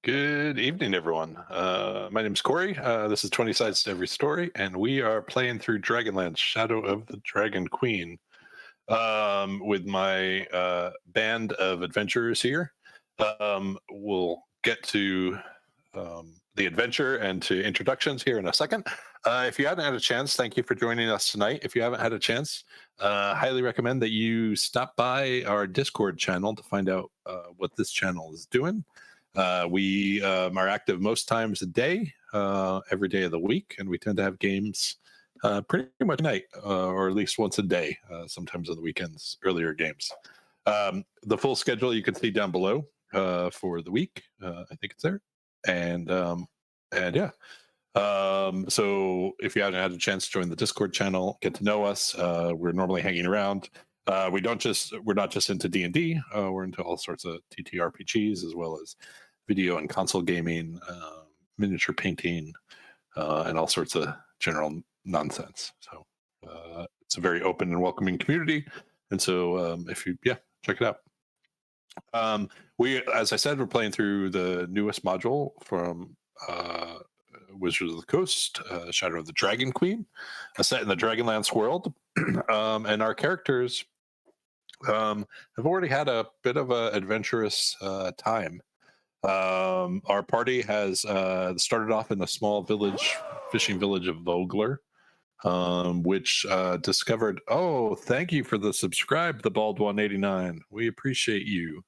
Good evening, everyone. My name's Corey. This is 20 Sides to Every Story, and we are playing through Dragonlance, Shadow of the Dragon Queen, with my band of adventurers here. We'll get to the adventure and to introductions here in a second. If you haven't had a chance, thank you for joining us tonight. If you haven't had a chance, highly recommend that you stop by our Discord channel to find out what this channel is doing. We are active most times a day, every day of the week, and we tend to have games pretty much at night, or at least once a day, sometimes on the weekends, earlier games. The full schedule you can see down below for the week. I think it's there. And yeah. So if you haven't had a chance to join the Discord channel, get to know us. We're normally hanging around. We're not just into D&D. We're into all sorts of TTRPGs, as well as video and console gaming, miniature painting, and all sorts of general nonsense. So it's a very open and welcoming community. And so if you check it out. As I said, we're playing through the newest module from Wizards of the Coast, Shadow of the Dragon Queen, set in the Dragonlance world. And our characters have already had a bit of an adventurous time. Our party has started off in a small fishing village of Vogler, which discovered. Oh, thank you for the subscribe, the Bald 189. We appreciate you.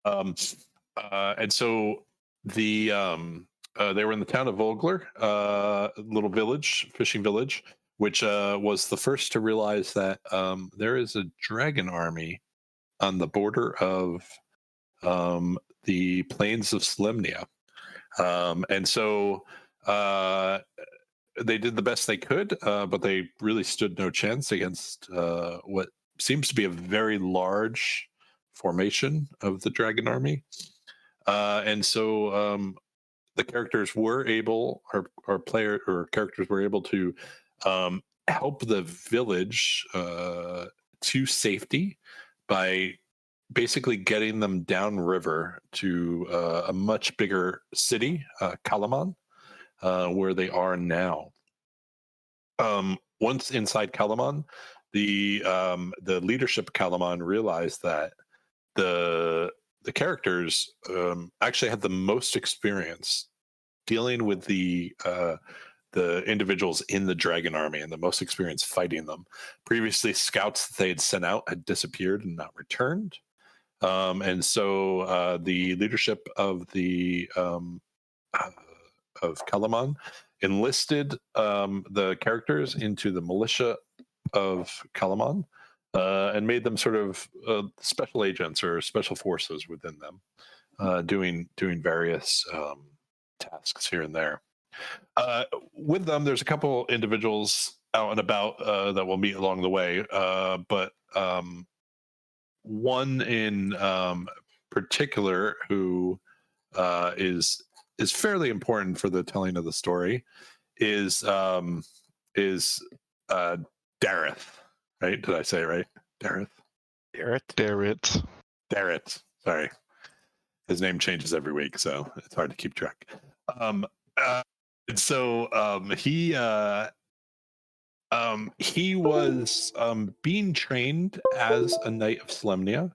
And so they were in the town of Vogler, little fishing village, which was the first to realize that there is a dragon army on the border of the plains of Slemnia. And so they did the best they could, but they really stood no chance against what seems to be a very large formation of the dragon army. And so the characters were able, our characters were able to help the village to safety by basically getting them downriver to a much bigger city, Kalaman, where they are now. Once inside Kalaman, the leadership of Kalaman realized that the characters actually had the most experience dealing with the individuals in the dragon army and the most experience fighting them. Previously, scouts that they had sent out had disappeared and not returned. And so the leadership of Kalaman enlisted the characters into the militia of Kalaman and made them sort of special agents or special forces within them, doing various tasks here and there. With them, there's a couple individuals out and about that we'll meet along the way, but one in particular who is fairly important for the telling of the story is Dareth. Right? Did I say it right? Dareth. Sorry. His name changes every week, so it's hard to keep track. And so he was being trained as a knight of Slemnia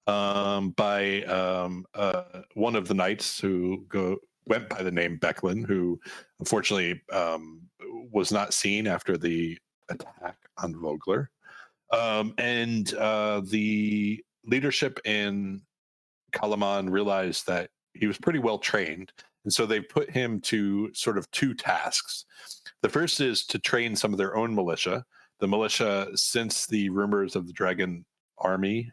by one of the knights who went by the name Becklin, who unfortunately was not seen after the attack on Vogler. And the leadership in Kalaman realized that he was pretty well trained, and so they put him to sort of two tasks. The first is to train some of their own militia. The militia, since the rumors of the dragon army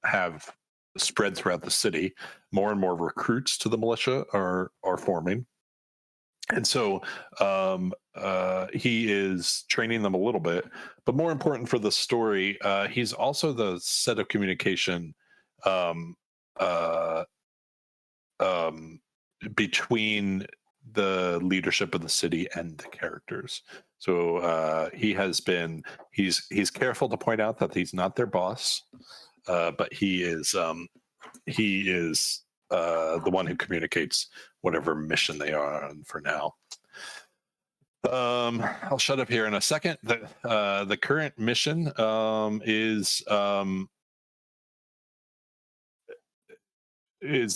have spread throughout the city, more and more recruits to the militia are forming. And so he is training them a little bit, but more important for the story, he's also the set of communication between the leadership of the city and the characters. So he's careful to point out that he's not their boss, but he is the one who communicates whatever mission they are on for now. I'll shut up here in a second. The current mission is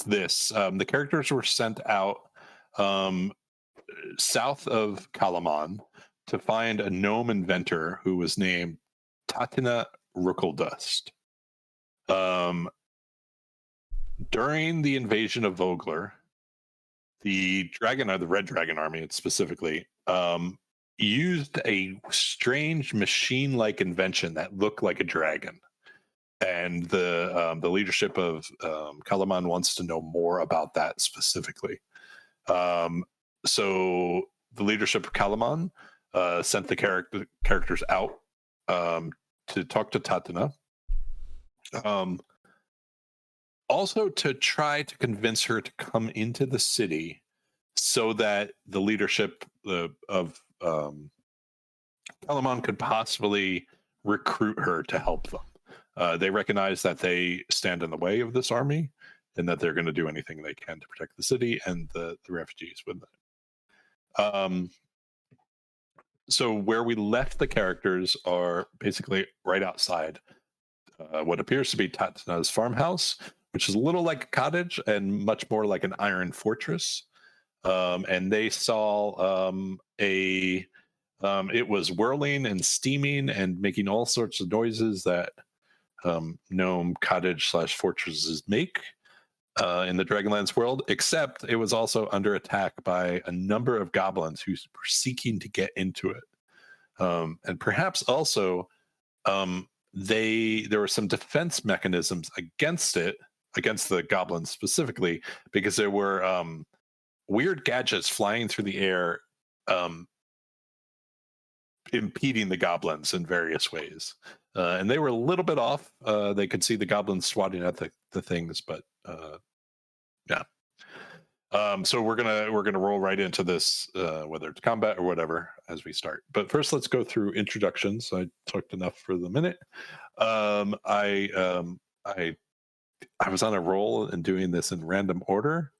this. The characters were sent out south of Kalaman to find a gnome inventor who was named Tatina Rookledust. During the invasion of Vogler, the Red Dragon Army specifically, used a strange machine-like invention that looked like a dragon. And the leadership of Kalaman wants to know more about that specifically. So the leadership of Kalaman sent the characters out to talk to Tatina. Also to try to convince her to come into the city so that the leadership of Kalaman could possibly recruit her to help them. They recognize that they stand in the way of this army and that they're going to do anything they can to protect the city and the refugees with it. So where we left the characters are basically right outside what appears to be Tatina's farmhouse, which is a little like a cottage and much more like an iron fortress. And they saw it was whirling and steaming and making all sorts of noises that gnome cottage / fortresses make in the Dragonlance world, except it was also under attack by a number of goblins who were seeking to get into it. And perhaps also there were some defense mechanisms against the goblins specifically, because there were weird gadgets flying through the air impeding the goblins in various ways. And they were a little bit off. They could see the goblins swatting at the things, but yeah. So we're gonna roll right into this, whether it's combat or whatever, as we start. But first, let's go through introductions. I talked enough for the minute. I was on a roll and doing this in random order,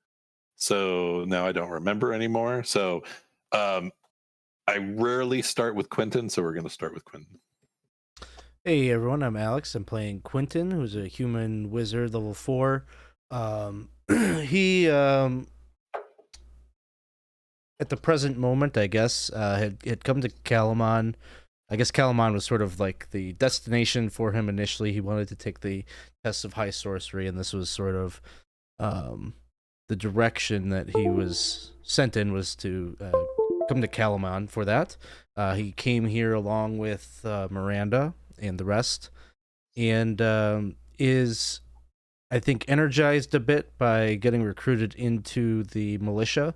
so now I don't remember anymore. So I rarely start with Quinton, so we're going to start with Quinton. Hey everyone, I'm Alex. I'm playing Quinton, who's a human wizard, level 4. He, at the present moment, I guess, had come to Kalaman. I guess Kalaman was sort of like the destination for him initially. He wanted to take the test of high sorcery, and this was sort of the direction that he was sent in, was to come to Kalaman for that. He came here along with Miranda and the rest, and is, I think, energized a bit by getting recruited into the militia.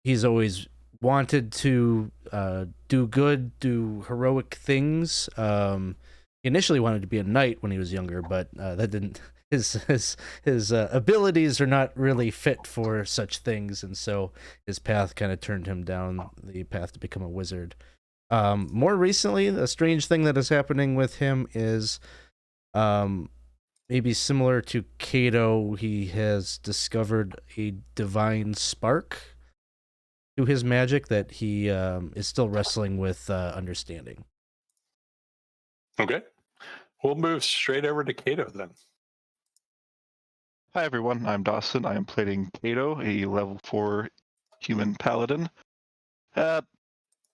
He's always wanted to do good, do heroic things. He initially wanted to be a knight when he was younger, but that didn't. His abilities are not really fit for such things, and so his path kind of turned him down the path to become a wizard. More recently, a strange thing that is happening with him is, maybe similar to Kato, he has discovered a divine spark to his magic that he is still wrestling with understanding. Okay. We'll move straight over to Kato then. Hi everyone, I'm Dawson. I am playing Kato, a level 4 human paladin.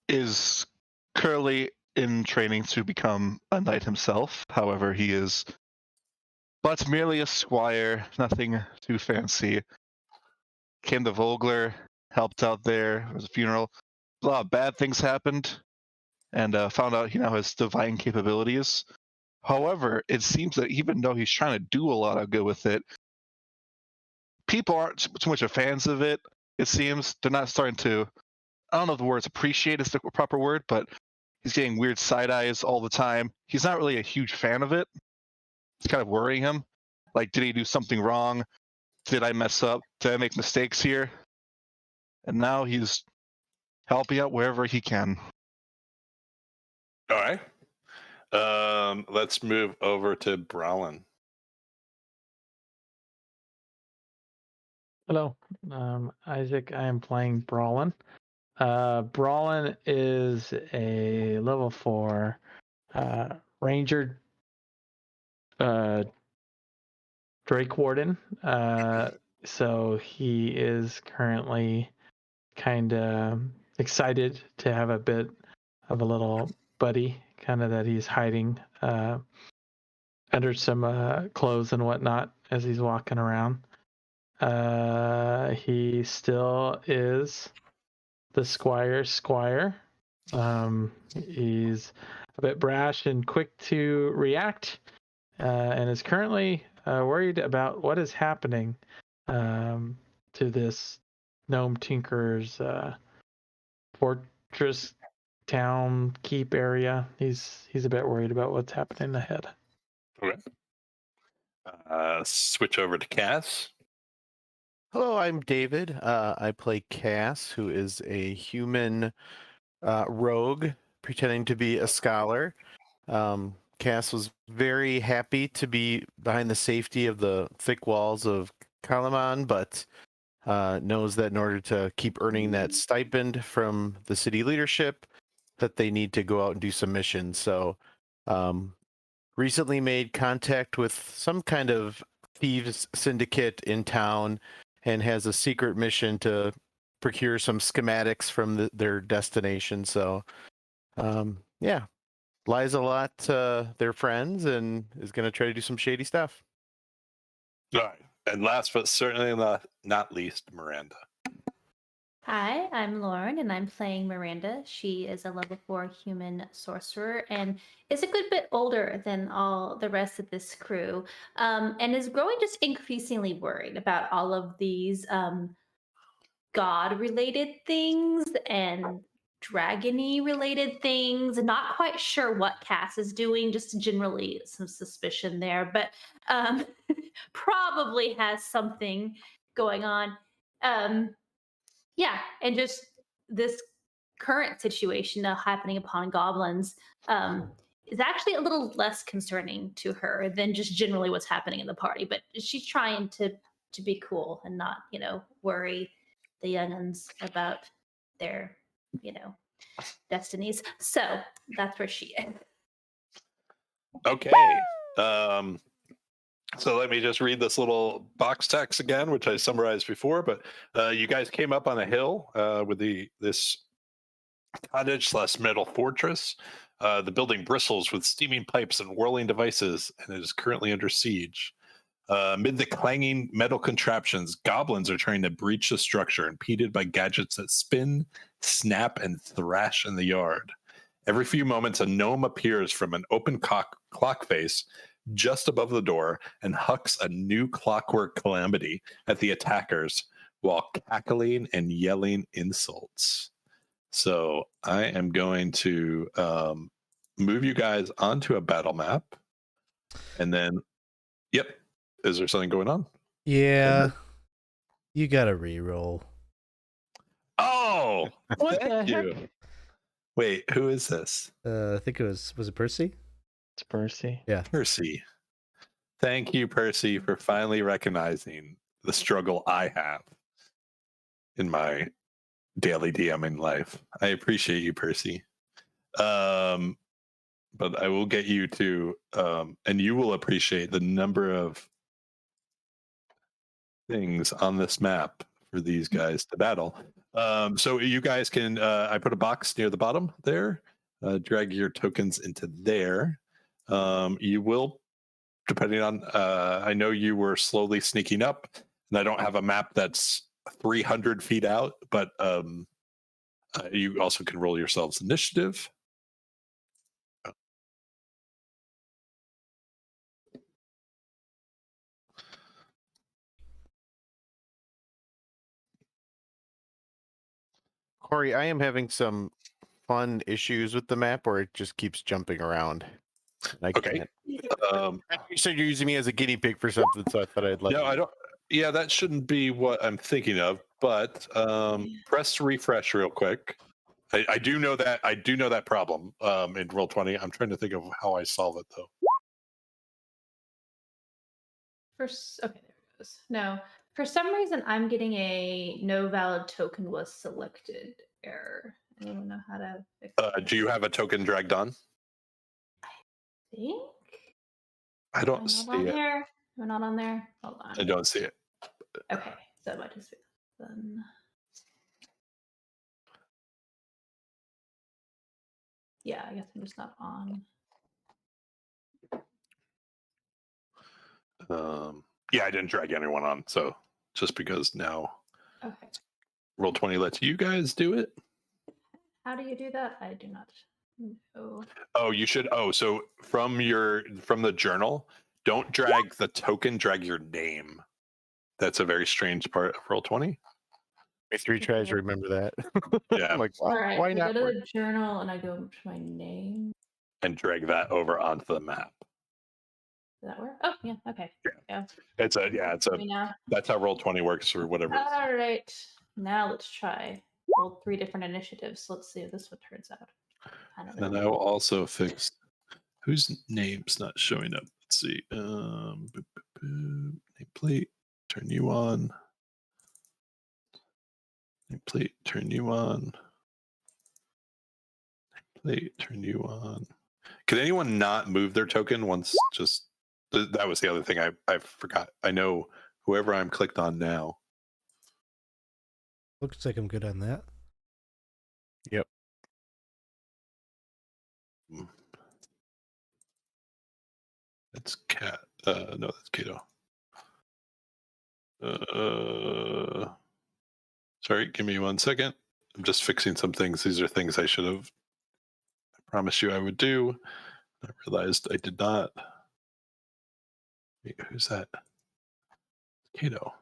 Is currently in training to become a knight himself. However, he is but merely a squire, nothing too fancy. Came to Vogler, helped out there. There was a funeral. A lot of bad things happened, and found out he now has divine capabilities. However, it seems that even though he's trying to do a lot of good with it, people aren't too much of fans of it. It seems they're not starting to. I don't know if the words appreciate is the proper word, but he's getting weird side eyes all the time. He's not really a huge fan of it. It's kind of worrying him. Like, did he do something wrong? Did I mess up? Did I make mistakes here? And now he's helping out wherever he can. All right. Let's move over to Brallin. Hello, Isaac. I am playing Brallin. Brallin is a level 4 Ranger Drake Warden. So he is currently kind of excited to have a bit of a little buddy, kind of that he's hiding under some clothes and whatnot as he's walking around. He still is the Squire. He's a bit brash and quick to react, and is currently worried about what is happening to this gnome tinker's fortress town keep area. He's a bit worried about what's happening ahead. Okay. Switch over to Cass. Hello, I'm David. I play Cass, who is a human rogue pretending to be a scholar. Cass was very happy to be behind the safety of the thick walls of Kalaman, but knows that in order to keep earning that stipend from the city leadership, that they need to go out and do some missions. So recently made contact with some kind of thieves syndicate in town and has a secret mission to procure some schematics from their destination. So, yeah, lies a lot to their friends and is going to try to do some shady stuff. All right. And last but certainly not least, Miranda. Hi, I'm Lauren, and I'm playing Miranda. She is a level 4 human sorcerer and is a good bit older than all the rest of this crew, and is growing just increasingly worried about all of these god-related things and dragony related things. Not quite sure what Cass is doing, just generally some suspicion there, but probably has something going on. Yeah, and just this current situation happening upon goblins is actually a little less concerning to her than just generally what's happening in the party. But she's trying to be cool and not, worry the young'uns about their, destinies. So that's where she is. Okay. So let me just read this little box text again, which I summarized before. But you guys came up on a hill with this cottage/metal fortress. The building bristles with steaming pipes and whirling devices, and it is currently under siege. Amid the clanging metal contraptions, goblins are trying to breach the structure, impeded by gadgets that spin, snap, and thrash in the yard. Every few moments, a gnome appears from an open clock face just above the door and hucks a new clockwork calamity at the attackers while cackling and yelling insults. So I am going to move you guys onto a battle map. And then, yep. Is there something going on? Yeah. You got to reroll. Oh, What the thank you. heck? Wait, who is this? I think it was it Percy? It's Percy. Yeah. Percy. Thank you, Percy, for finally recognizing the struggle I have in my daily DMing life. I appreciate you, Percy. But I will get you to, and you will appreciate the number of things on this map for these guys to battle. So you guys can, I put a box near the bottom there, drag your tokens into there. You will, depending on, I know you were slowly sneaking up, and I don't have a map that's 300 feet out, but you also can roll yourselves initiative. Corey, I am having some fun issues with the map where it just keeps jumping around. Okay. So you're using me as a guinea pig for something, so I thought I'd let No, you. I don't. Yeah, that shouldn't be what I'm thinking of. But press refresh real quick. I do know that. I do know that problem in Roll20. I'm trying to think of how I solve it though. First, okay, there it goes. No, For some reason, I'm getting a no valid token was selected error. Anyone know how to fix Do you have a token dragged on? think? I Am I don't not see on it. there? Am I not on there? Hold I on. don't see it. Okay, so that might just be then. Yeah, I guess I'm just not on. Yeah, I didn't drag anyone on, so just because now Okay. Roll20 lets you guys do it. How do you do that? I do not know. Oh, you should. Oh, so from the journal, don't drag the token, drag your name. That's a very strange part of Roll20. My 3 tries to Okay. remember that. Yeah. I'm like, All why, right, why so I not? go to work? the journal and I go to my name. And drag that over onto the map. Does that work? Oh, yeah. Okay. Yeah. It's a Now. that's how Roll20 works or whatever. it is. All right. Now let's try. Roll 3 different initiatives. Let's see if this one turns out. I don't know. And then I will also fix whose name's not showing up. Let's see. Nameplate, turn you on. Nameplate, turn you on. Nameplate, turn you on. Can anyone not move their token once? Just that was the other thing I forgot. I know whoever I'm clicked on now. Looks like I'm good on that. Yep. That's Cat. No, that's Kato. Sorry, give me 1 second. I'm just fixing some things. These are things I should have promised you I would do. I realized I did not. Wait, who's that? Kato.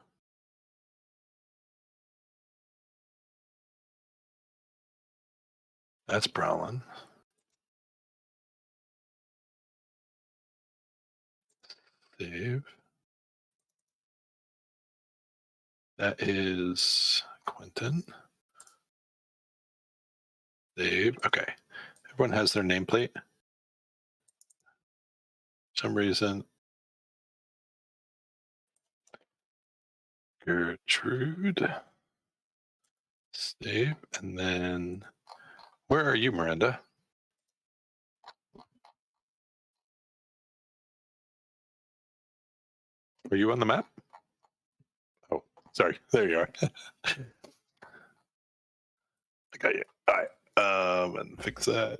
That's Brallin. Save. That is Quinton. Save. Okay. Everyone has their nameplate. For some reason. Gertrude. Save. And then where are you, Miranda? Are you on the map? Oh, sorry. There you are. I got you. All right. And fix that.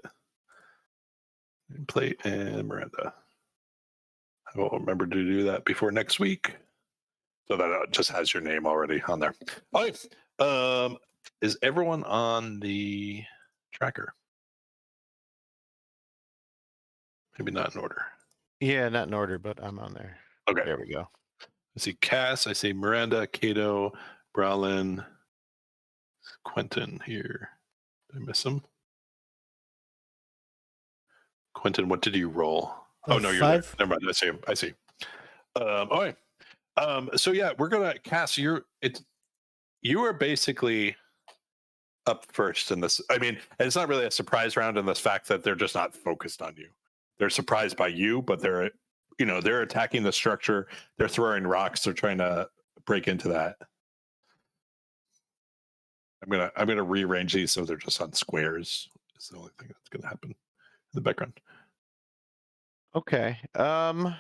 Nameplate and Miranda. I will remember to do that before next week, so that it just has your name already on there. All right. Is everyone on the tracker? Maybe not in order. Yeah, not in order, but I'm on there. Okay. There we go. I see Cass. I see Miranda, Kato, Brallin, Quinton here. Did I miss him? Quinton, what did you roll? Oh no, you're 5. there. Never mind. I see him. I see. All right. So yeah, we're gonna Cass. You are basically up first in this. I mean, it's not really a surprise round in this fact that they're just not focused on you. They're surprised by you, but they're attacking the structure. They're throwing rocks. They're trying to break into that. I'm gonna rearrange these so they're just on squares. It's the only thing that's gonna happen in the background. Okay. Man.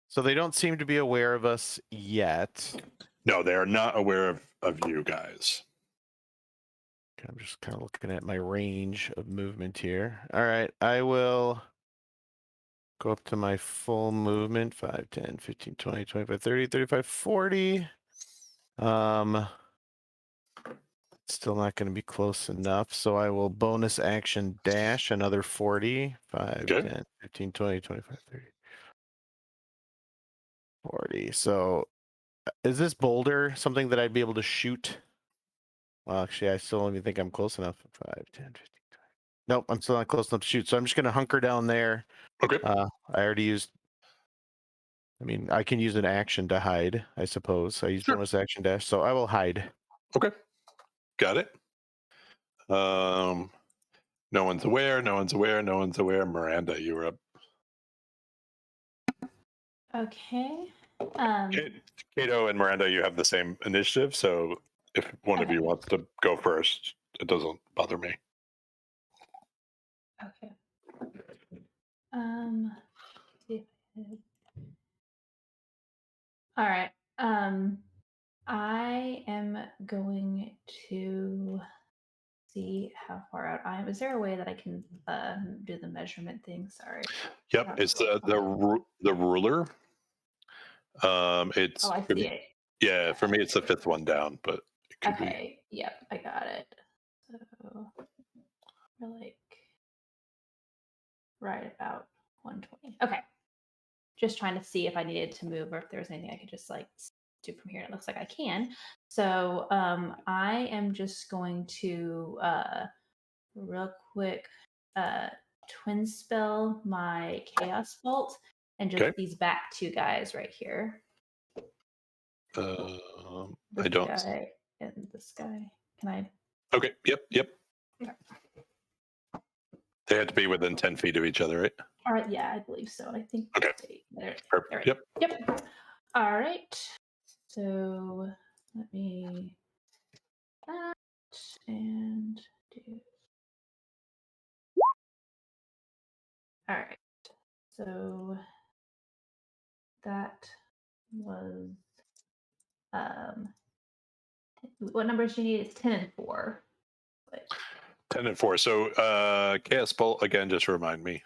So they don't seem to be aware of us yet. No, they are not aware of you guys. I'm just kind of looking at my range of movement here. All right, I will go up to my full movement, 5, 10, 15, 20, 25, 30, 35, 40. Still not going to be close enough, so I will bonus action dash another 40. 5, Okay. 10, 15, 20, 25, 30, 40. So is this boulder something that I'd be able to shoot? Well, actually, I still don't even think I'm close enough. 5, 10, 15, 20. Nope, I'm still not close enough to shoot. So I'm just going to hunker down there. Okay. I already used. I mean, I can use an action to hide, I suppose. I use Sure. bonus action dash, so I will hide. Okay. Got it. No one's aware. No one's aware. No one's aware. Miranda, you were up. Okay. Kato and Miranda, you have the same initiative, so if one of you Okay. wants to go first, it doesn't bother me. Okay. See if all right. I am going to see how far out I am. Is there a way that I can do the measurement thing? Sorry. Yep, it's the ruler. It's Oh, I see it. yeah. For me, it's the fifth one down, but it could be. Okay. Yep, I got it. So we're like right about 120. Okay. Just trying to see if I needed to move or if there's anything I could just like do from here. It looks like I can. So I am just going to real quick twin spell my chaos bolt and just Okay. these back two guys right here. I don't. Guy and this guy. Can I? Okay. Yep. Okay. They had to be within 10 feet of each other, right? All right. Yeah, I believe so. I think. Okay. There. Perfect. Yep. Yep. All right. So let me that and do. All right. So that was what numbers do you need? It's 10 and 4. But 10 and 4. So chaos bolt again. Just remind me.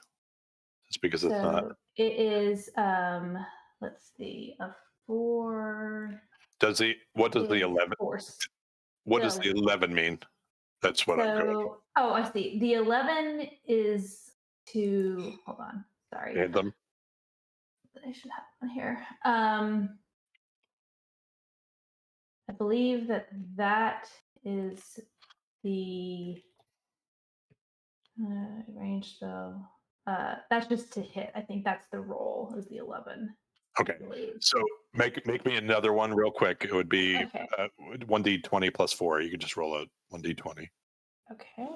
Just because it's not. It is let's see, a 4. What does the 11? Force. What does the 11 mean? That's what I'm going. Oh, I see. The 11 is to hold on. Sorry. Add them. I should have one here. I believe that is the range spell. That's just to hit. I think that's the roll is the 11. Okay. So make me another one real quick. It would be 1d20 plus 4. You could just roll a 1d20. Okay.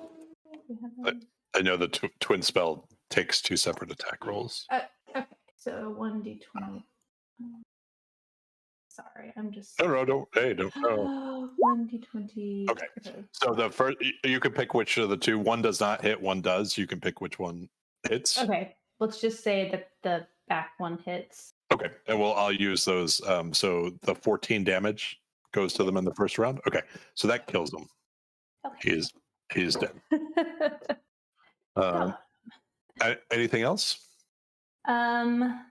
I know the twin spell takes 2 separate attack rolls. Okay. So 1d20. Sorry, I'm just. No, don't. Hey, don't. No. 1d20. Okay. So the first, you can pick which of the two. One does not hit. One does. You can pick which one hits. Okay. Let's just say that the back one hits. Okay, and I'll use those. So the 14 damage goes to them in the first round. Okay, so that kills him. Okay. He's dead. Anything else? And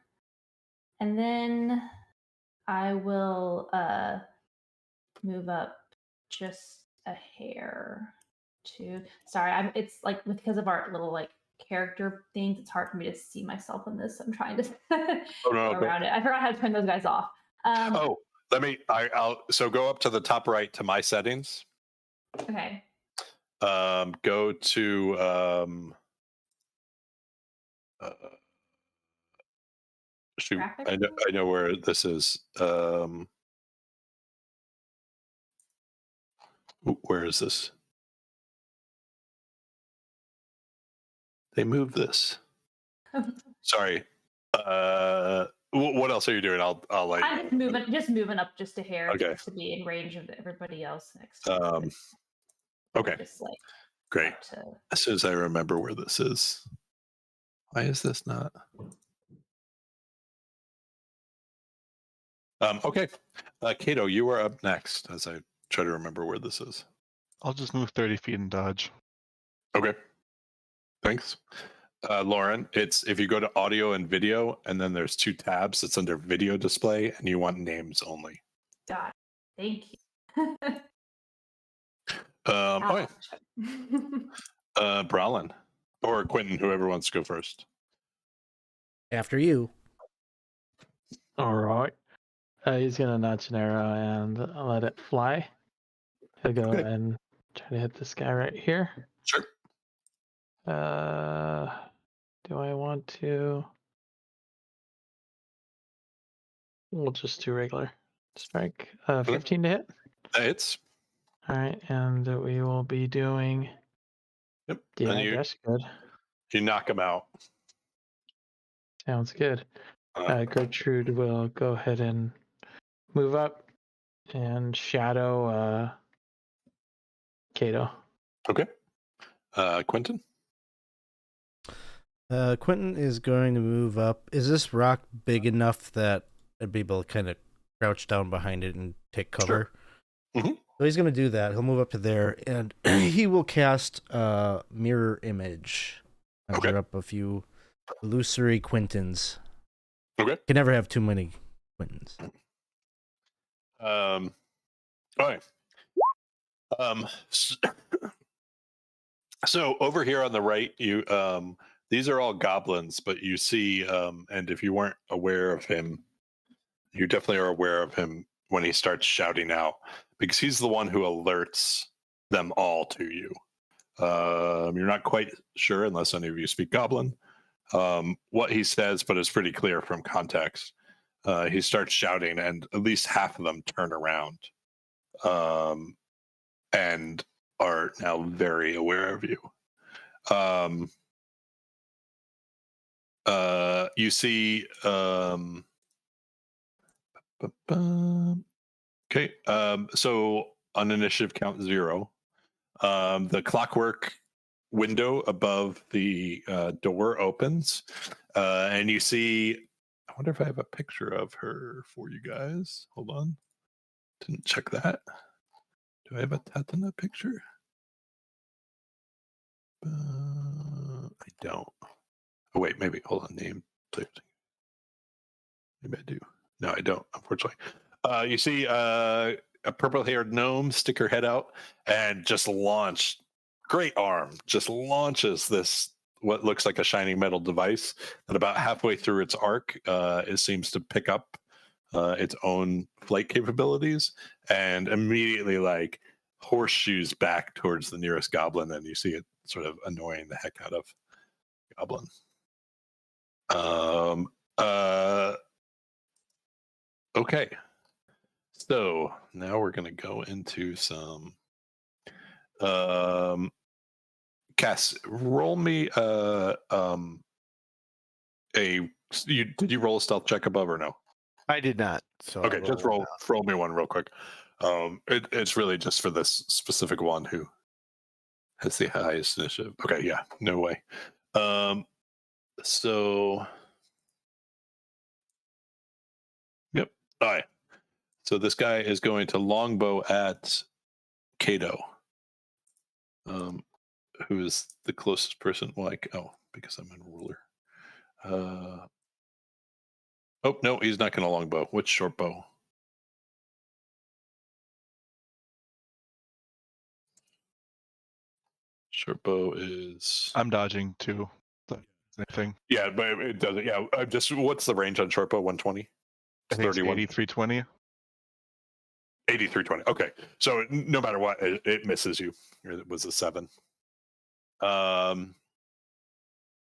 then I will move up just a hair to. Sorry, it's like because of our little like character things, it's hard for me to see myself in this. I'm trying to go around it. I forgot how to turn those guys off. I'll go up to the top right to my settings. Okay. Go to shoot. I know where this is. Where is this? They moved this. Sorry. What else are you doing? I'll let I'm just moving up just a hair, just to be in range of everybody else next. Okay. Just like great. As soon as I remember where this is. Why is this not? Okay. Kato, you are up next as I try to remember where this is. I'll just move 30 feet and dodge. Okay. Thanks. Lauren, it's if you go to audio and video, and then there's 2 tabs. It's under video display, and you want names only. Got it. Thank you. Okay. Brallin or Quinton, whoever wants to go first. After you. All right. He's gonna notch an arrow and let it fly. He'll go and try to hit this guy right here. Sure. Do I want to? We'll just do regular strike. 15 to hit. That hits. All right, and we will be doing. Yep. Yeah, that's good. You knock him out. Sounds good. Gertrude will go ahead and move up and shadow Kato. Okay. Quinton? Quinton is going to move up. Is this rock big enough that I'd be able to kind of crouch down behind it and take cover? Sure. Mhm. So he's going to do that. He'll move up to there, and he will cast Mirror Image. Conjure up a few illusory Quintons. Okay. Can never have too many Quintons. All right. So over here on the right, you these are all goblins, but you see, and if you weren't aware of him, you definitely are aware of him when he starts shouting out, because he's the one who alerts them all to you. You're not quite sure, unless any of you speak Goblin, what he says, but it's pretty clear from context. He starts shouting, and at least half of them turn around, and are now very aware of you. You see, okay, so on initiative count 0, the clockwork window above the door opens, and you see, I wonder if I have a picture of her for you guys. Hold on. Didn't check that. Do I have a tat in that picture? I don't. Oh, wait, maybe. Hold on. Name. Maybe I do. No, I don't, unfortunately. You see a purple-haired gnome stick her head out and just launch. Great arm. Just launches this, what looks like a shining metal device that about halfway through its arc, it seems to pick up its own flight capabilities and immediately like horseshoes back towards the nearest goblin, and you see it sort of annoying the heck out of goblin. Okay, so now we're gonna go into some Cass, roll me did you roll a stealth check above or no? I did not. So Okay, just roll me one real quick. It's really just for this specific one who has the highest initiative. Okay, yeah, no way. So yep. All right. So this guy is going to longbow at Kato, who is the closest person. Because I'm in ruler. Oh no, he's not going to longbow. Which short bow? Short bow is. I'm dodging too. Same thing. Yeah, but it doesn't. Yeah, just what's the range on short bow? 120. I think it's 31. 8320. 8320. Okay, so no matter what, it misses you. It was a 7.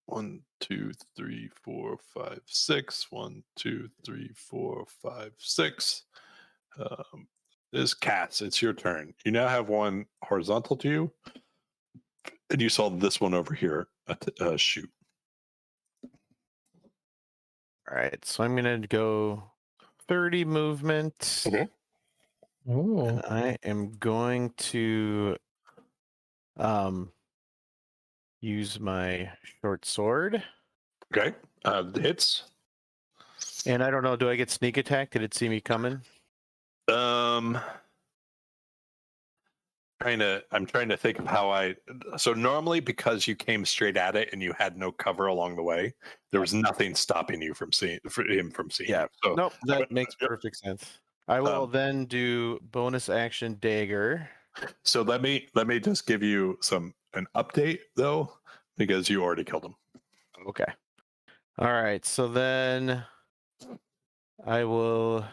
1, 2, 3, 4, 5, 6. 1, 2, 3, 4, 5, 6. This Cats, it's your turn. You now have one horizontal to you, and you saw this one over here shoot. All right, so I'm gonna go 30 movement. Okay. Oh, I am going to use my short sword. Okay. Hits. And I don't know, do I get sneak attack? Did it see me coming? I'm trying to think of how so normally, because you came straight at it and you had no cover along the way, there was nothing stopping you from seeing him. Yeah. You. So Nope, that makes perfect sense. I will then do bonus action dagger. So let me just give you an update though, because you already killed him. Okay. All right, so then I will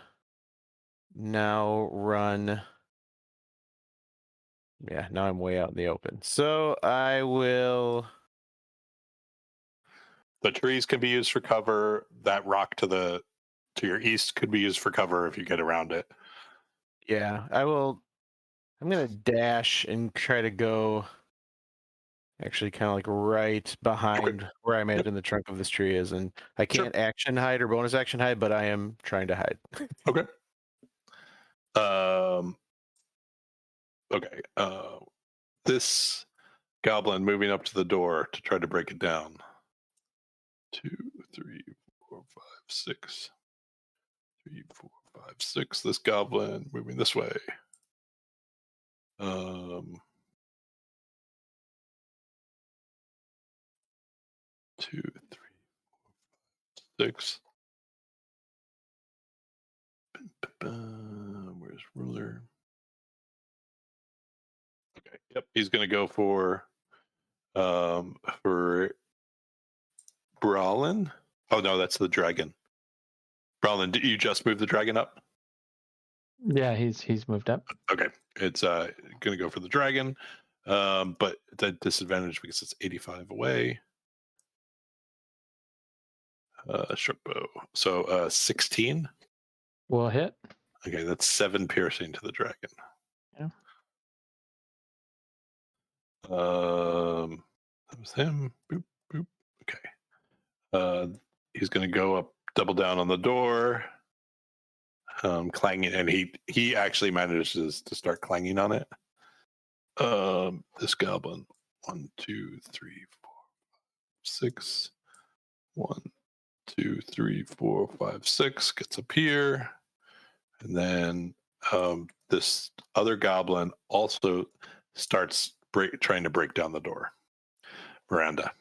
now run. Yeah, now I'm way out in the open. So I will. The trees can be used for cover. That rock to your east could be used for cover if you get around it. Yeah, I will. I'm gonna dash and try to go Actually, kind of like right behind where I imagine the trunk of this tree is, and I can't action hide or bonus action hide, but I am trying to hide. Okay. Okay. This goblin moving up to the door to try to break it down. 2, 3, 4, 5, 6. 3, 4, 5, 6. This goblin moving this way. 2, 3, 4, 5, 6. Where's ruler? Okay. Yep. He's gonna go for Brallin. Oh no, that's the dragon. Brallin, did you just move the dragon up? Yeah, he's moved up. Okay. It's gonna go for the dragon. But it's at disadvantage because it's 85 away. Short bow. So 16. Will hit. Okay, that's 7 piercing to the dragon. Yeah. That was him. Boop, boop. Okay. He's gonna go up, double down on the door, clanging, and he actually manages to start clanging on it. This goblin. 1, 2, 3, 4, 6. 1, 2, 3, 4, 5, 6 gets up here, and then this other goblin also starts trying to break down the door. Miranda.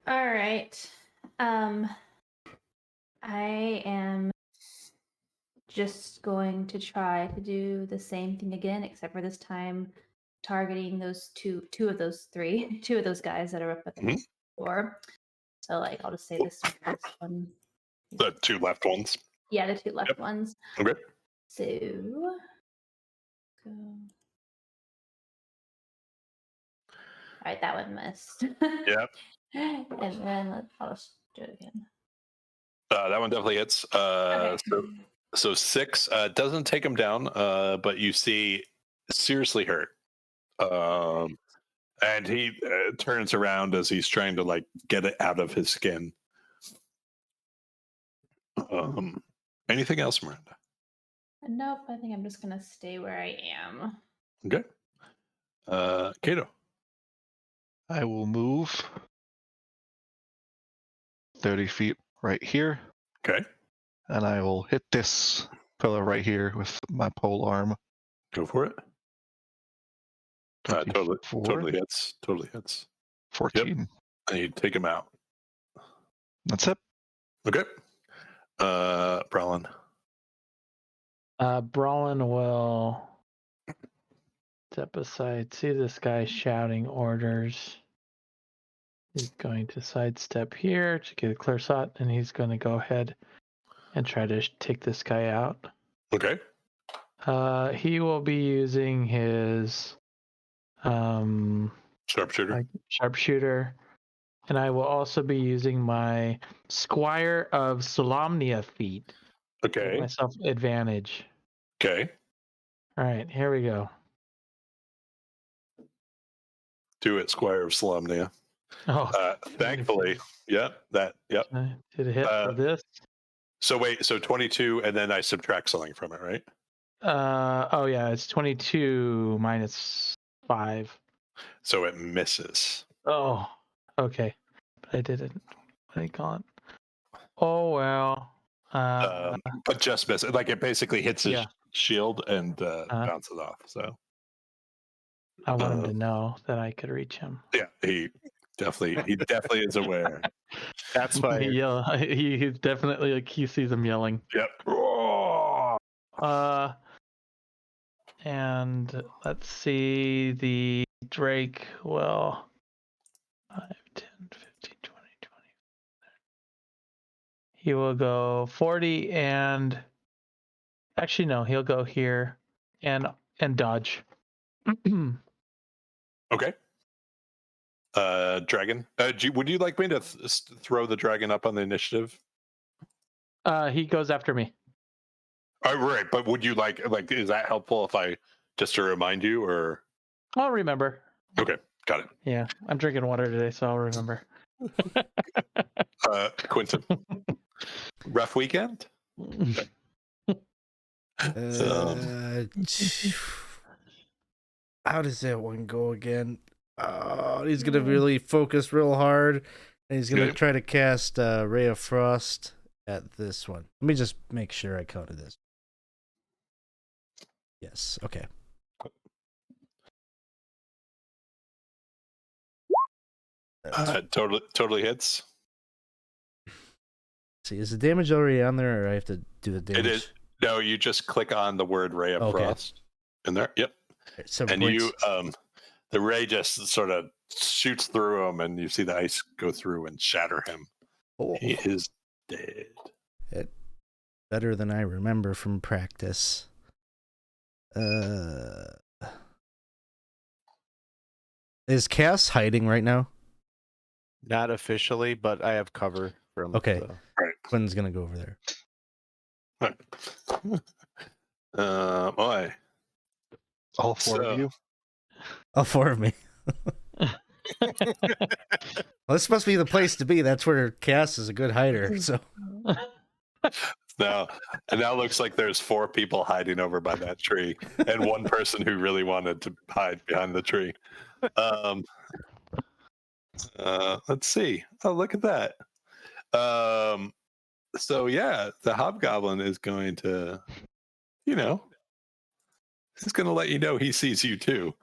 All right. I am just going to try to do the same thing again, except for this time targeting those two of those guys that are up at the door. So like I'll just say this one. The 2 left ones. Yeah, the 2 left ones. Okay. So go. All right, that one missed. Yep. And then I'll just do it again. That one definitely hits. Okay. So 6 doesn't take him down, but you see seriously hurt. And he turns around as he's trying to like get it out of his skin. Anything else, Miranda? Nope, I think I'm just gonna stay where I am. Okay. Kato. I will move 30 feet right here, Okay. and I will hit this pillar right here with my pole arm. Go for it. Totally 24, hits. Totally hits. 14. And you take him out. That's it. Okay. Brallin. Brallin will step aside. See this guy shouting orders. He's going to sidestep here to get a clear shot, and he's going to go ahead and try to take this guy out. Okay. He will be using his Sharpshooter. sharpshooter, and I will also be using my Squire of Solamnia feat. Okay. Give myself advantage. Okay. All right, here we go. Do it, Squire of Solamnia. Oh, Thankfully, yep. Did a hit for this. So wait, so 22, and then I subtract something from it, right? Oh yeah, it's 22 minus 5. So it misses. Oh, okay. But I didn't. What do you call it? Oh well. But just miss it. Like it basically hits his shield and bounces off. So I want him to know that I could reach him. Yeah, he definitely is aware. That's why He definitely like he sees him yelling. Yep. And let's see, the Drake will 5, 10, 15, 20, 20. He will go 40 and actually no, he'll go here and dodge. Okay. Dragon. Would you like me to throw the dragon up on the initiative? He goes after me. Oh, right, but would you like is that helpful if I just to remind you, or? I'll remember. Okay, got it. Yeah, I'm drinking water today, so I'll remember. Quinton, rough weekend. How does that one go again? He's gonna really focus real hard, and he's gonna Good. try to cast Ray of Frost at this one. Let me just make sure I counted this. Yes. Okay. Totally hits. See, is the damage already on there, or I have to do the damage? It is. No, you just click on the word Ray of Okay. Frost in there. Yep. 7 And points. you, the ray just sort of shoots through him, and you see the ice go through and shatter him. Oh, He is dead. better than I remember from practice. Is Cass hiding right now? Not officially, but I have cover from. Okay. the- Quinn's gonna go over there. Boy. All four So- of you. All 4 of me. Well, this must be the place to be. That's where Cass is a good hider. So Now, and now looks like there's 4 people hiding over by that tree, and 1 person who really wanted to hide behind the tree. Let's see. Oh, look at that. So yeah, the hobgoblin is going to, he's going to let you know he sees you too.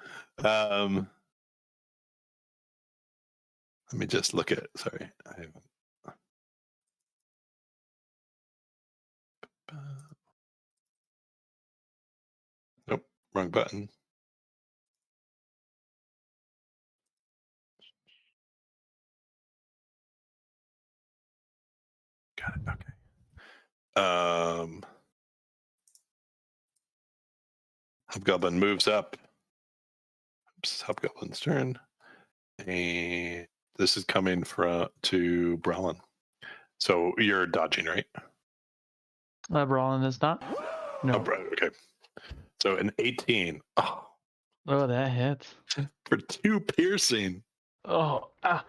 Let me just look at. Sorry, I haven't. Nope, wrong button. Got it. Okay. Hobgoblin moves up. Oops, Hobgoblin's turn, and this is coming to Brallin. So you're dodging, right? Brallin is not. No. Oh, right. Okay. So an 18. Oh, Oh, that hits. for 2 piercing. Oh. Ah.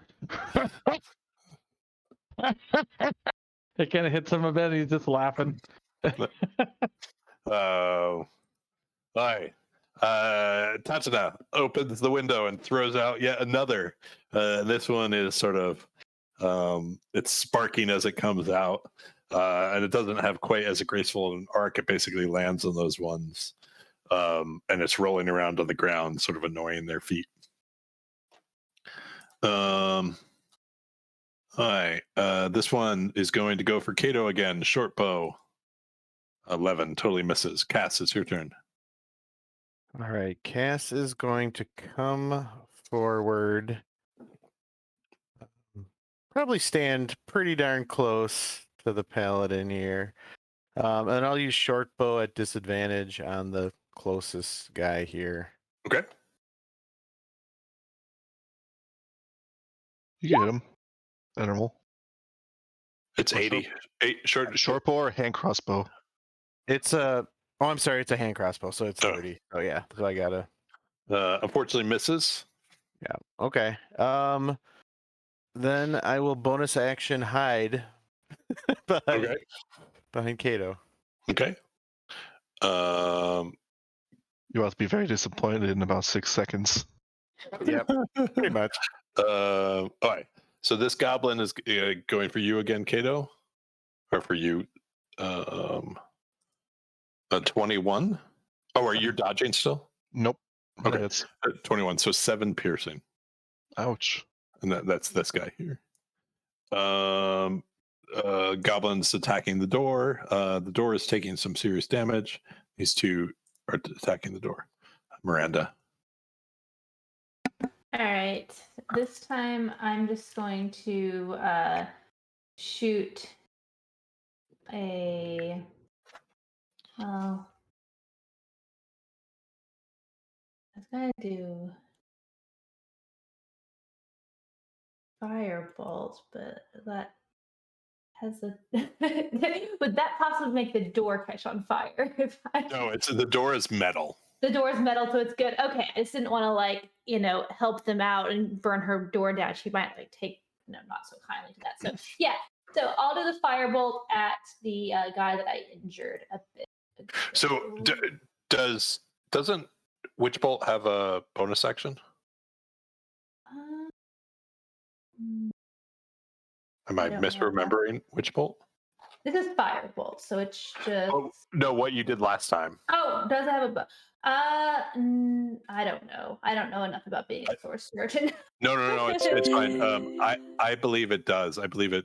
It kind of hits him a bit. He's just laughing. Oh. Hi. Tatana opens the window and throws out yet another. This one is sort of, it's sparking as it comes out. And it doesn't have quite as graceful an arc. It basically lands on those ones. And it's rolling around on the ground, sort of annoying their feet. All right. This one is going to go for Kato again. Short bow. 11 totally misses. Cass, it's your turn. All right, Cass is going to come forward. Probably stand pretty darn close to the paladin here. And I'll use short bow at disadvantage on the closest guy here. Okay. You get him. Animal. It's What's 80. Short bow or hand crossbow? It's a. Oh, I'm sorry. It's a hand crossbow, so it's 30. Oh yeah. So I gotta. Unfortunately misses. Yeah. Okay. Then I will bonus action hide behind Kato. Okay. You're about to be very disappointed in about 6 seconds. Yep. Pretty much. All right. So this goblin is going for you again, Kato, or for you, a 21. Oh, are you dodging still? Nope. Okay. That's 21. So 7 piercing, ouch. and that's this guy here. Goblin's attacking the door. The door is taking some serious damage. These 2 are attacking the door. Miranda. All right. This time I'm just going to shoot a. Well, I was going to do firebolt, but that has a. Would that possibly make the door catch on fire? No, the door is metal. The door's metal, so it's good. Okay, I just didn't want to help them out and burn her door down. She might take not so kindly to that. So yeah, so I'll do the firebolt at the guy that I injured a bit ago. So doesn't Witchbolt have a bonus action? Am I misremembering Witchbolt? This is firebolt, so it's just. Oh no, what you did last time. Oh, does it have a? I don't know. I don't know enough about being a sorcerer. No, it's fine. I believe it does. I believe it.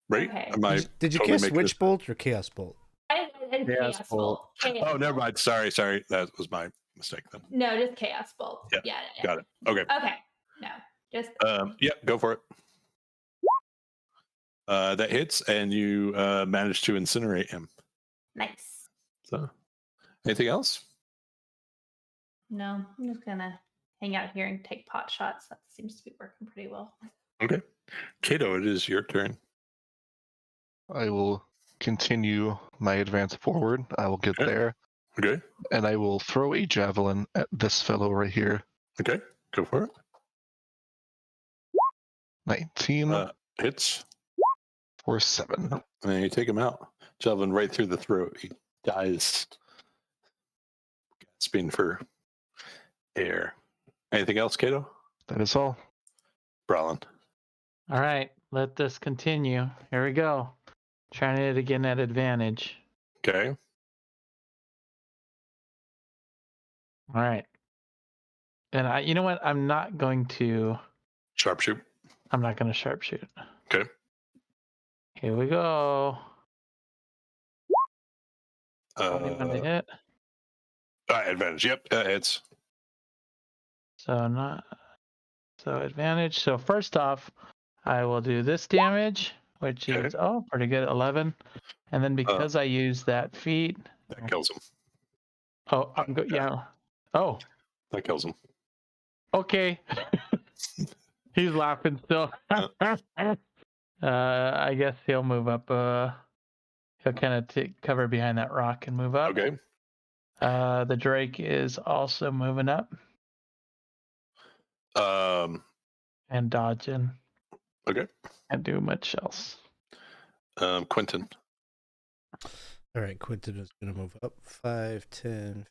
Right? Okay. Did you cast Witch Bolt or Chaos Bolt? I did Chaos Bolt. Oh, never mind. Sorry. That was my mistake then. No, just Chaos Bolt. Yeah. Got it. Okay. Okay. No, just. Yeah, go for it. That hits, and you manage to incinerate him. Nice. So, anything else? No, I'm just gonna hang out here and take pot shots. That seems to be working pretty well. Okay. Kato, it is your turn. I will continue my advance forward. I will get there. Okay. And I will throw a javelin at this fellow right here. Okay. Go for it. 19. Hits. For 7. And you take him out. Javelin right through the throat. He dies, gasping for air. Anything else, Kato? That is all. Brallin. All right, let this continue. Here we go. Trying it again at advantage. Okay. All right. And you know what? I'm not going to Sharpshoot. sharpshoot. Okay. Here we go. 21 to hit. Advantage. Yep, hits. So advantage. So first off, I will do this damage, which is pretty good, 11. And then because I use that feat, that kills him. Oh, I'm good. Yeah. Oh, that kills him. Okay. He's laughing still. I guess he'll move up. He'll kind of take cover behind that rock and move up. Okay. The Drake is also moving up. And dodging. Okay. Can't do much else. Quinton. All right, Quinton is going to move up 5, 10,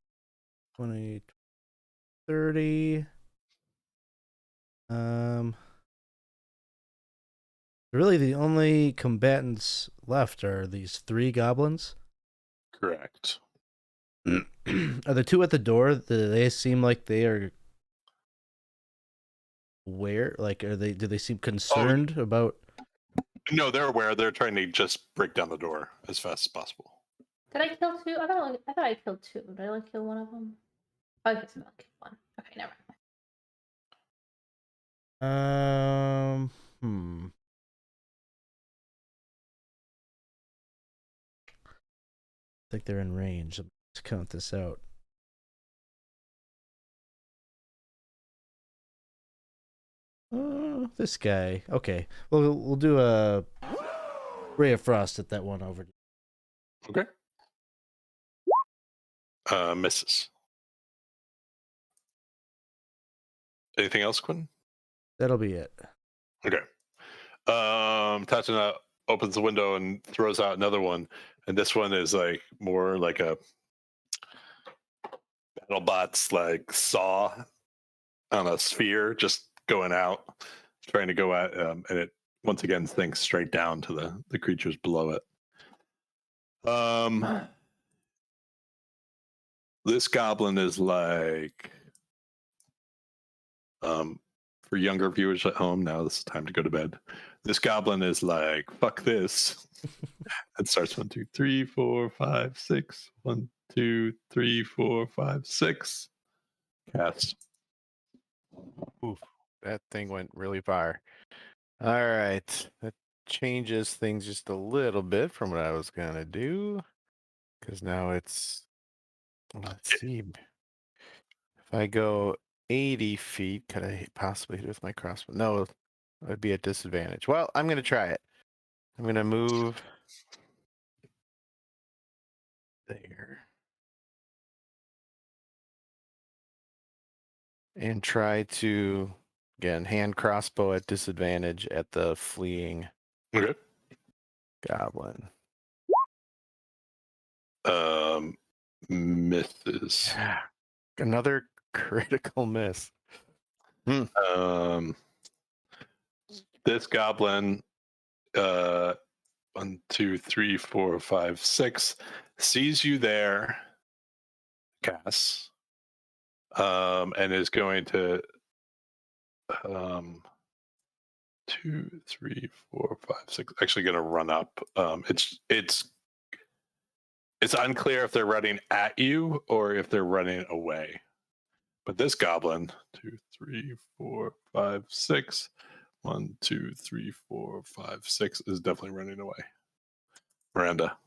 20, 30. Really, the only combatants left are these 3 goblins. Correct. Are the 2 at the door? Do they seem like they are aware? Like, do they seem concerned about? No, they're aware. They're trying to just break down the door as fast as possible. Did I kill 2? I thought I killed 2. Did I only kill one of them? Oh, I guess I only killed 1. Okay, never mind. I think they're in range. Let's count this out. This guy. Okay. Well, we'll do a Ray of Frost at that one over. Okay. Misses. Anything else, Quinn? That'll be it. Okay. Tatuna opens the window and throws out another one, and this one is like more like a BattleBots like saw on a sphere, just going out, trying to go at, and it once again sinks straight down to the creatures below it. This goblin is like, for younger viewers at home, now this is time to go to bed. This goblin is like, fuck this. It starts 1, 2, 3, 4, 5, 6. 1, 2, 3, 4, 5, 6. Cast. Oof, that thing went really far. All right. That changes things just a little bit from what I was going to do. Because now it's, let's see. If I go 80 feet, could I possibly hit with my crossbow? No, it would be a disadvantage. Well, I'm going to try it. I'm going to move there. and try to, again, hand crossbow at disadvantage at the fleeing Okay. goblin. Misses. Another critical miss. This goblin, 1, 2, 3, 4, 5, 6, sees you there, Cass, and is going to 2, 3, 4, 5, 6. Actually, going to run up. It's unclear if they're running at you or if they're running away. But this goblin, 2, 3, 4, 5, 6. 1, 2, 3, 4, 5, 6 is definitely running away. Miranda.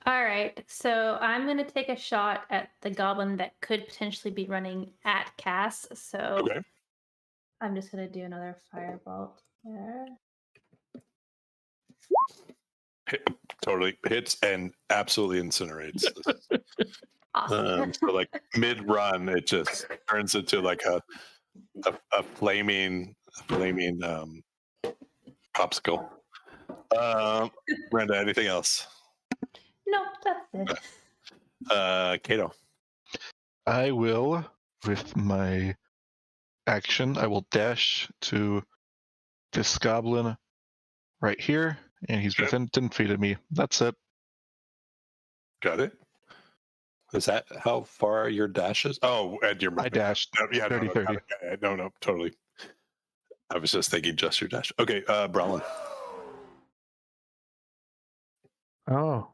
All right, so I'm going to take a shot at the goblin that could potentially be running at Cass. So Okay. I'm just going to do another firebolt there. Totally hits and absolutely incinerates. Awesome. So like mid-run, it just turns into like a flaming popsicle. Miranda, anything else? No, that's it. Kato. I will, with my action, I will dash to this goblin right here, and he's within 10 feet of me. That's it. Got it. Is that how far your dashes? Oh, and your I dashed no, yeah, 30, 30. no, totally. I was just thinking just your dash. Okay, Brallin. Oh,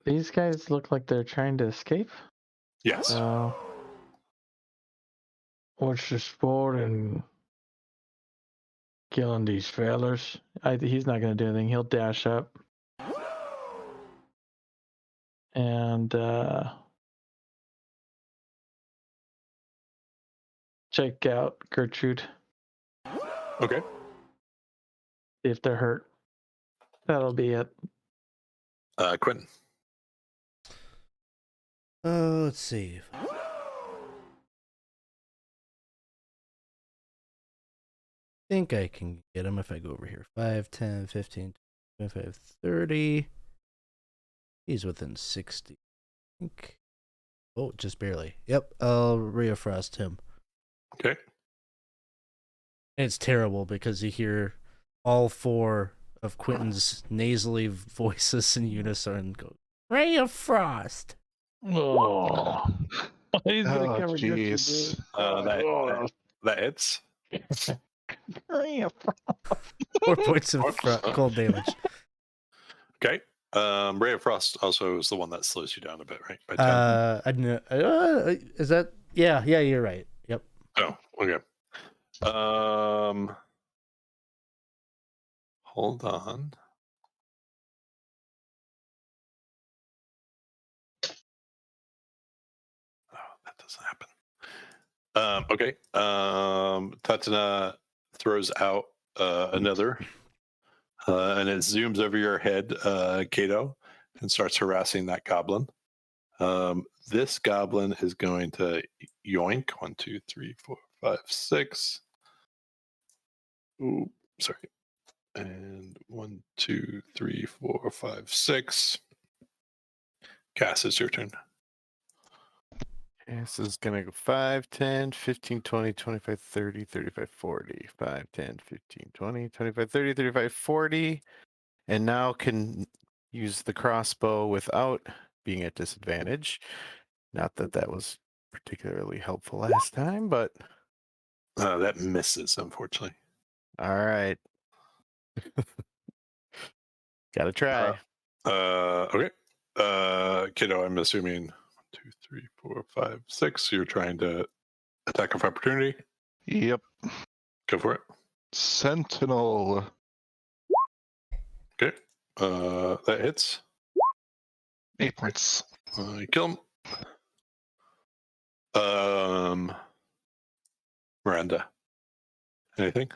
these guys look like they're trying to escape. Yes. So, what's the sport in killing these fellers? He's not going to do anything. He'll dash up and check out Gertrude. Okay. See if they're hurt. That'll be it. Quinton. Let's see. I think I can get him if I go over here. 5, 10, 15, 25, 30. He's within 60. I think. Oh, just barely. Yep, I'll Frost him. Okay. And it's terrible because you hear all 4 of Quinton's nasally voices in unison go, Ray of Frost. Oh, he's gonna Oh, cover Gertrude. jeez. That hits. Ray of Frost. 4 points of cold damage. Okay. Ray of Frost also is the one that slows you down a bit, right? By 10. I know. Is that? Yeah, you're right. Yep. Oh, okay. Hold on. Oh, that doesn't happen. Okay. Tatana throws out another, and it zooms over your head, Kato, and starts harassing that goblin. This goblin is going to yoink. 1, 2, 3, 4, 5, 6. Ooh, sorry. And 1, 2, 3, 4, 5, 6. Cass, it's your turn. This is going to go 5, 10, 15, 20, 25, 30, 35, 40. 5, 10, 15, 20, 25, 30, 35, 40. And now can use the crossbow without being at disadvantage. Not that that was particularly helpful last time, but That misses, unfortunately. all right. Gotta try. Okay. Kiddo, I'm assuming 1, 2, 3, 4, 5, 6. You're trying to attack of opportunity. Yep. Go for it. Sentinel. Okay. That hits. 8 points. You kill him. Miranda. Anything?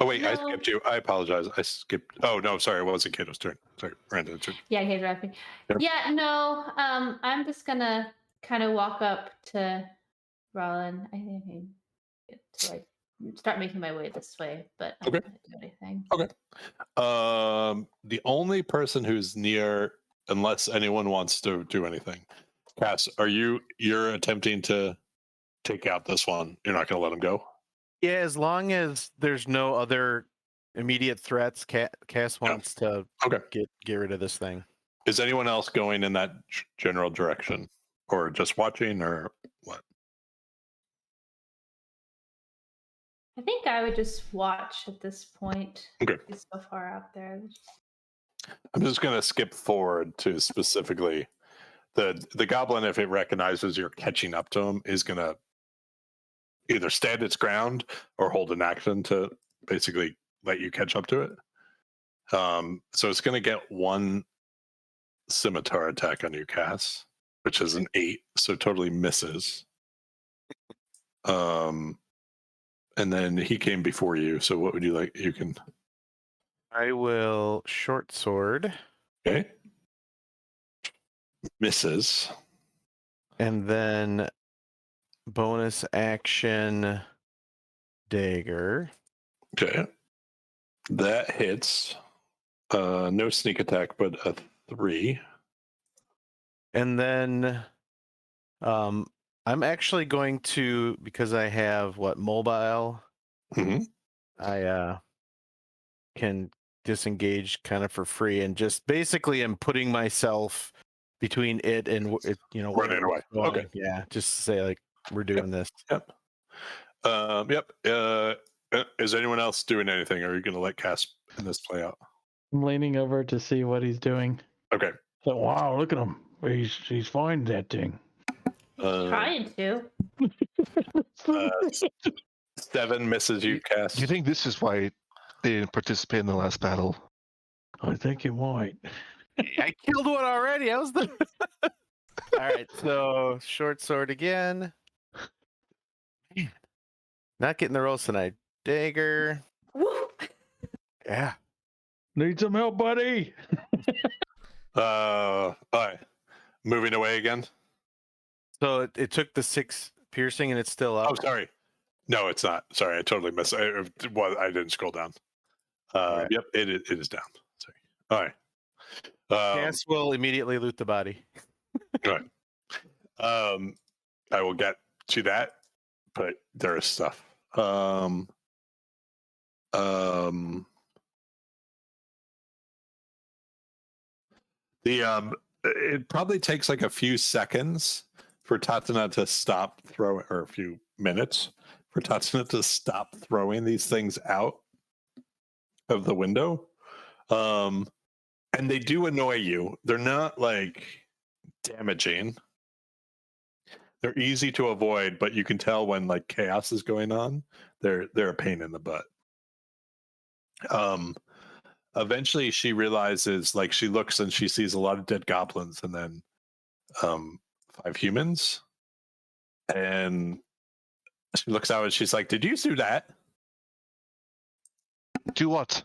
Oh wait, I No. skipped you. I apologize. I skipped. Oh no, sorry, it wasn't Kato's turn. Sorry, Miranda's turn. Yeah, he's rapping. Yep. Yeah, no. I'm just gonna kind of walk up to Brallin. I think I can get to like start making my way this way, but I'm Okay. not gonna do anything. Okay. The only person who's near, unless anyone wants to do anything, Cass, you're attempting to take out this one? You're not going to let him go? Yeah, as long as there's no other immediate threats, Cass wants to Okay. get rid of this thing. Is anyone else going in that general direction, or just watching, or what? I think I would just watch at this point. Okay. He's so far out there. I'm just going to skip forward to specifically the goblin. If it recognizes you're catching up to him, is going to either stand its ground or hold an action to basically let you catch up to it. So it's going to get one scimitar attack on you, Cass, which is an 8, so totally misses. And then he came before you, so what would you like? You can. I will short sword. Okay. Misses. And then bonus action dagger. Okay. That hits. No sneak attack, but a 3. And then I'm actually going to, because I have mobile, Mm-hmm. I can disengage kind of for free and just basically am putting myself between it and Running where away. it's going. Okay. Yeah, just to say like we're doing this. Yep. Yep. Is anyone else doing anything, or are you going to let Cass and this play out? I'm leaning over to see what he's doing. Okay. So, wow, look at him. He's finding that thing. Trying to. 7 misses you, Cass. Do you think this is why they didn't participate in the last battle? I think you might. I killed one already. I was the. All right, so short sword again. Man, not getting the rolls tonight. Dagger. Woo! Yeah. Need some help, buddy? All right. Moving away again. So it took the 6 piercing and it's still up. Oh, sorry. No, it's not. Sorry, I totally missed. I didn't scroll down. Okay. Yep, it is down. Sorry. All right. Cass will immediately loot the body. All right. I will get to that, but there is stuff. It probably takes like a few seconds for Tatana to stop throwing, or a few minutes for Tatana to stop throwing these things out of the window. And they do annoy you. They're not like damaging. They're easy to avoid, but you can tell when like chaos is going on. They're a pain in the butt. Eventually she realizes, like, she looks and she sees a lot of dead goblins and then 5 humans. And she looks out and she's like, "Did you do that? Do what?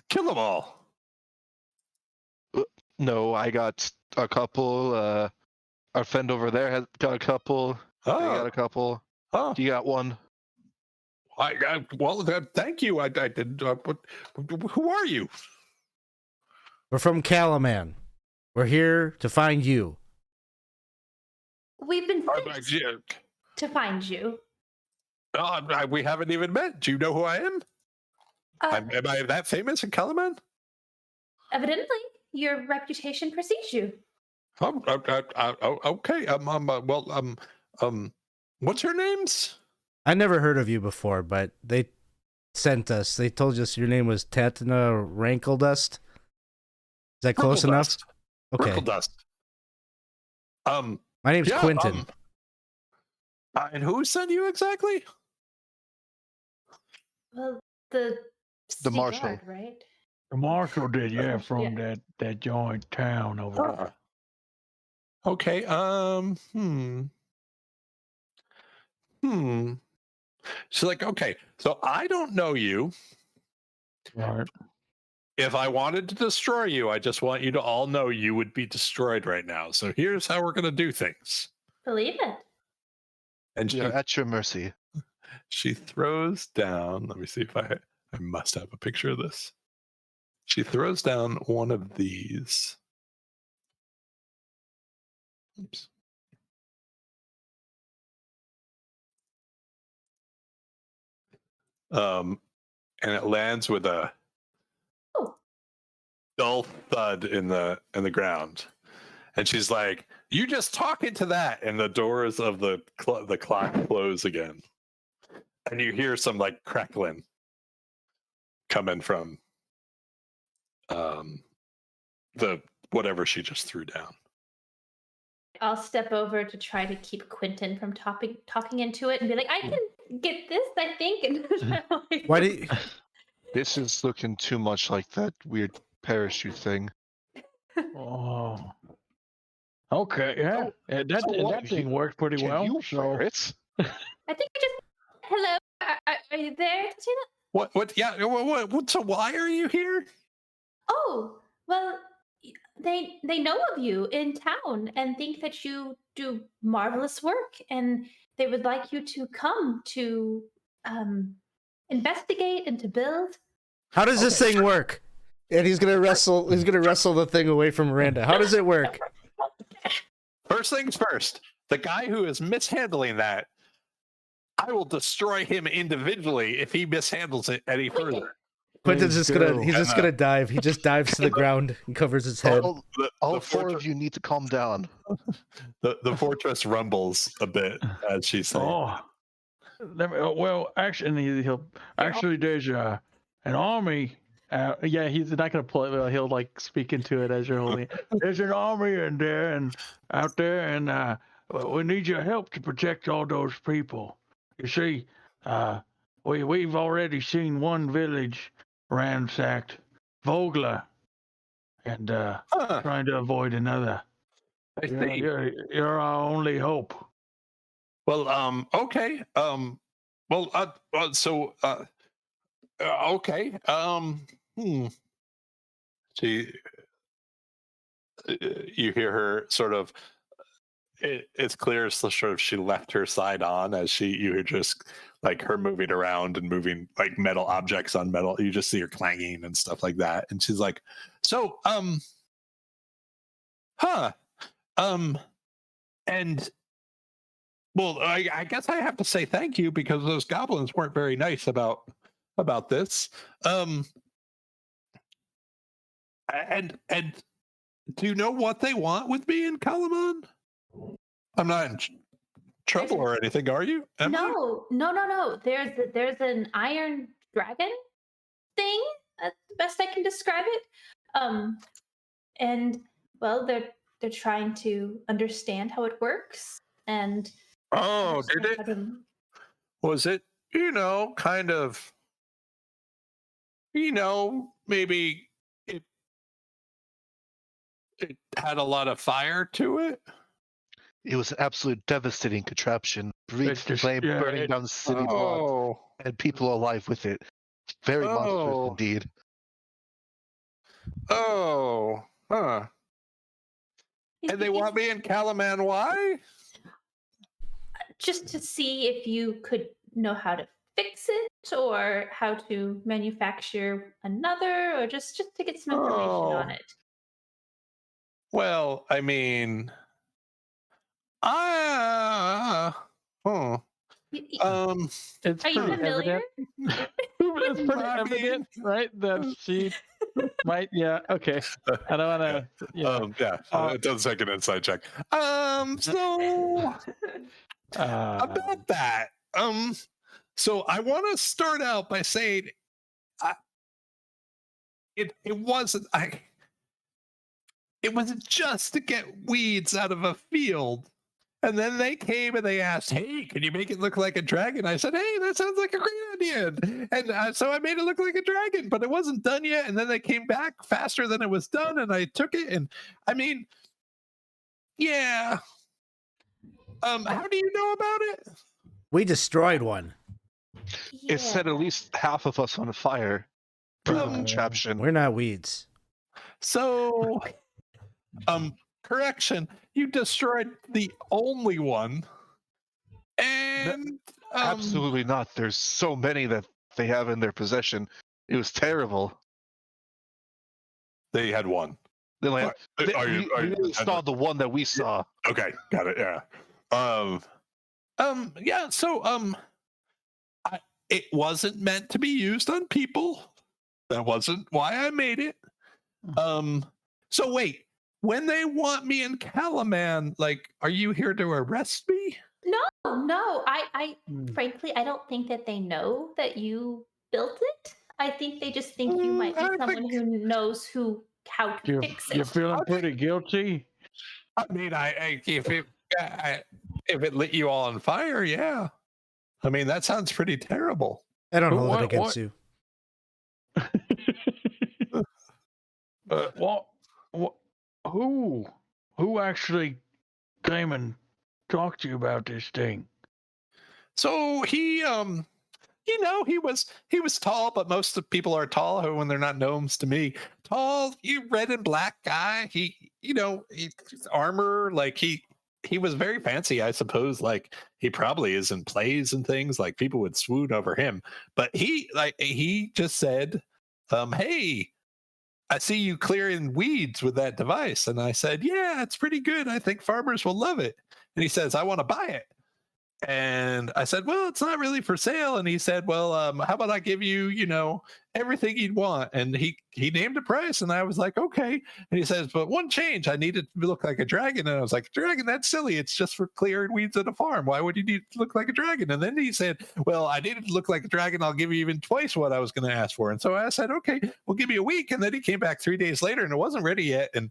Kill them all." No, I got a couple. Our friend over there has got a couple. They got a couple. Oh, You got one. thank you. I did. Who are you? We're from Calaman. We're here to find you. We've been sent to find you. We haven't even met. Do you know who I am? Am I that famous in Calaman? Evidently, your reputation precedes you. Okay. What's your names? I never heard of you before, but they sent us. They told us your name was Tatana Rankledust. Is that close enough? Okay. Rankledust. My name's Quinton. And who sent you exactly? Well, the marshal. guard, right? The marshal did, yeah, from that joint town over there. Okay. She's like, okay, so I don't know you. Right. If I wanted to destroy you, I just want you to all know you would be destroyed right now. So here's how we're going to do things. Believe it. And We are at your mercy. she throws down, let me see if I must have a picture of this. She throws down one of these. Oops. And it lands with a dull thud in the ground. And she's like, "You just talk into that," and the doors of the clock close again. And you hear some like crackling coming from the whatever she just threw down. I'll step over to try to keep Quinton from talking into it and be like, I can get this, I think. And Why do you... This is looking too much like that weird parachute thing. Oh. Okay, yeah. That thing worked pretty Can well. you So wear it? I think I just. Hello, are you there, Tina? What? Yeah. What? So why are you here? Oh, well, they know of you in town and think that you do marvelous work, and they would like you to come to investigate and to build. How does this thing work? And he's gonna wrestle the thing away from Miranda. How does it work? First things first. The guy who is mishandling that, I will destroy him individually if he mishandles it any further. Quinton's just gonna dive. He just dives to the ground and covers his head. All four of you need to calm down. The fortress rumbles a bit as she's saying. Oh, well, actually, there's an army. Yeah, he's not gonna pull it. But he'll like speak into it as you're holding it. There's an army in there and out there, and we need your help to protect all those people. You see, we've already seen one village ransacked, Vogler, and trying to avoid another. I see. You're our only hope. Well, okay. Okay. She, you hear her sort of. It's clear as sort of she left her side on as you hear just like her moving around and moving like metal objects on metal. You just see her clanging and stuff like that. And she's like, so, and well, I guess I have to say thank you because those goblins weren't very nice about this. And do you know what they want with me in Kalamon? I'm not in trouble or anything, are you? No. There's an iron dragon thing. That's the best I can describe it. And well, they're trying to understand how it works. And did it? Was it, kind of, maybe it had a lot of fire to it? It was an absolute devastating contraption. Brief flame burning down the city block, and people alive with it. Very monstrous indeed. Oh, huh. And they want me in Kalaman. Why? Just to see if you could know how to fix it or how to manufacture another, or just to get some information on it. Well, I mean, It's Are you pretty familiar? evident. It's pretty evident, right? That she might. Yeah. Okay. I don't want to. It does take an inside check. So about that. So I want to start out by saying, it wasn't. It wasn't just to get weeds out of a field. And then they came and they asked, hey, can you make it look like a dragon? I said, hey, that sounds like a great idea. And so I made it look like a dragon, but it wasn't done yet. And then they came back faster than it was done. And I took it. And I mean, yeah. How do you know about it? We destroyed one. It set at least half of us on fire for the contraption. We're not weeds. So, correction, you destroyed the only one. And Absolutely not. There's so many that they have in their possession. It was terrible. they had one. They like Are we only saw the one that we saw. Okay, got it. Yeah. Yeah. So, it wasn't meant to be used on people. That wasn't why I made it. So wait, when they want me in Calaman, like, are you here to arrest me? No. I frankly, I don't think that they know that you built it. I think they just think you might be I someone who knows how to fix it. You're feeling pretty guilty. I mean, if it lit you all on fire, yeah. I mean, that sounds pretty terrible. I don't hold What- it against what- you. What? Who actually came and talked to you about this thing? So he he was tall, but most of people are tall when they're not gnomes to me. Tall, red and black guy. His armor, like he was very fancy, I suppose. Like he probably is in plays and things. Like people would swoon over him. But he just said, "Hey, I see you clearing weeds with that device." And I said, "Yeah, it's pretty good. I think farmers will love it." And he says, "I want to buy it." And I said, "Well, it's not really for sale." And he said, "Well, how about I give you, everything you'd want?" And he named a price, and I was like, "Okay." And he says, "But one change, I need it to look like a dragon." And I was like, "Dragon? That's silly. It's just for clearing weeds at a farm. Why would you need it to look like a dragon?" And then he said, "Well, I need it to look like a dragon. I'll give you even twice what I was going to ask for." And so I said, "Okay, we'll give you a week." And then he came back 3 days later, and it wasn't ready yet, and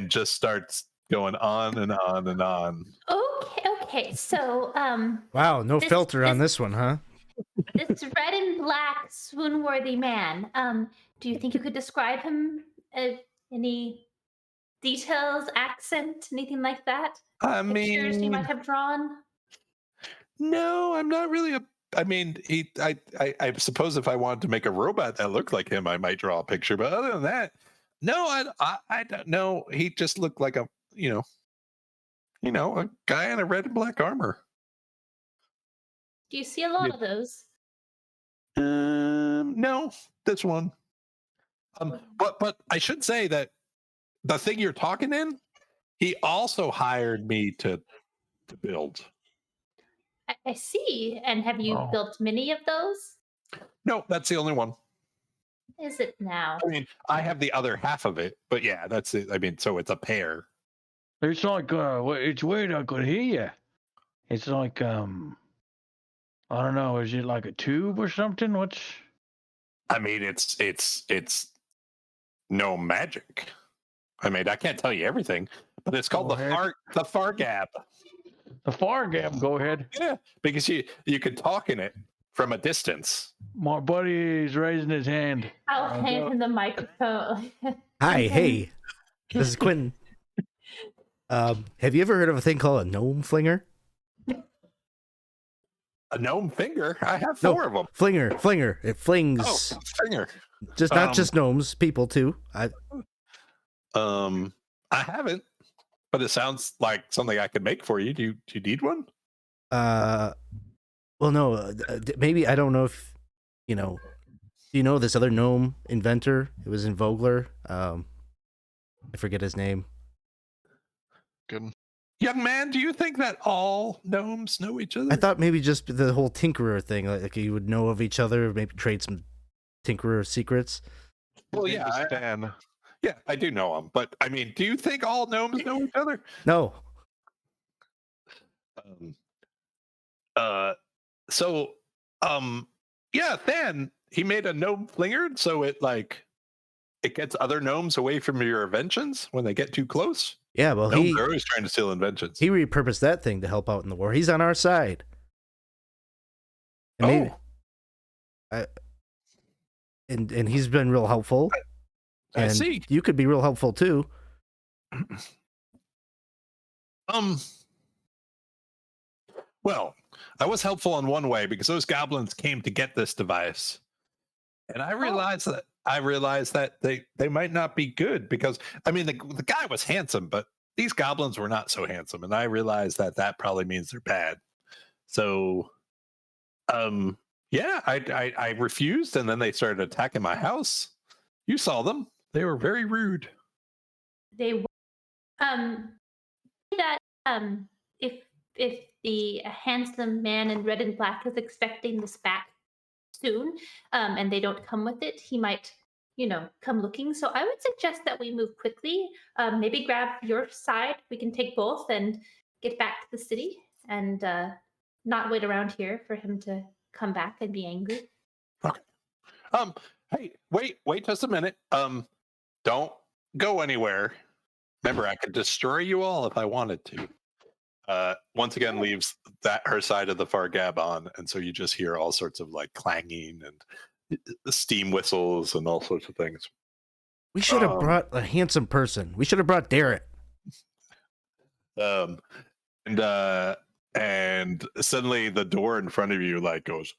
just starts going on and on and on. Okay. So, Wow, no This- filter on this one, huh? this red and black swoon-worthy man. Do you think you could describe him? Any details, accent, anything like that? I Pictures you mean, might have drawn? no, I'm not really I suppose if I wanted to make a robot that looked like him, I might draw a picture. But other than that, no, I don't know. He just looked like a a guy in a red and black armor. Do you see a lot of those? No, this one. But I should say that the thing you're talking in, he also hired me to build. I see. And have you Oh. built many of those? No, that's the only one. Is it now? I mean, I have the other half of it, but yeah, that's it. I mean, so it's a pair. It's like it's weird. I could hear you. It's like I don't know. Is it like a tube or something? What's? I mean, it's no magic. I mean, I can't tell you everything, but it's called Go ahead. the far gap. The far gap. Go ahead. Yeah, because you can talk in it from a distance. My buddy is raising his hand. I'll I'll hand go. him the microphone. Hi, hey. This is Quinton. Have you ever heard of a thing called a gnome flinger? A gnome finger. I have No. 4 of them. Flinger. It flings. Oh, finger. Just not just gnomes, people too. I haven't, but it sounds like something I could make for you. Do you need one? Well, no. Maybe I don't know if do you know this other gnome inventor? It was in Vogler. I forget his name. Good. Young man, do you think that all gnomes know each other? I thought maybe just the whole tinkerer thing, like you would know of each other, maybe trade some tinkerer secrets. Well, His yeah, name is Dan. yeah, I do know them, but I mean, do you think all gnomes know each other? No. Yeah, then he made a gnome flinger, so it gets other gnomes away from your inventions when they get too close. Yeah, well, Gnomes are always trying to steal inventions. he repurposed that thing to help out in the war. He's on our side. And and he's been real helpful. I And see. you could be real helpful too. Well, I was helpful in one way because those goblins came to get this device, and I realized that they might not be good because I mean the guy was handsome, but these goblins were not so handsome, and I realized that probably means they're bad. So, yeah, I refused, and then they started attacking my house. You saw them; they were very rude. They were, that if the handsome man in red and black is expecting this back soon, and they don't come with it, he might, come looking. So I would suggest that we move quickly. Maybe grab your side. We can take both and get back to the city, and not wait around here for him to come back and be angry. Okay. Hey, wait just a minute. Don't go anywhere. Remember, I could destroy you all if I wanted to. Once again, leaves her side of the far gab on, and so you just hear all sorts of like clanging and steam whistles and all sorts of things. We should have brought a handsome person. We should have brought Derek. And suddenly the door in front of you like goes,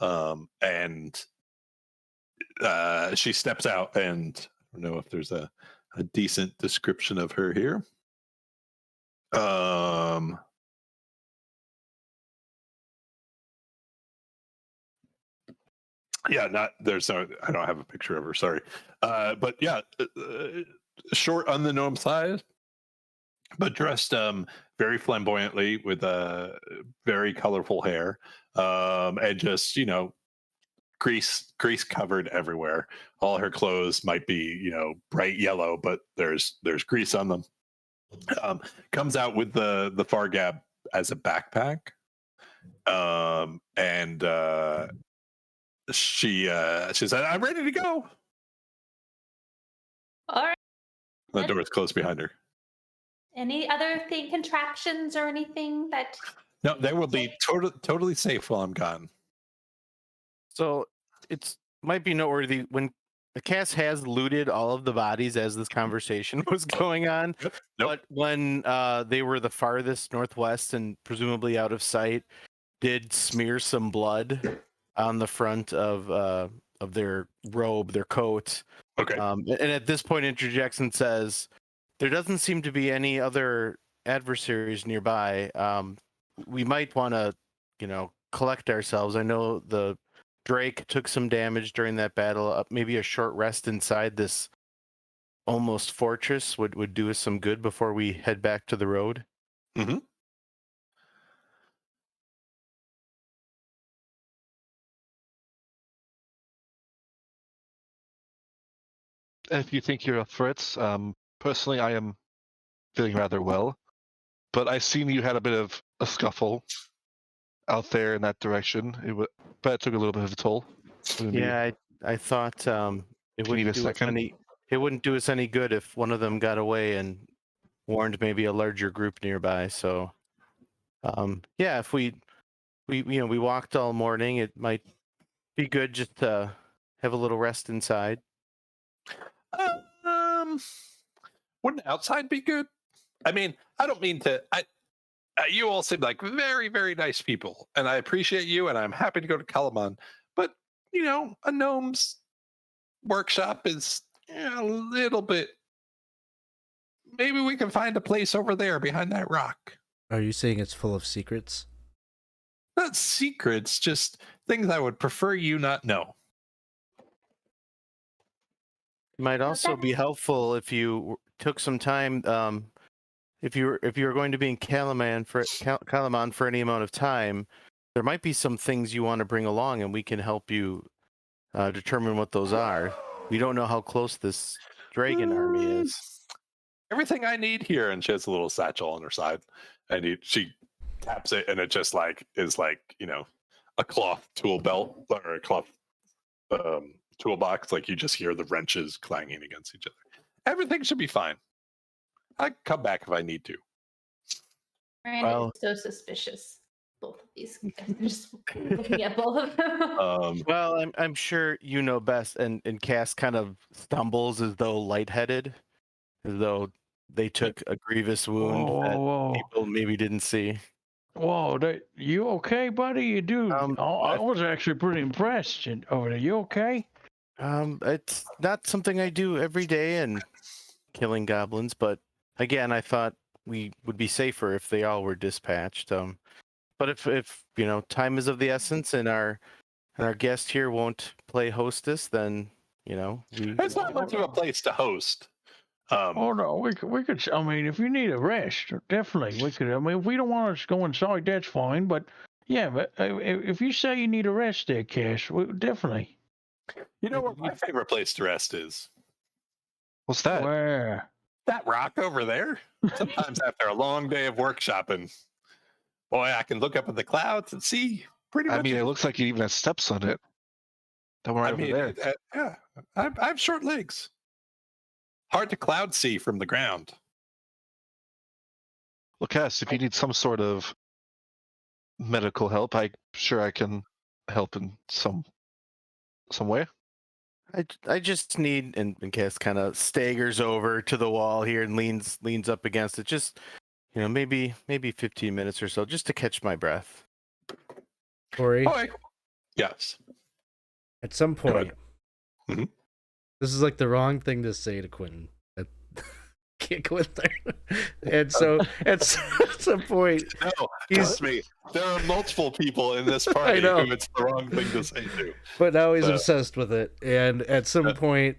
and she steps out, and I don't know if there's a decent description of her here. Yeah, I don't have a picture of her, sorry. But yeah, short on the gnome size, but dressed very flamboyantly with very colorful hair, and just grease covered everywhere. All her clothes might be bright yellow, but there's grease on them. Comes out with the Fargab as a backpack, and she said, "I'm ready to go." All right. The door is closed behind her. Any other contraptions or anything that? No, they will be totally safe while I'm gone. So it's might be noteworthy when the cast has looted all of the bodies as this conversation was going on. Nope. But when they were the farthest northwest and presumably out of sight, did smear some blood on the front of their robe, their coat. Okay. And at this point interjects and says, there doesn't seem to be any other adversaries nearby. We might want to, collect ourselves. I know the Drake took some damage during that battle. Maybe a short rest inside this almost fortress would do us some good before we head back to the road. Mm-hmm. If you think you're up for it, personally, I am feeling rather well. But I seen you had a bit of a scuffle out there in that direction. But it took a little bit of a toll. Yeah, I thought it wouldn't do us any good if one of them got away and warned maybe a larger group nearby. So, yeah, if we walked all morning, it might be good just to have a little rest inside. Wouldn't outside be good? I mean, I don't mean to. You all seem like very, very nice people, and I appreciate you, and I'm happy to go to Kalaman. But a gnome's workshop is a little bit. Maybe we can find a place over there behind that rock. Are you saying it's full of secrets? Not secrets, just things I would prefer you not know. It might also be helpful if you took some time. If you're going to be in Kalaman for any amount of time, there might be some things you want to bring along, and we can help you determine what those are. We don't know how close this dragon army is. Everything I need here, and she has a little satchel on her side. She taps it, and it just is a cloth tool belt or a cloth toolbox. Like you just hear the wrenches clanging against each other. Everything should be fine. I can come back if I need to. Miranda is so suspicious. Both of these guys are just looking at both of them. Well, I'm sure you know best, and Cass kind of stumbles as though lightheaded, as though they took a grievous wound that people maybe didn't see. Whoa, you okay, buddy? You do. I was actually pretty impressed over there. You okay? It's not something I do every day, and killing goblins, but again, I thought we would be safer if they all were dispatched. But if time is of the essence, and our guest here won't play hostess, then we. It's not much of a place to host. Oh no, we could. I mean, if you need a rest, definitely we could. I mean, if we don't want to go inside, that's fine. But yeah, but if you say you need a rest, there, Cash, definitely. You know where my favorite place to rest is? What's that? Where? That rock over there. Sometimes after a long day of workshopping, boy, I can look up at the clouds and see pretty much. I mean, it looks like you even have steps on it. That were over there. Yeah, I have short legs. Hard to cloud see from the ground. Well, Cass, if you need some sort of medical help, I'm sure I can help in some way. I just need, and Cass kind of staggers over to the wall here and leans up against it. Just maybe 15 minutes or so, just to catch my breath. Corey, Yes. at some point, Mhm. this is like the wrong thing to say to Quinton. Can't go in there. And so at some point, No, trust me. There are multiple people in this party who it's the wrong thing to say to. But now he's obsessed with it. And at some point,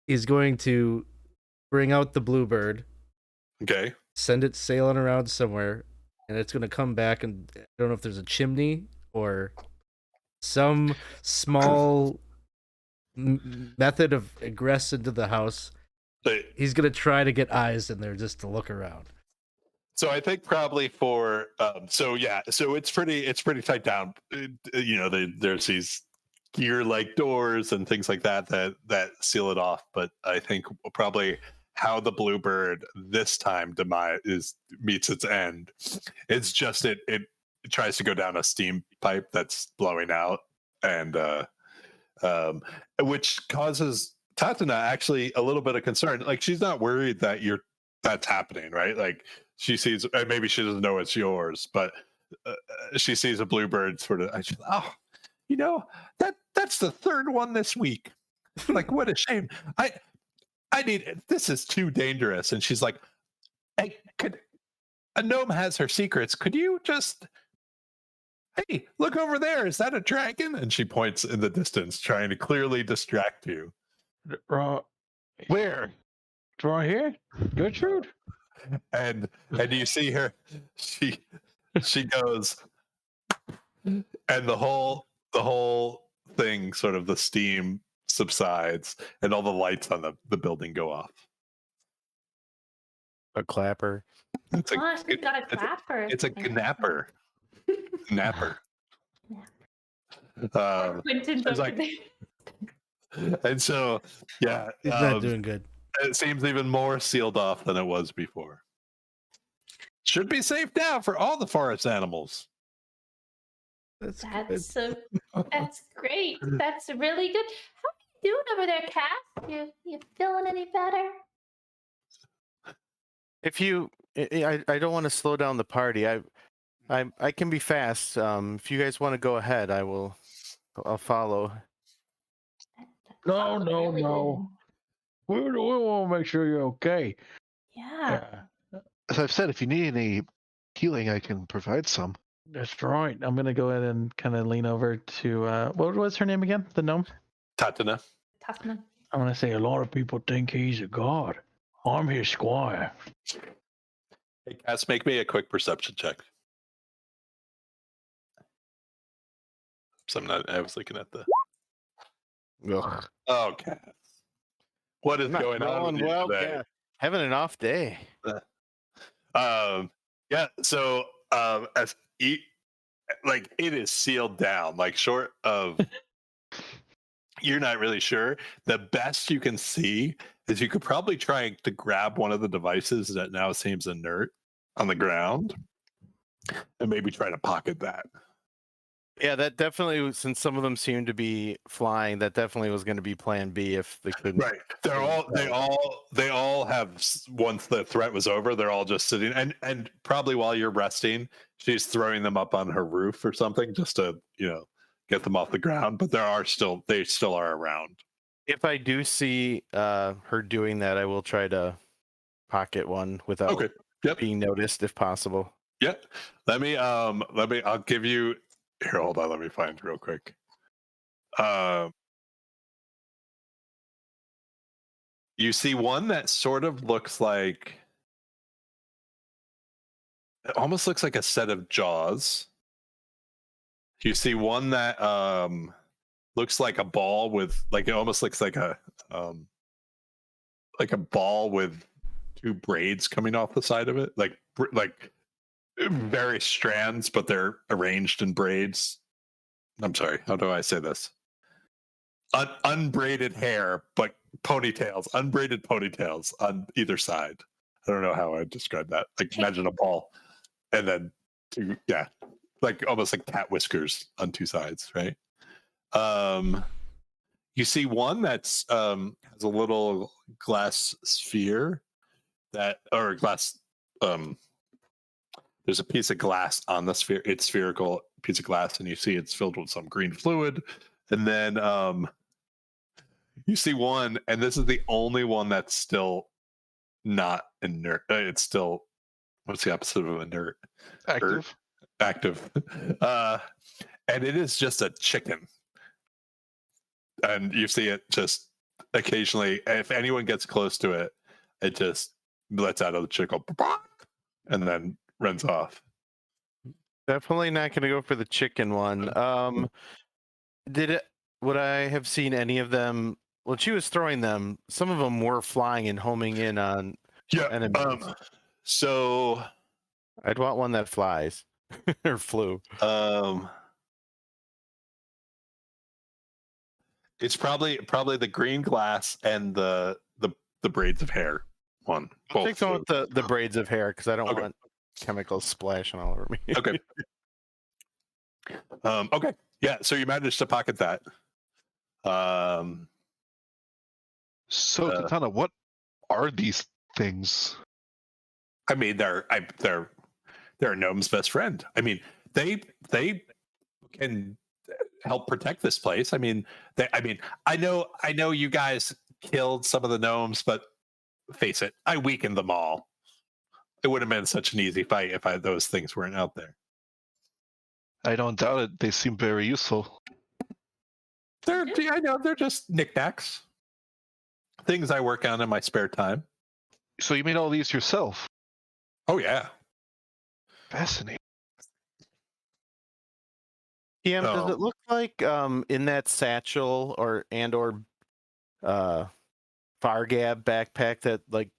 he's going to bring out the bluebird, Okay. send it sailing around somewhere, and it's going to come back. And I don't know if there's a chimney or some small method of egress into the house. He's going to try to get eyes in there just to look around. So I think probably for so it's pretty tight down. There's these gear-like doors and things like that seal it off. But I think probably how the bluebird this time meets its end. It's just it tries to go down a steam pipe that's blowing out, and which causes Tatana actually a little bit of concern. Like, she's not worried that that's happening, right? Like, she sees, maybe she doesn't know it's yours, but she sees a bluebird sort of. That's the third one this week. Like, what a shame. I need, this is too dangerous. And she's like, hey, a gnome has her secrets. Could you just, hey, look over there. Is that a dragon? And she points in the distance, trying to clearly distract you. Where? It's right here, Gertrude. And you see her. She goes, and the whole thing, sort of the steam subsides, and all the lights on the building go off. A clapper. It's We've got a clapper. It's a knapper. Napper. Quinton's it's over like- there. And so, yeah, He's not doing good. it seems even more sealed off than it was before. Should be safe now for all the forest animals. That's That's great. That's really good. How are you doing over there, Cass? You feeling any better? If you, I don't want to slow down the party. I can be fast. If you guys want to go ahead, I'll follow. No. We want to make sure you're okay. Yeah. As I've said, if you need any healing, I can provide some. That's right. I'm gonna go ahead and kind of lean over to what was her name again? The gnome. Tatana. Tatana. I'm gonna say a lot of people think he's a god. I'm his squire. Hey, Cass, make me a quick perception check. So I was looking at the. Ugh. Oh, Cass. What is Not going on going with you well, today? yeah. Having an off day. Yeah. So, like, it is sealed down. Like, short of, you're not really sure. The best you can see is you could probably try to grab one of the devices that now seems inert on the ground, and maybe try to pocket that. Yeah, that definitely, since some of them seem to be flying, that definitely was going to be plan B if they couldn't. Right. They all have once the threat was over, they're all just sitting and probably while you're resting, she's throwing them up on her roof or something just to, get them off the ground, but they still are around. If I do see her doing that, I will try to pocket one without Okay. Yep. being noticed if possible. Yep. I'll give you here, hold on, let me find real quick. You see one that sort of looks like, it almost looks like a set of jaws. You see one that looks like a ball with, like, it almost looks like a ball with two braids coming off the side of it, like very strands, but they're arranged in braids. I'm sorry, how do I say this? Unbraided hair, but unbraided ponytails on either side. I don't know how I describe that. Like, imagine a ball, and then two, like almost like cat whiskers on two sides, right? You see one that's has a little glass sphere or glass. There's a piece of glass on the sphere. It's spherical piece of glass, and you see it's filled with some green fluid. And then you see one, and this is the only one that's still not inert. It's still, what's the opposite of inert? Active. And it is just a chicken. And you see it just occasionally, if anyone gets close to it, it just lets out a chicken and then runs off. Definitely not going to go for the chicken one. Would I have seen any of them? When she was throwing them, some of them were flying and homing in on enemies. So I'd want one that flies or flew. It's probably the green glass and the braids of hair one. I'll take the one with the braids of hair because I don't want chemicals splashing all over me. Okay. Okay. Yeah. So you managed to pocket that. So, Katana, what are these things? I mean, they're a gnome's best friend. I mean, they can help protect this place. I mean, I know you guys killed some of the gnomes, but face it, I weakened them all. It would have been such an easy fight if those things weren't out there. I don't doubt it. They seem very useful. I know they're just knickknacks, things I work on in my spare time. So you made all these yourself? Oh yeah. Fascinating. PM, does it look like in that satchel or Fargab backpack that like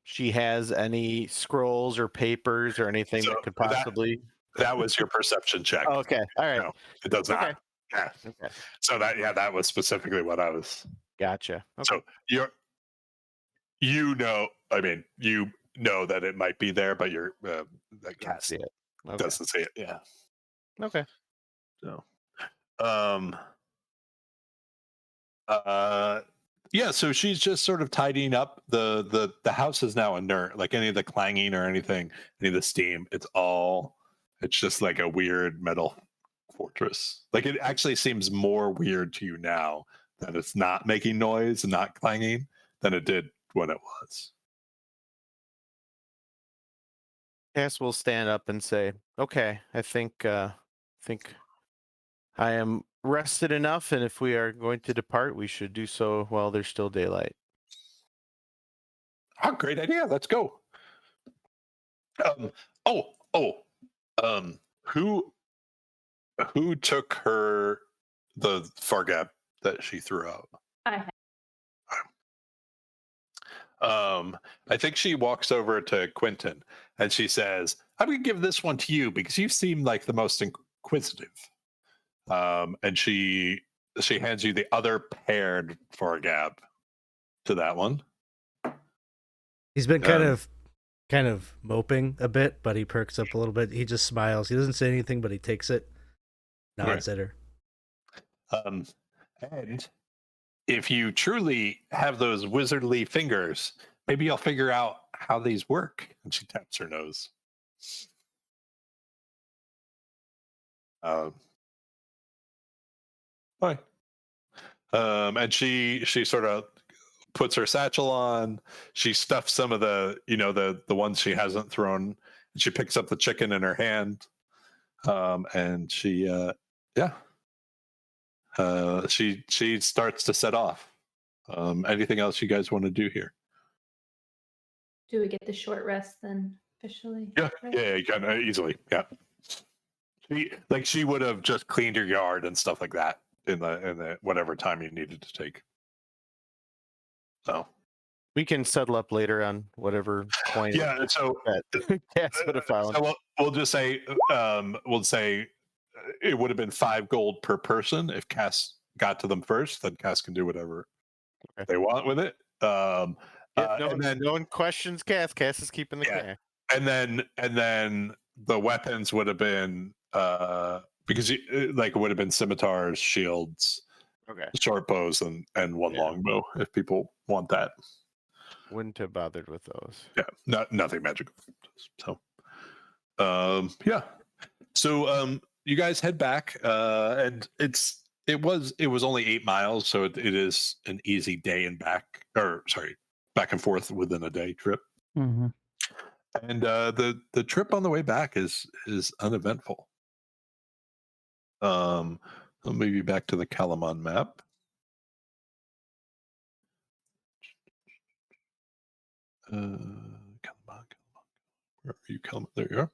she has any scrolls or papers or anything that could possibly? That was your perception check. Oh, okay, all right. No, it does not. Okay. Yeah. Okay. So that was specifically what I was. Gotcha. Okay. So you know that it might be there, but that cast see it. Okay. doesn't see it. Yeah. Okay. So, yeah. So she's just sort of tidying up. The house is now inert. Like any of the clanging or anything, any of the steam, it's just like a weird metal fortress. Like it actually seems more weird to you now that it's not making noise and not clanging than it did when it was. Cass will stand up and say, "Okay, I think I am rested enough, and if we are going to depart, we should do so while there's still daylight." Oh, great idea! Let's go. Who took the Fargab that she threw out? I I think she walks over to Quinton and she says, "I'm gonna give this one to you because you seem like the most inquisitive." And she hands you the other paired Fargab to that one. He's been kind of moping a bit, but he perks up a little bit. He just smiles. He doesn't say anything, but he takes it nods at her. And if you truly have those wizardly fingers, maybe you'll figure out how these work. And she taps her nose. Hi. And she sort of puts her satchel on. She stuffs some of the the ones she hasn't thrown. And she picks up the chicken in her hand. And she she starts to set off. Anything else you guys want to do here? Do we get the short rest then officially? Yeah, right? yeah, you can easily. Yeah, she would have just cleaned your yard and stuff like that in the whatever time you needed to take. So We can settle up later on whatever point. yeah, so that Cass would have found. So we'll just say it would have been 5 gold per person if Cass got to them first. Then Cass can do whatever they want with it. No one questions Cass. Cass is keeping the cash. And then the weapons would have been because it would have been scimitars, shields, short bows, and one longbow if people want that. Wouldn't have bothered with those. Yeah, nothing magical. So, yeah. So, you guys head back, and it was only 8 miles, so it is an easy day and back, back and forth within a day trip. Mm-hmm. And the trip on the way back is uneventful. I'll move you back to the Kalamon map. Kalamon. Where are you, Kalamon? There you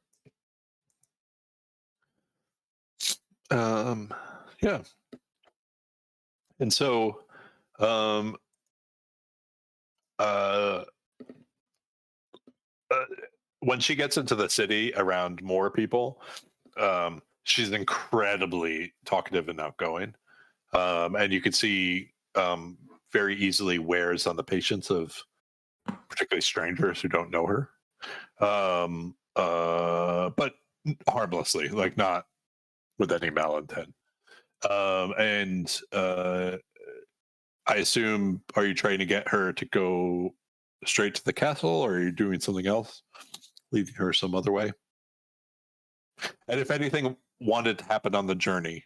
are. Yeah. And so, when she gets into the city around more people, she's incredibly talkative and outgoing. And you can see very easily wears on the patience of particularly strangers who don't know her. But harmlessly, like not with any malintent. And I assume, are you trying to get her to go straight to the castle, or are you doing something else, leading her some other way? And if anything wanted to happen on the journey,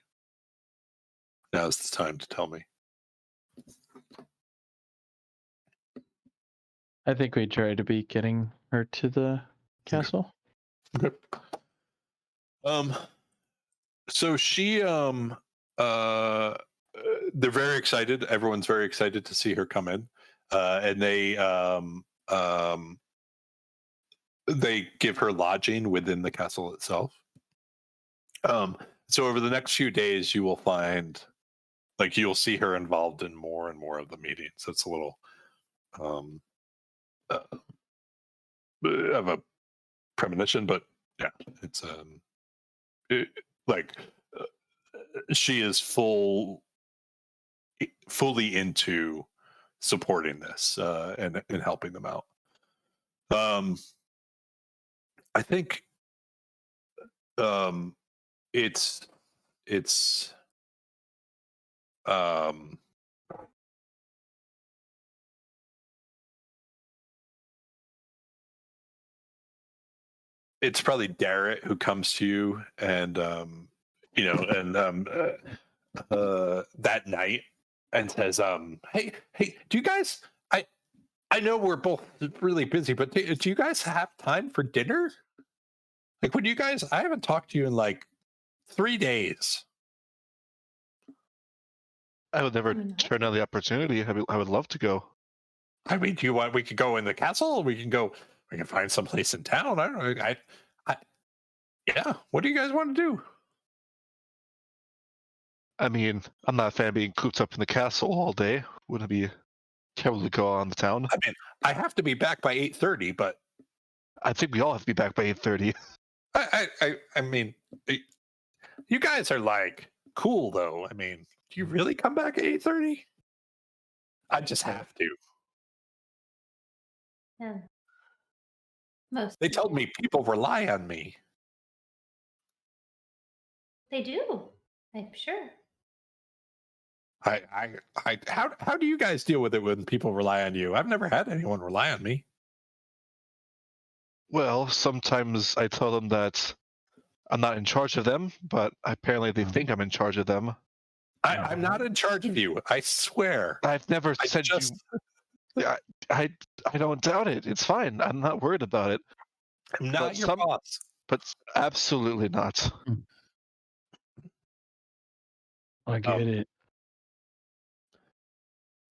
now's the time to tell me. I think we try to be getting her to the castle. Okay. So she they're very excited. Everyone's very excited to see her come in. And they give her lodging within the castle itself. So over the next few days, you will find, you'll see her involved in more and more of the meetings. It's a little of a premonition, but yeah, it's she is fully into supporting this and helping them out. I think it's it's probably Darrett who comes to you and that night and says, hey, do you guys, I know we're both really busy, but do you guys have time for dinner? When you guys, I haven't talked to you in 3 days. I would never turn down the opportunity. I would love to go. I mean, do you want, we could go in the castle, or we can find some place in town. I don't know. Yeah. What do you guys want to do? I mean, I'm not a fan of being cooped up in the castle all day. Wouldn't it be terrible to go on the town? I mean, I have to be back by 8:30, but I think we all have to be back by 8:30. I mean, you guys are cool though. I mean, do you really come back at 8:30? I just have to. Yeah. Most They told me people rely on me. they do. I'm sure. How do you guys deal with it when people rely on you? I've never had anyone rely on me. Well, sometimes I tell them that I'm not in charge of them, but apparently they think I'm in charge of them. I'm not in charge of you. I swear. I've never I said just, you. I don't doubt it. It's fine. I'm not worried about it. I'm not But your boss. But absolutely not. I get it.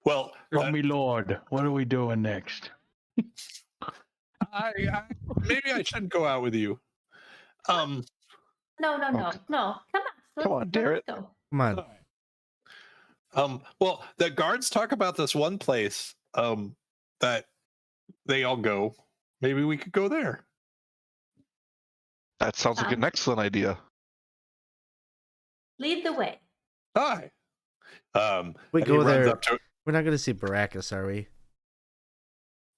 Well, Tell me, Lord, what are we doing next? I maybe I shouldn't go out with you. No. Come on. Come on, Darrett. Let's go. Come on. Well, the guards talk about this one place that they all go. Maybe we could go there. That sounds like an excellent idea. Lead the way. Hi. We and go he runs there. up to- We're not going to see Baracus, are we?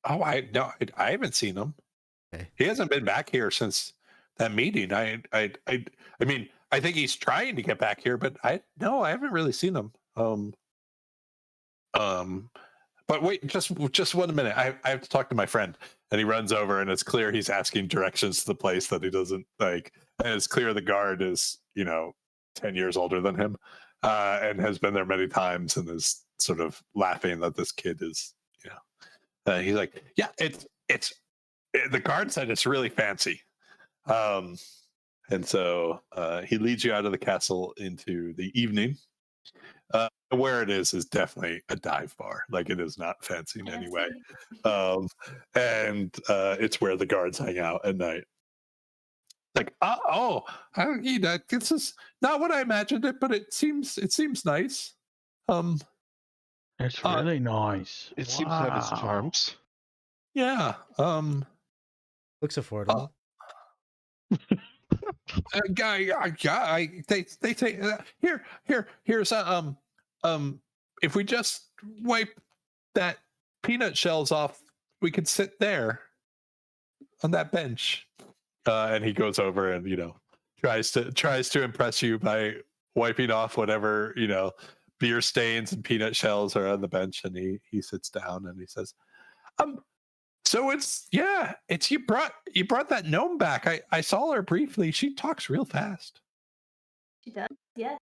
Oh, I haven't seen him. Okay. He hasn't been back here since that meeting. I mean, I think he's trying to get back here, but I haven't really seen him. But wait, just 1 minute. I have to talk to my friend. And he runs over, and it's clear he's asking directions to the place that he doesn't like. And it's clear the guard is, 10 years older than him, and has been there many times, and is sort of laughing that this kid is, he's like, yeah, it's the guard said it's really fancy. And so he leads you out of the castle into the evening. Where it is definitely a dive bar. Like, it is not fancy in any way. And it's where the guards hang out at night. Like, this is not what I imagined it, but it seems nice. That's really nice. It seems to have its Wow. charms. Yeah. Looks affordable. They say here's if we just wipe that peanut shells off, we could sit there on that bench. And he goes over and tries to impress you by wiping off whatever beer stains and peanut shells are on the bench. And he sits down and he says, so it's you brought that gnome back. I saw her briefly. She talks real fast. She does, yeah.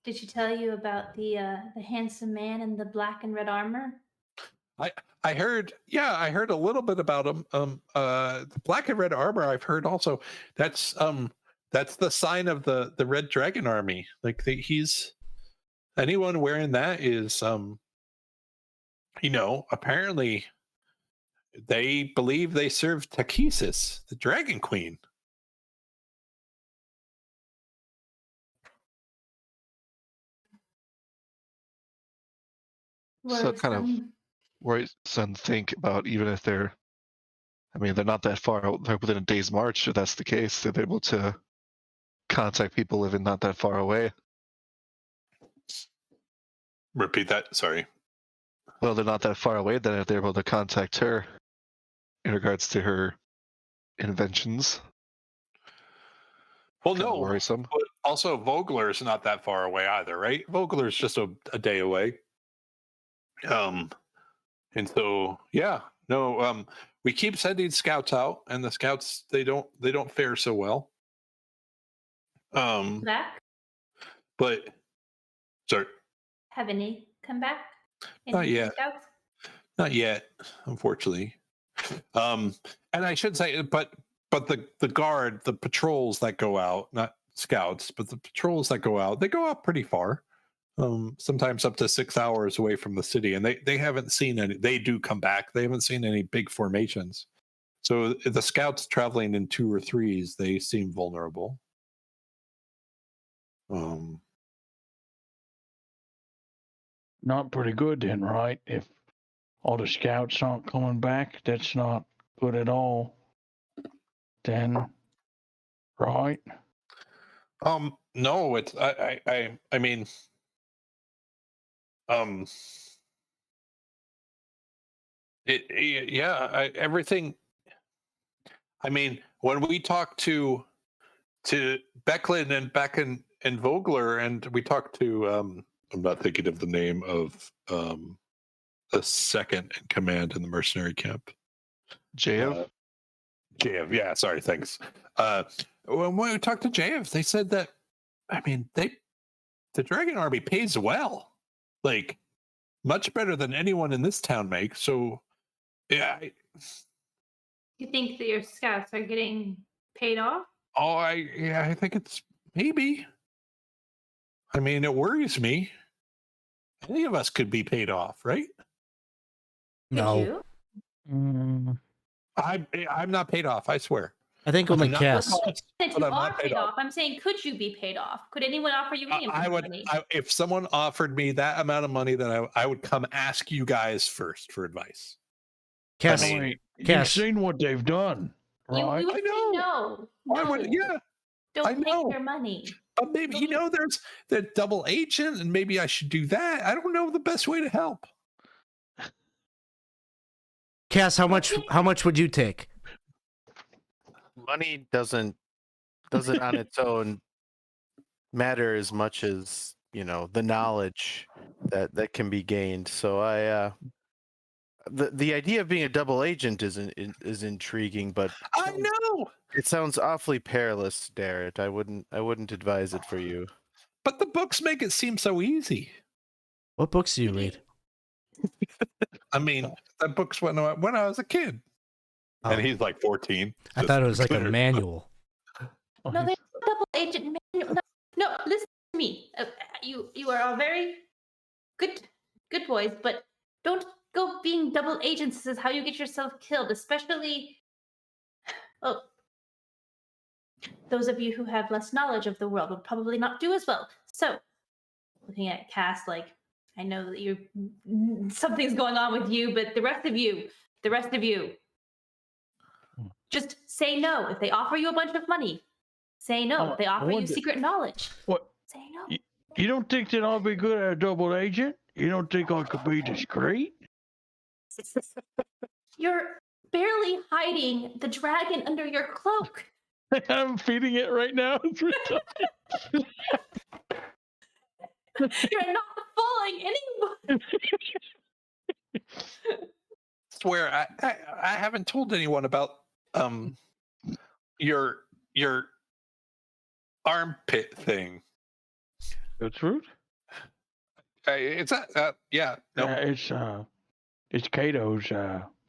Did she tell you about the handsome man in the black and red armor? I heard a little bit about him. The black and red armor I've heard also. That's the sign of the Red Dragon Army. Like, he's anyone wearing that is apparently they believe they serve Takesis, the Dragon Queen. So kind of worries and think about, even if they're not that far out, they're within a day's march. If that's the case, they're able to contact people living not that far away. Repeat that. Sorry. Well, they're not that far away then if they're able to contact her in regards to her inventions. Well, Kind of no, worrisome. but also Vogler's not that far away either, right? Vogler's just a day away. And so we keep sending scouts out, and the scouts they don't fare so well. Back? But sorry, Have any come back? Not yet. Scouts? not yet, unfortunately. And I should say, but the guard, the patrols that go out, not scouts, but the patrols that go out, they go out pretty far. Sometimes up to 6 hours away from the city, and they haven't seen any. They do come back. They haven't seen any big formations. So the scouts traveling in 2 or 3s, they seem vulnerable. Not pretty good then, right? If all the scouts aren't coming back, that's not good at all. Then, right? No, it's I mean, everything. I mean, when we talk to to Becklin and Beck and Vogler, and we talked to I'm not thinking of the name of the second in command in the mercenary camp. Jav? JF, yeah, sorry, thanks. When we talked to JF, they said that the Dragon Army pays well, like much better than anyone in this town makes. So, yeah. You think that your scouts are getting paid off? I think it's maybe. I mean, it worries me. Any of us could be paid off, right? Could No, you? Mm, I'm not paid off. I swear. I think I'm only not Cass. paid off, Since but you I'm are not paid paid off. off, I'm saying, could you be paid off? Could anyone offer you any I would. money? If someone offered me that amount of money, then I would come ask you guys first for advice. Cass, I mean, wait, Cass. you've seen what they've done, You right? would I say know. no. I would. No. Yeah. Don't I take know. their money. But maybe there's the double agent, and maybe I should do that. I don't know the best way to help. Cass, how much would you take? Money doesn't on its own matter as much as the knowledge that can be gained. So the idea of being a double agent is intriguing, but I know, it sounds awfully perilous, Darrett. I wouldn't advise it for you. but the books make it seem so easy. What books do you read? I mean, the books when I was a kid, Oh, and he's like 14. I just thought it was like a clear. manual. No, they double agent manual. No, listen to me. You are all very good boys, but don't go being double agents. This is how you get yourself killed, especially those of you who have less knowledge of the world would probably not do as well. So, looking at Cass, like, I know that something's going on with you, but the rest of you, just say no. If they offer you a bunch of money, say no. If they offer you secret knowledge, What? say no. You don't think that I'll be good at a double agent? You don't think I could be discreet? You're barely hiding the dragon under your cloak. I'm feeding it right now. You're not fooling anyone. Swear, I haven't told anyone about your armpit thing. That's rude. It's yeah, no. It's Kato's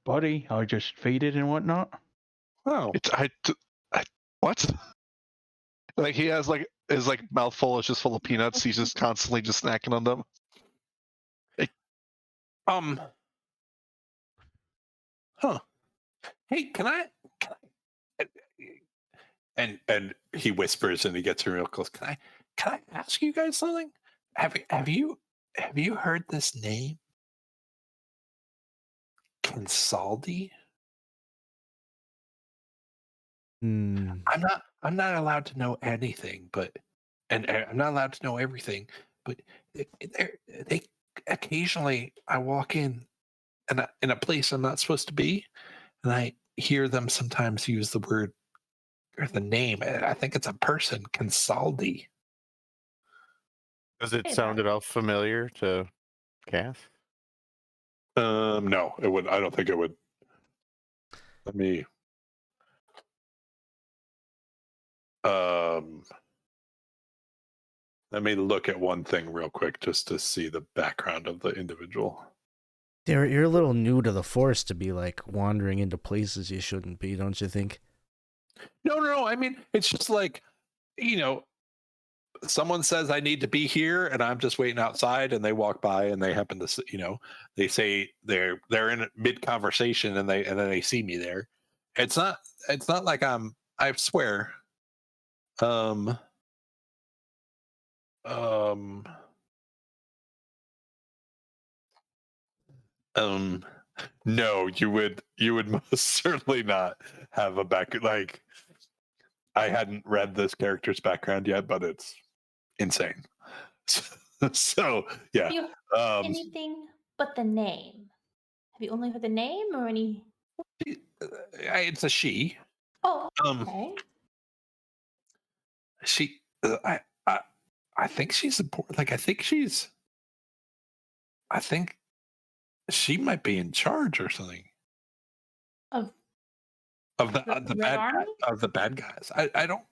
buddy. I just feed it and whatnot. Oh, It's what? Like he has his mouthful is just full of peanuts. He's just constantly just snacking on them. huh. Hey, can I and he whispers and he gets real close. Can I ask you guys something? Have you heard this name? Kinsaldi? Hmm. I'm not allowed to know anything, but and I'm not allowed to know everything, but they occasionally I walk in a place I'm not supposed to be, and I hear them sometimes use the word or the name. I think it's a person, Kinsaldi. Does it sound at all familiar to Cass? No, it would. I don't think it would. Let me. Let me look at one thing real quick just to see the background of the individual. Derek, you're a little new to the force to be like wandering into places you shouldn't be, don't you think? No. I mean, it's just like, someone says I need to be here, and I'm just waiting outside, and they walk by, and they happen to, they say they're in mid conversation, and then they see me there. It's not like I swear. No, you would most certainly not have a like. I hadn't read this character's background yet, but it's insane. So yeah. Have you heard anything but the name? Have you only heard the name or any? It's a she. Oh, okay. She, I think she's important. Like, I think she might be in charge or something Of of the the Red bad Army? of the bad guys. I don't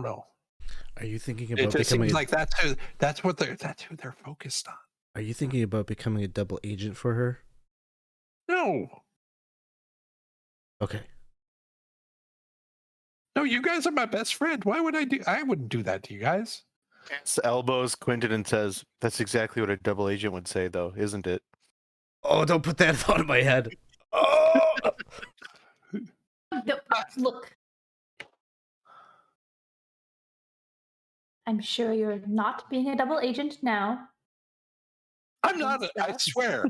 know. Are you thinking It about just becoming? seems like that's who they're focused on. Are you thinking about becoming a double agent for her? No, Okay. no, you guys are my best friend. Why would I do? I wouldn't do that to you guys. Cass elbows Quinton and says, "That's exactly what a double agent would say, though, isn't it?" Oh, don't put that thought in my head. Oh. No, look. I'm sure you're not being a double agent now. I'm not. I swear.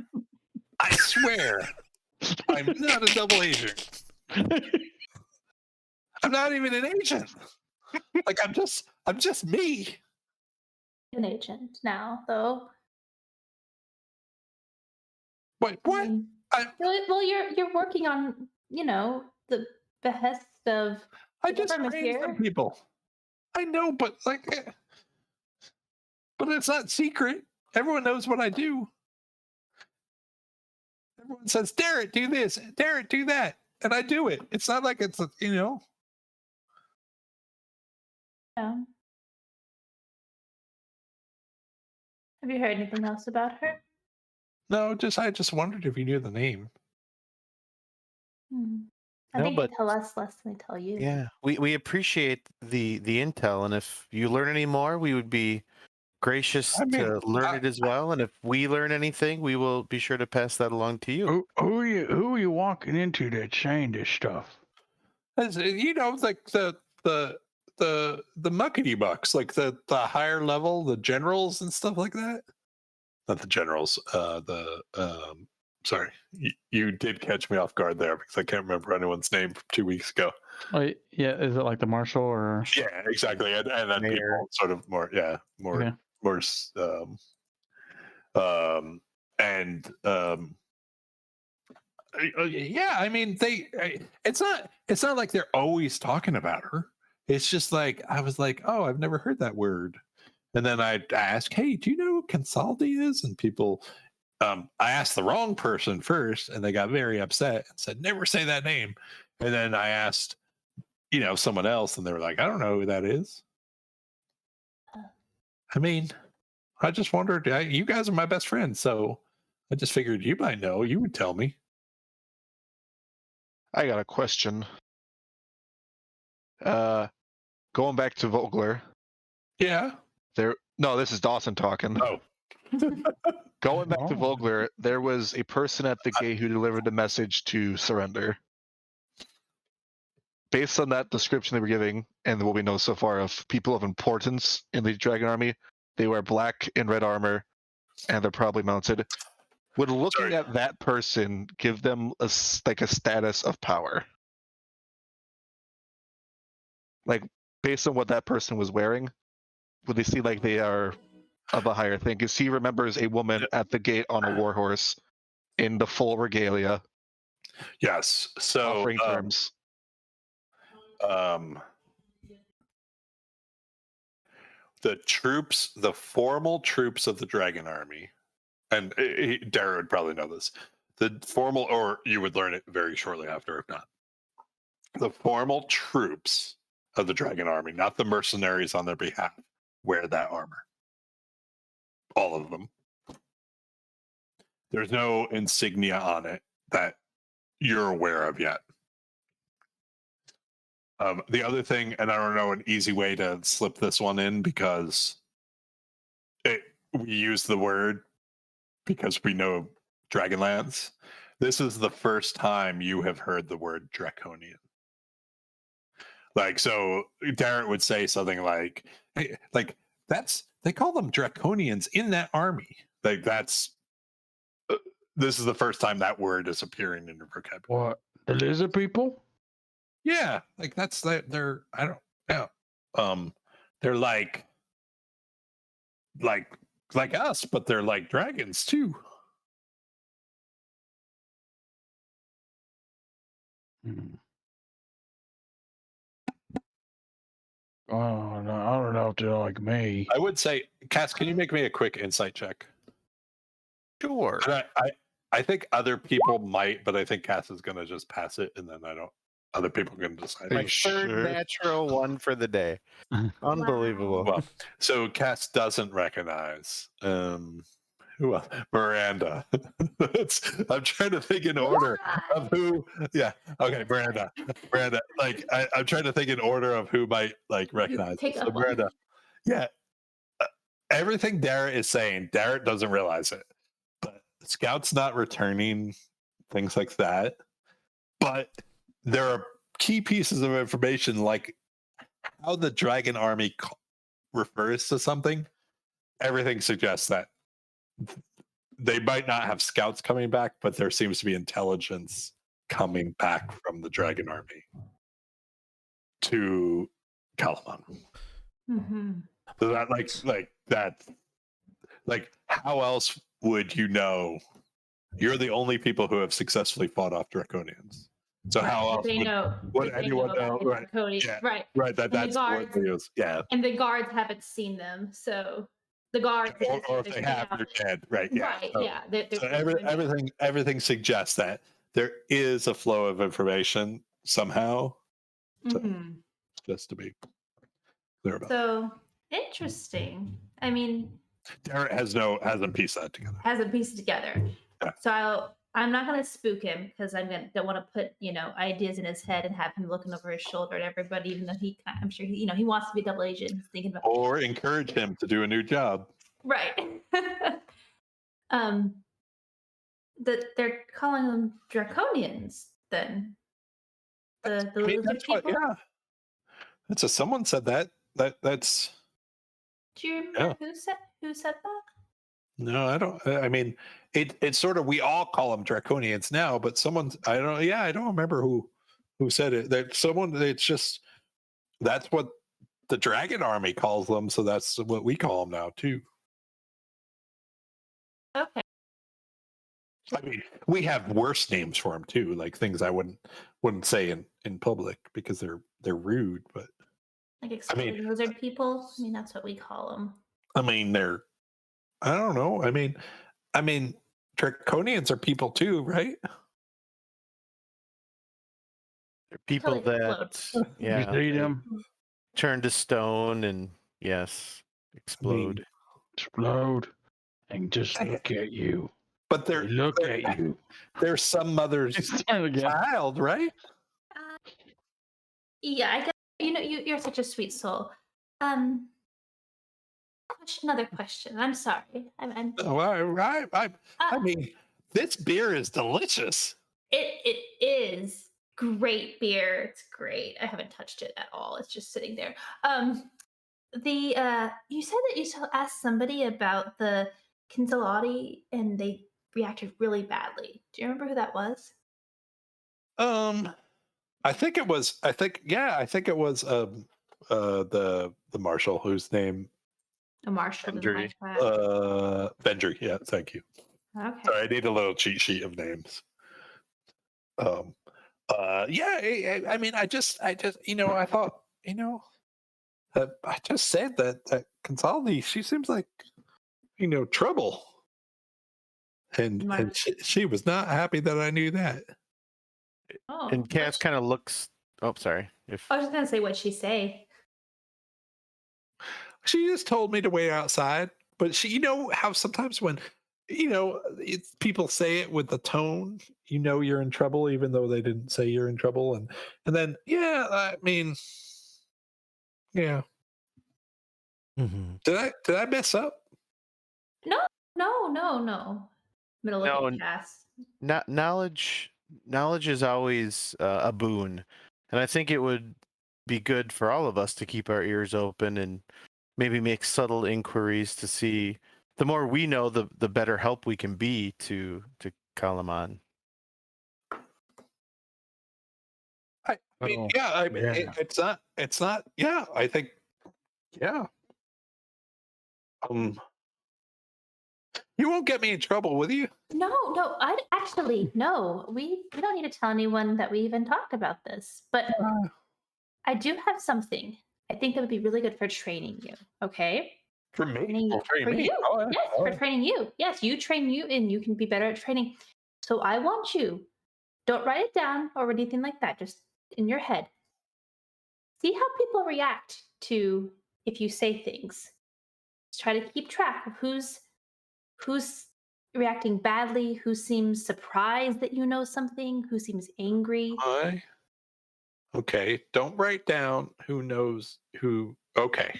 I swear. I'm not a double agent. I'm not even an agent. Like I'm just me. An agent now, though. Wait, I what? mean, I well, you're working on, the behest of I the just government trained some here. people. I know, but but it's not secret. Everyone knows what I do. Everyone says, "Darrett, do this. Darrett, do that," and I do it. It's not like it's Yeah. Have you heard anything else about her? No. I just wondered if you knew the name. I No, think but they tell us less than they tell you. yeah, we appreciate the intel, and if you learn any more, we would be gracious I mean, to learn it as well. And if we learn anything, we will be sure to pass that along to you. Who are you walking into that's saying this stuff? like the muckety bucks, like the higher level, the generals and stuff like that. Not the generals. Sorry, you did catch me off guard there because I can't remember anyone's name from 2 weeks ago. Oh, yeah. Is it like the marshal or? Yeah, exactly. And then Mayor. people sort of more, Okay. more, and yeah. I mean, it's not like they're always talking about her. It's just like I was like, oh, I've never heard that word. And then I'd ask, hey, do you know who Consaldi is? And people, I asked the wrong person first, and they got very upset and said, never say that name. And then I asked, someone else, and they were like, I don't know who that is. I mean, I just wondered, you guys are my best friends, so I just figured you might know. You would tell me. I got a question. Going back to Vogler. Yeah. No, this is Dawson talking. Oh. Going back to Oh. Vogler, there was a person at the gate who delivered the message to surrender. Based on that description they were giving, and what we know so far of people of importance in the Dragon Army, they wear black and red armor, and they're probably mounted. Would looking at that person give them a status of power? Like, based on what that person was wearing, would they see like they are of a higher thing? Because he remembers a woman at the gate on a warhorse in the full regalia, Yes. So offering terms. the formal troops of the Dragon Army, and Dara would probably know this. The formal, or you would learn it very shortly after, if not. The formal troops of the Dragon Army, not the mercenaries on their behalf, wear that armor. All of them. There's no insignia on it that you're aware of yet. The other thing, and I don't know an easy way to slip this one in because we use the word because we know Dragonlance. This is the first time you have heard the word draconian. Like, so Darrett would say something like, hey, like they call them draconians in that army. Like this is the first time that word is appearing in your vocabulary. What? The lizard people? Yeah, like they're I don't know. They're like us, but they're like dragons too. Hmm. Oh, no, I don't know if they're like me. I would say, Cass, can you make me a quick insight check? Sure. And I think other people might, but I think Cass is gonna just pass it, and then other people can decide. Are My you third sure? natural one for the day. Unbelievable. Well, so Cass doesn't recognize who else? Miranda. I'm trying to think in order of who. Yeah. Okay, Miranda. Like I'm trying to think in order of who might like recognize. Pick So up on Miranda. Yeah. Everything Darrett is saying, Darrett doesn't realize it. But Scout's not returning, things like that. But there are key pieces of information like how the Dragon Army refers to something. Everything suggests that they might not have scouts coming back, but there seems to be intelligence coming back from the Dragon Army to Kalamon. Mm-hmm. So that like how else would you know? You're the only people who have successfully fought off Draconians. So how else would anyone know? Right. Yeah. Right. Right. And the That's what it is. Yeah. And the guards haven't seen them, so the guards. Or if they have, they're dead. Right. Yeah. Right. So, Yeah. so everything suggests that there is a flow of information somehow. So, Mhm. just to be clear about. So interesting. I mean, Darrett hasn't pieced that together. hasn't pieced it together. Yeah. So I'm not gonna spook him because don't want to put ideas in his head and have him looking over his shoulder at everybody, even though I'm sure he wants to be a double agent. He's thinking about Or encourage him to do a new job. right. That they're calling them draconians then. The I mean, lizard that's what, people? yeah. Someone said that. That's Do you remember who said that? no, I don't. I mean, it's sort of we all call them draconians now, but I don't remember who said it. That someone. It's just that's what the Dragon Army calls them, so that's what we call them now too. Okay. I mean, we have worse names for them too, like things I wouldn't say in public because they're rude. But Like exploding lizard people. I mean, that's what we call them. I mean, I don't know. I mean, draconians are people too, right? They're people that You see them? turn to stone and yes, explode. Explode and just look at you. But They look at you. They're some mother's child, right? Yeah, I guess you're such a sweet soul. Another question. I'm sorry. I mean, this beer is delicious. It is great beer. It's great. I haven't touched it at all. It's just sitting there. You said that you asked somebody about the Kinzalati and they reacted really badly. Do you remember who that was? I think it was the marshal whose name A marshal. Vendry. Vendry, yeah, thank you. Okay. Sorry, I need a little cheat sheet of names. I mean, I thought, I just said that Gonzalez, she seems like, trouble. And she was not happy that I knew that. Oh, And Cass kind of looks. Oh, sorry. I was just gonna say, what'd she say? She just told me to wait outside. But she, how sometimes when, people say it with the tone, you're in trouble, even though they didn't say you're in trouble. And then, I mean, yeah. Mm-hmm. Did I mess up? No. Middle of the cast. Knowledge is always a boon, and I think it would be good for all of us to keep our ears open and maybe make subtle inquiries to see. The more we know, the better help we can be to Kalamon. I mean, it's not. Yeah, I think. Yeah. You won't get me in trouble, will you? No. I actually no. We don't need to tell anyone that we even talked about this. But I do have something I think that would be really good for training you. Okay. For me? Training Oh, train for me? you. Oh, yeah. Yes, Oh, for yeah. training you. Yes, you train you, and you can be better at training. So I want you. Don't write it down or anything like that. Just in your head. See how people react to if you say things. Just try to keep track of who's reacting badly, who seems surprised that you know something, who seems angry. Okay, don't write down who knows who. Okay.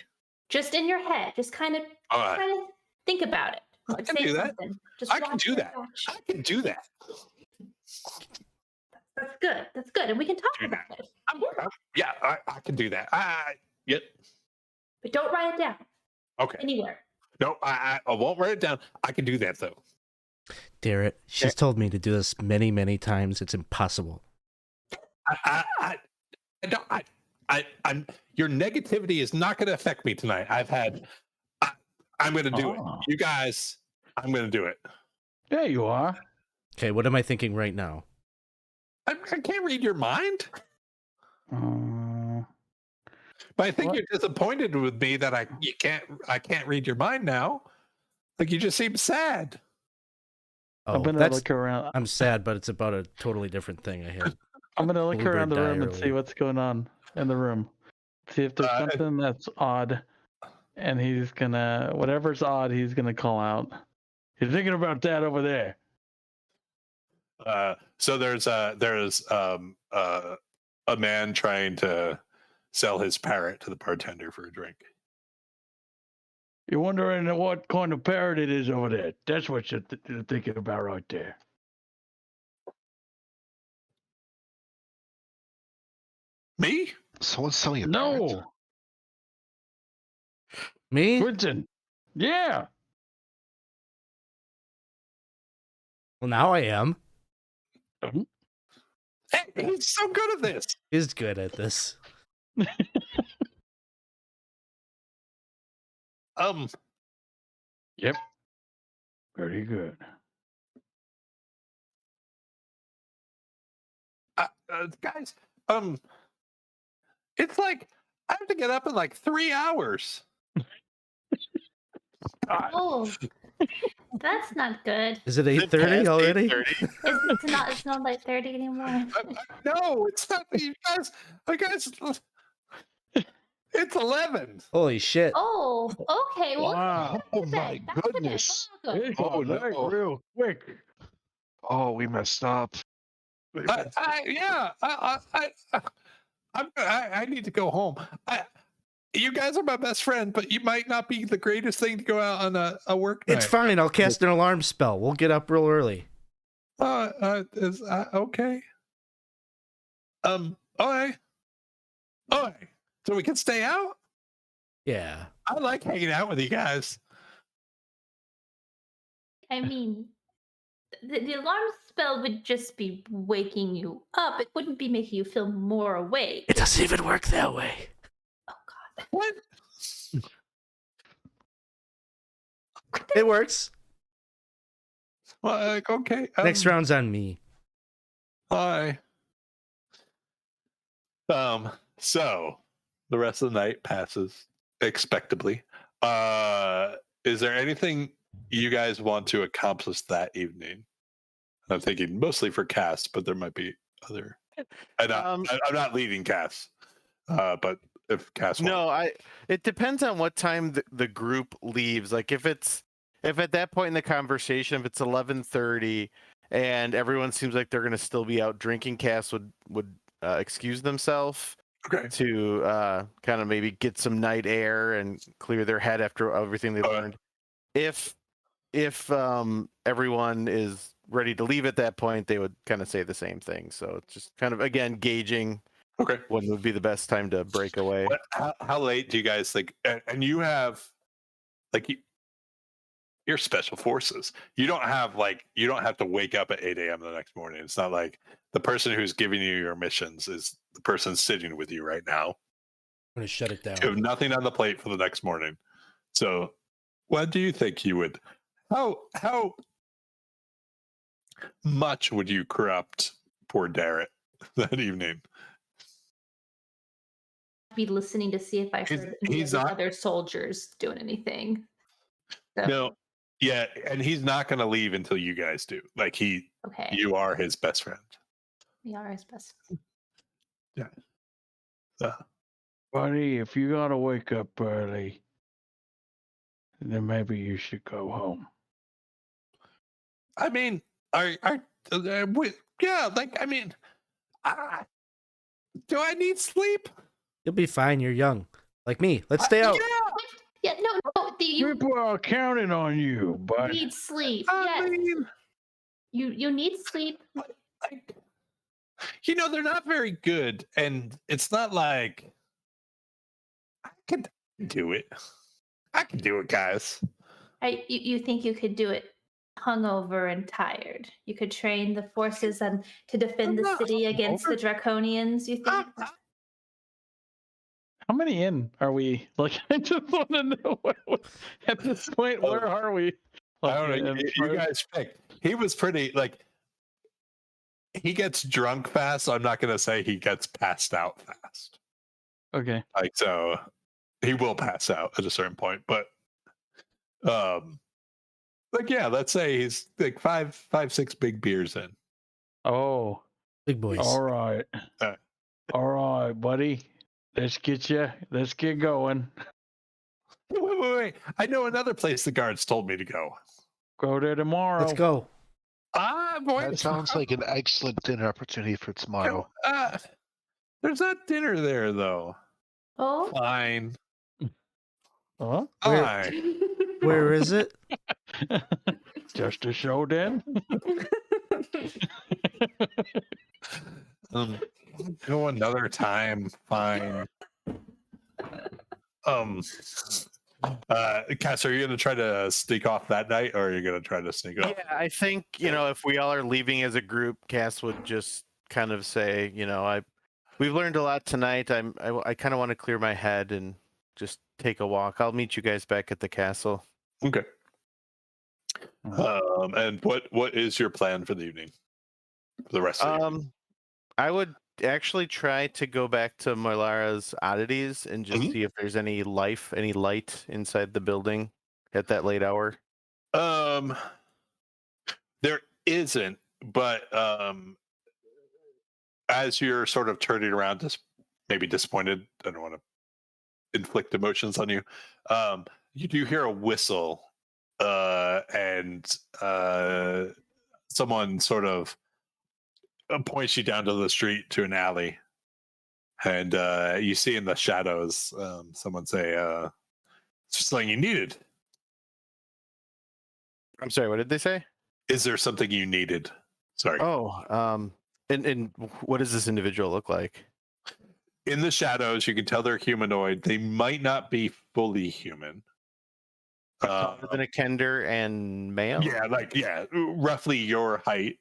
Just in your head. Just kind of All right. try to think about it. I can Say do that. something. Just I can watch do your that. reaction. I can do that. That's good. That's good. And we can talk Do about it. Yeah, I can do that. Yep. But don't write it down Okay. anywhere. No, I won't write it down. I can do that though. Darren, she's told me to do this many, many times. It's impossible. I'm. Your negativity is not going to affect me tonight. I'm going to do it. Oh. You guys, I'm going to do it. There you are. Okay, what am I thinking right now? I can't read your mind, Uh, but I think What? you're disappointed with me that I can't read your mind now. Like you just seem sad. Oh, I'm gonna that's. look around. I'm sad, but it's about a totally different thing. I had. I'm gonna look Bluebird around the room and diary. see what's going on in the room. See if there's something that's odd, and he's gonna whatever's odd, he's gonna call out. You're thinking about that over there. So there's a man trying to sell his parrot to the bartender for a drink. You're wondering what kind of parrot it is over there. That's what you're thinking about right there. Me? Someone's selling a parrot? No, Me? Quinton. Yeah. Well, now I am. Hey, he's so good at this. He's good at this. Yep. Very good. Guys, it's like I have to get up in like 3 hours. Oh, that's not good. Is it Is it 8:30 past already? 8:30? It's not like 30 anymore. No, it's not. You guys, it's 11. Holy shit! Oh, okay. Well, Wow. Oh back my to bed. goodness. Oh, good. It's Oh, night no. real quick. Oh, we messed up. I need to go home. You guys are my best friend, but you might not be the greatest thing to go out on a work night. It's fine. I'll cast an alarm spell. We'll get up real early. Okay. Okay. So we can stay out? Yeah. I like hanging out with you guys. I mean, the alarm spell would just be waking you up. It wouldn't be making you feel more awake. It doesn't even work that way. Oh, God. What? It works. Well, okay. Next round's on me. Hi. So the rest of the night passes expectably. Is there anything you guys want to accomplish that evening? I'm thinking mostly for cast, but there might be other. I'm not leading cast, but if cast. No, it depends on what time the group leaves. Like if at that point in the conversation, if it's 11:30 and everyone seems like they're going to still be out drinking, Cass would excuse themselves to kind of maybe get some night air and clear their head after everything they learned. If everyone is ready to leave at that point, they would kind of say the same thing. So it's just kind of again gauging when would be the best time to break away. How late do you guys think? And you have you're special forces. You don't have to wake up at 8 a.m. the next morning. It's not like the person who's giving you your missions is the person sitting with you right now. I'm gonna shut it down. You have nothing on the plate for the next morning. So what do you think you would how much would you corrupt poor Darrett that evening? be listening to see if I He's- heard any he's of the not- other soldiers doing anything. So, No, yeah, and he's not going to leave until you guys do. Like okay. you are his best friend. We are his best. Buddy, if you gotta wake up early, then maybe you should go home. I mean, yeah, like I mean, do I need sleep? You'll be fine. You're young, like me. Let's stay out. Yeah, no. You People are counting on you, but need sleep. I Yes, mean, you need sleep. like, they're not very good, and it's not like I could do it. I can do it, guys. You think you could do it hungover and tired? You could train the forces and to defend the city against the Draconians. You think? how many in are we? Like, I just want to know at this point, where are we? I don't know. Like, You guys pick. He was pretty like. He gets drunk fast, so I'm not going to say he gets passed out fast. Okay. Like, so he will pass out at a certain point, but like, yeah, let's say he's like 6 big beers in. Oh, Big boys. all right. All right, buddy. Let's get going. Wait. I know another place the guards told me to go. Go there tomorrow. Let's go. Boy. That sounds like an excellent dinner opportunity for tomorrow. There's not dinner there, though. Oh. Fine. Huh? Fine. Where is it? Just a show then? Go another time. Fine. Cass, are you going to try to sneak off that night, or are you going to try to sneak off? Yeah, I think, if we all are leaving as a group, Cass would just kind of say, we've learned a lot tonight. I kind of want to clear my head and just take a walk. I'll meet you guys back at the castle. Okay. And what is your plan for the evening? For the rest of the evening? I would actually try to go back to Moilara's oddities and just see if there's any light inside the building at that late hour. There isn't, but as you're sort of turning around, just maybe disappointed, I don't want to inflict emotions on you. You do hear a whistle, and someone sort of points you down to the street to an alley, and you see in the shadows someone say, "It's just something you needed." I'm sorry, what did they say? Is there something you needed? Sorry. Oh, and what does this individual look like? In the shadows, you can tell they're humanoid. They might not be fully human. Taller than a Kender and male? Yeah, roughly your height.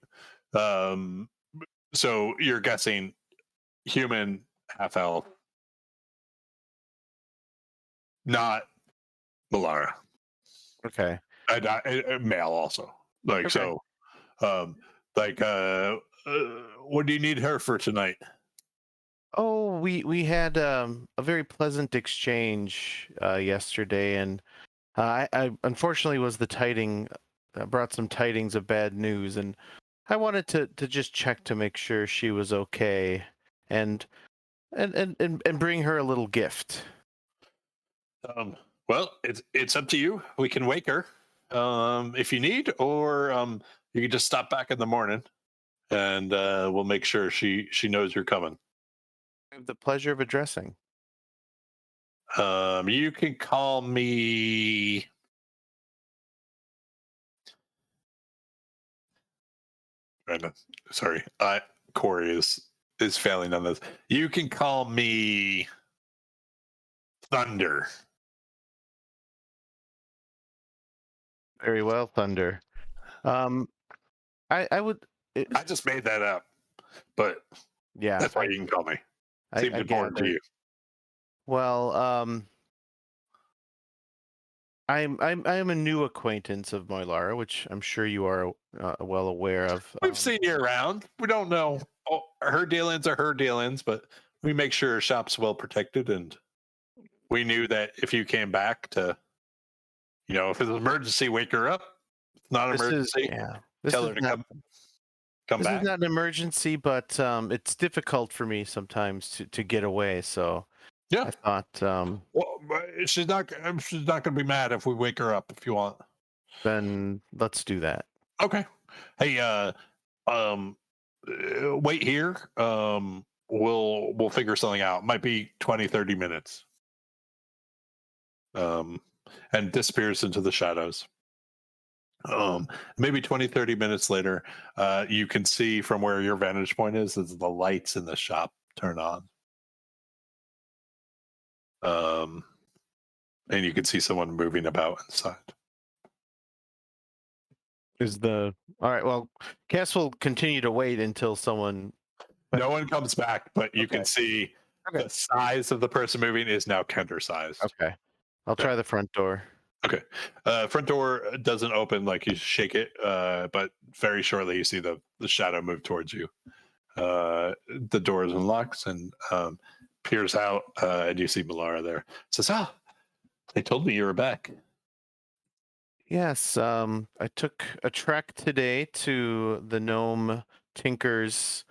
So you're guessing human, half elf, not Malara. Okay. Male also. Like, Okay. so, what do you need her for tonight? Oh, we had a very pleasant exchange yesterday, and I unfortunately was brought some tidings of bad news, and I wanted to just check to make sure she was okay, and bring her a little gift. Well, it's up to you. We can wake her if you need, or you can just stop back in the morning, and we'll make sure she knows you're coming. I have the pleasure of addressing. You can call me. Sorry, Corey is failing on this. You can call me Thunder. Very well, Thunder. I would. I just made that up, but Yeah, that's why you can call me. Seemed important to gather. you. Well, I'm a new acquaintance of Moilara, which I'm sure you are well aware of. We've seen you around. We don't know. Oh, her dealings are her dealings, but we make sure our shop's well protected, and we knew that if you came back to, if it's an emergency, wake her up. If it's not an emergency. Tell her to come This back. is not an emergency, but it's difficult for me sometimes to get away. So Yeah. I thought, Well, she's not going to be mad if we wake her up. If you want, then let's do that. okay. Hey, wait here. We'll figure something out. Might be 20, 30 minutes. And disappears into the shadows. Maybe 20, 30 minutes later, you can see from where your vantage point is the lights in the shop turn on. And you can see someone moving about inside. All right? Well, Cass will continue to wait until someone. No one comes back, but you can see the size of the person moving is now counter-sized. Okay, I'll try the front door. Okay. Front door doesn't open, like you shake it, but very shortly you see the shadow move towards you. The door is unlocked and peers out, and you see Melara there. Says, they told me you were back. Yes, I took a trek today to the gnome tinker's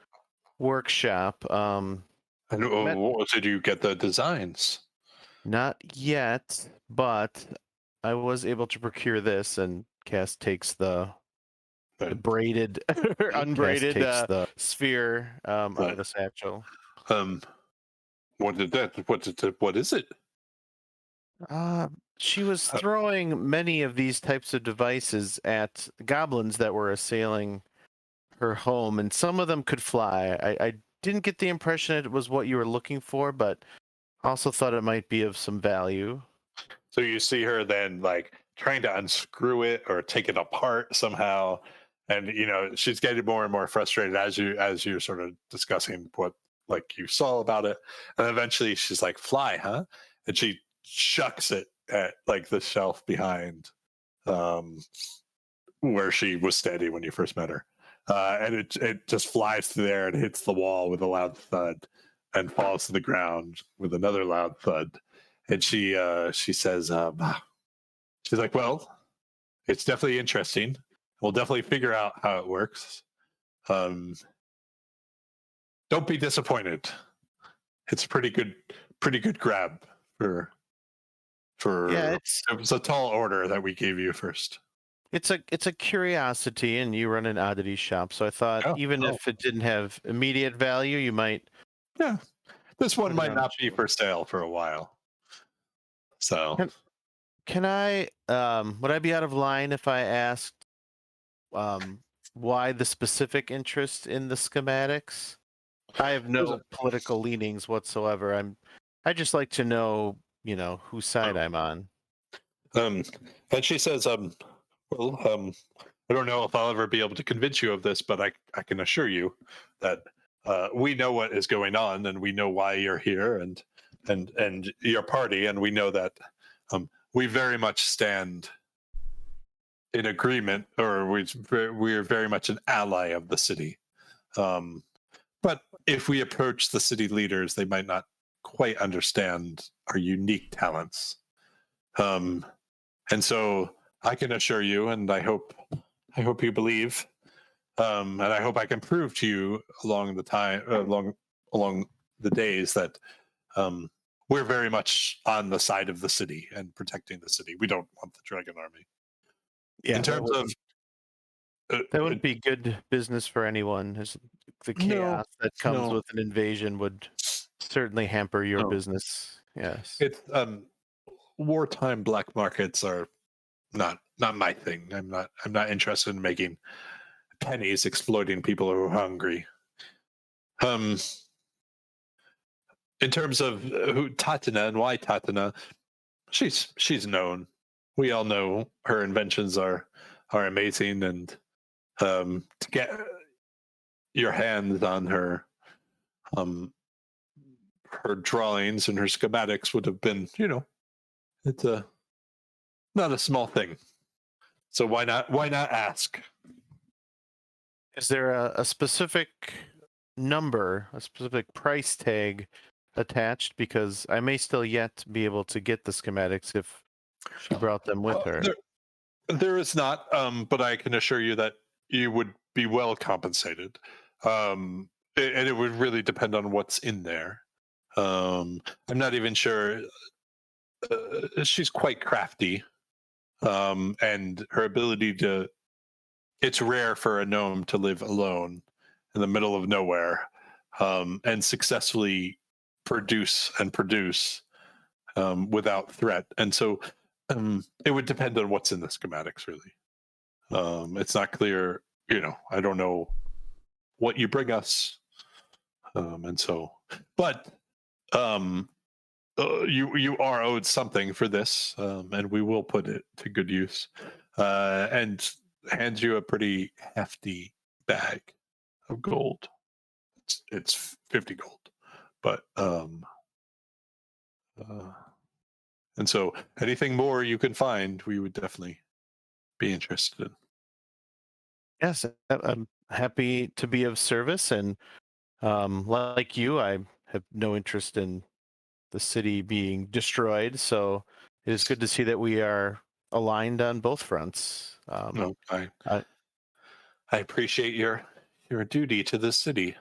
workshop. And did you get the designs? Not yet, but I was able to procure this, and Cass takes the braided, unbraided the sphere out of the satchel. What is it? She was throwing many of these types of devices at goblins that were assailing her home, and some of them could fly. I didn't get the impression it was what you were looking for, but also thought it might be of some value. So you see her then like trying to unscrew it or take it apart somehow, and she's getting more and more frustrated as you're sort of discussing what like you saw about it, and eventually she's like, "Fly, huh?" And she chucks it at like the shelf behind where she was standing when you first met her, and it just flies through there and hits the wall with a loud thud and falls to the ground with another loud thud. And she says, she's like, well, it's definitely interesting. We'll definitely figure out how it works. Don't be disappointed. It's a pretty good grab for it was a tall order that we gave you first. It's a curiosity, and you run an oddity shop, so I thought if it didn't have immediate value, you might. Yeah, this one might not be for sale for a while. So, can I? Would I be out of line if I asked why the specific interest in the schematics? I have no political leanings whatsoever. I just like to know, whose side I'm on. And she says, I don't know if I'll ever be able to convince you of this, but I can assure you that we know what is going on, and we know why you're here, and your party, and we know that we very much stand in agreement, or we're very much an ally of the city. But if we approach the city leaders, they might not quite understand our unique talents. And so I can assure you, and I hope you believe, and I hope I can prove to you along the time, along the days that we're very much on the side of the city and protecting the city. We don't want the Dragon Army. Yeah, in terms of that wouldn't be good business for anyone. The chaos that comes with an invasion would certainly hamper your business. Yes, it's wartime black markets are not my thing. I'm not interested in making pennies exploiting people who are hungry. In terms of who Tatana and why Tatana, she's known. We all know her inventions are amazing, and to get your hands on her drawings and her schematics would have been, it's not a small thing. So why not ask? Is there a specific number, a specific price tag attached? Because I may still yet be able to get the schematics if she brought them with her. There is not, but I can assure you that you would be well compensated. And it would really depend on what's in there. I'm not even sure. She's quite crafty, and her ability to. It's rare for a gnome to live alone in the middle of nowhere, and successfully produce without threat. And so it would depend on what's in the schematics, really. It's not clear, I don't know what you bring us. And so, but you are owed something for this, and we will put it to good use. And hands you a pretty hefty bag of gold. It's 50 gold, but and so anything more you can find, we would definitely be interested in. Yes, I'm happy to be of service, and like you, I have no interest in the city being destroyed. So it is good to see that we are aligned on both fronts. No, I appreciate your duty to this city.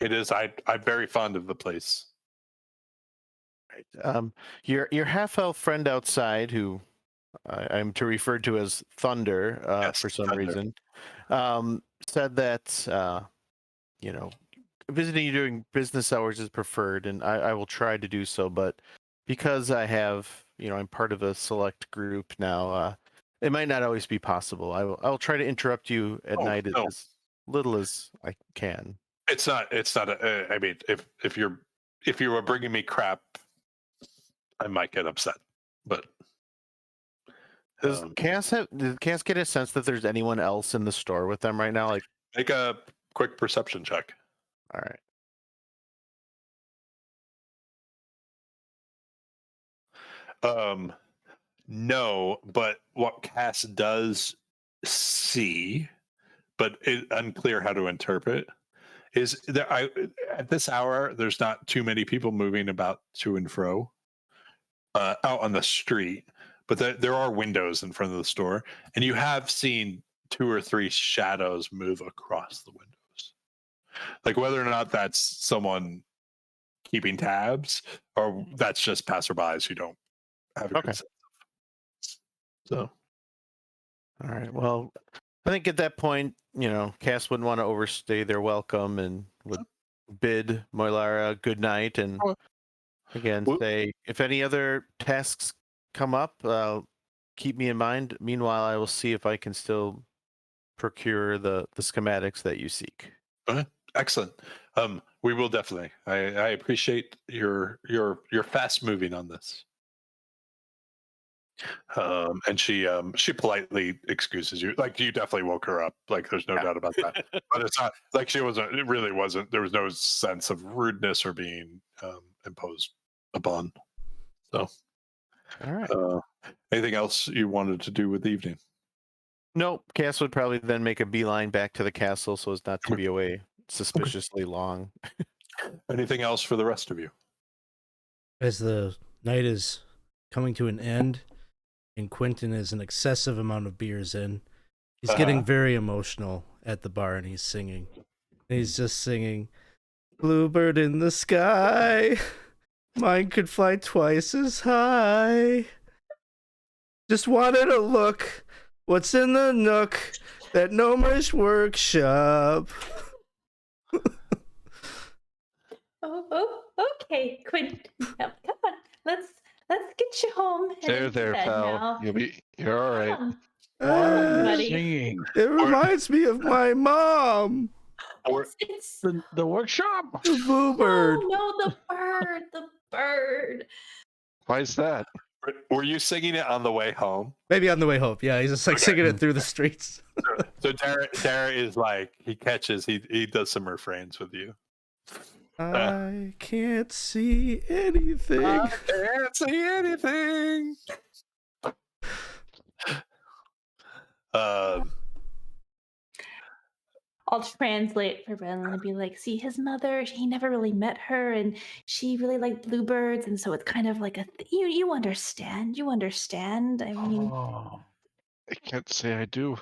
It is. I'm very fond of the place. Right. Your half-elf friend outside, who I'm to refer to as Thunder Yes, for some Thunder. reason, said that visiting you during business hours is preferred, and I will try to do so. But because I'm part of a select group now, it might not always be possible. I'll try to interrupt you at night as little as I can. It's not. I mean, if you were bringing me crap, I might get upset. But Does Cass get a sense that there's anyone else in the store with them right now? Like, make a quick perception check. all right. No, but what Cass does see, but it's unclear how to interpret, is there. At this hour, there's not too many people moving about to and fro out on the street, but there are windows in front of the store, and you have seen 2 or 3 shadows move across the windows. Like whether or not that's someone keeping tabs or that's just passerbys who don't have a good sense. So, all right. Well, I think at that point, Cass wouldn't want to overstay their welcome and would bid Moilara good night, and again say, if any other tasks come up, keep me in mind. Meanwhile, I will see if I can still procure the schematics that you seek. Excellent. We will definitely. I appreciate your fast moving on this. And she politely excuses you. Like, you definitely woke her up. Like, there's no doubt about that. But it's not like it really wasn't. There was no sense of rudeness or being imposed upon. So, all right. Anything else you wanted to do with the evening? Nope. Cass would probably then make a beeline back to the castle so as not to be away suspiciously long. Anything else for the rest of you? As the night is coming to an end, and Quinton is an excessive amount of beers in, he's getting very emotional at the bar, and he's singing. And he's just singing, "Bluebird in the sky, mine could fly twice as high. Just wanted to look what's in the nook, that gnomish workshop." Okay, Quinton. Come on, let's get you home. There, pal. Now. You're all right. Buddy. Singing. It reminds me of my mom. It's The workshop. The bluebird. Oh, no, the bird. Why is that? Were you singing it on the way home? Maybe on the way home. Yeah, he's just like singing it through the streets. So Dara is like, he does some refrains with you. I can't see anything. I can't see anything. I'll translate for Brallin and be like, see, his mother, he never really met her, and she really liked bluebirds, and so it's kind of like you understand. You understand. I mean, Oh, I can't say I do.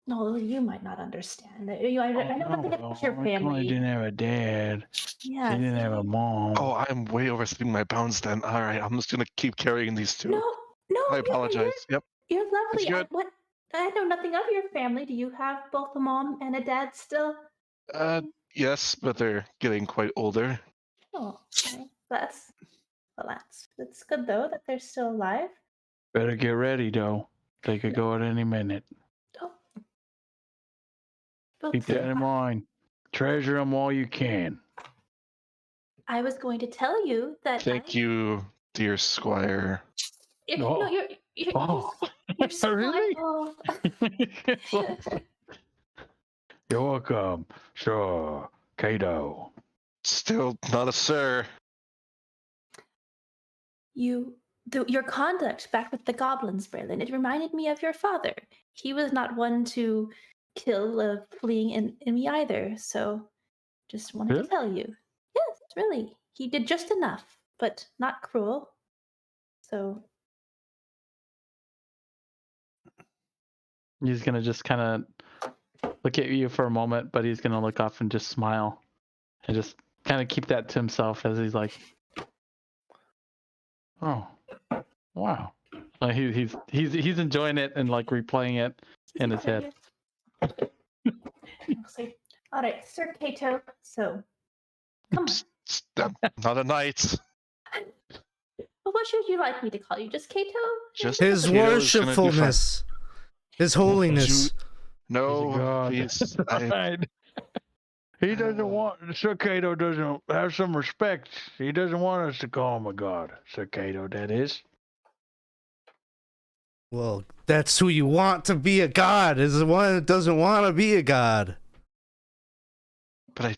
no, you might not understand. I know nothing about your I clearly family. didn't have a dad. Yeah, He didn't have a see? mom. Oh, I'm way overstepping my bounds then. All right, I'm just gonna keep carrying these two. No, I you're, apologize. Yep. you're lovely. good. I know nothing of your family. Do you have both a mom and a dad still? Yes, but they're getting quite older. Oh, okay. That's good though that they're still alive. Better get ready, though. They could go at any minute. Oh. Well, Keep that in mind. Treasure them while you can. I was going to tell you that. Thank you, dear Squire. No, you're so Really? oh. You're welcome, Sir Kato. Still not a sir. Your conduct back with the goblins, Brallin, it reminded me of your father. He was not one to kill a fleeing enemy either, so just wanted to tell you. Yes, really. He did just enough, but not cruel. So He's gonna just kind of look at you for a moment, but he's gonna look off and just smile, and just kind of keep that to himself as he's like, "Oh, wow." Like he's enjoying it and like replaying it in his head. All right, Sir Kato. So, come on. Not a knight. Well, what should you like me to call you? Just Kato? Just His Kato's gonna do fine. worshipfulness. His holiness. No, God. please. He doesn't want, Sir Kato doesn't have some respect. He doesn't want us to call him a god. Sir Kato, that is. Well, that's who you want to be a god, is the one that doesn't want to be a god. But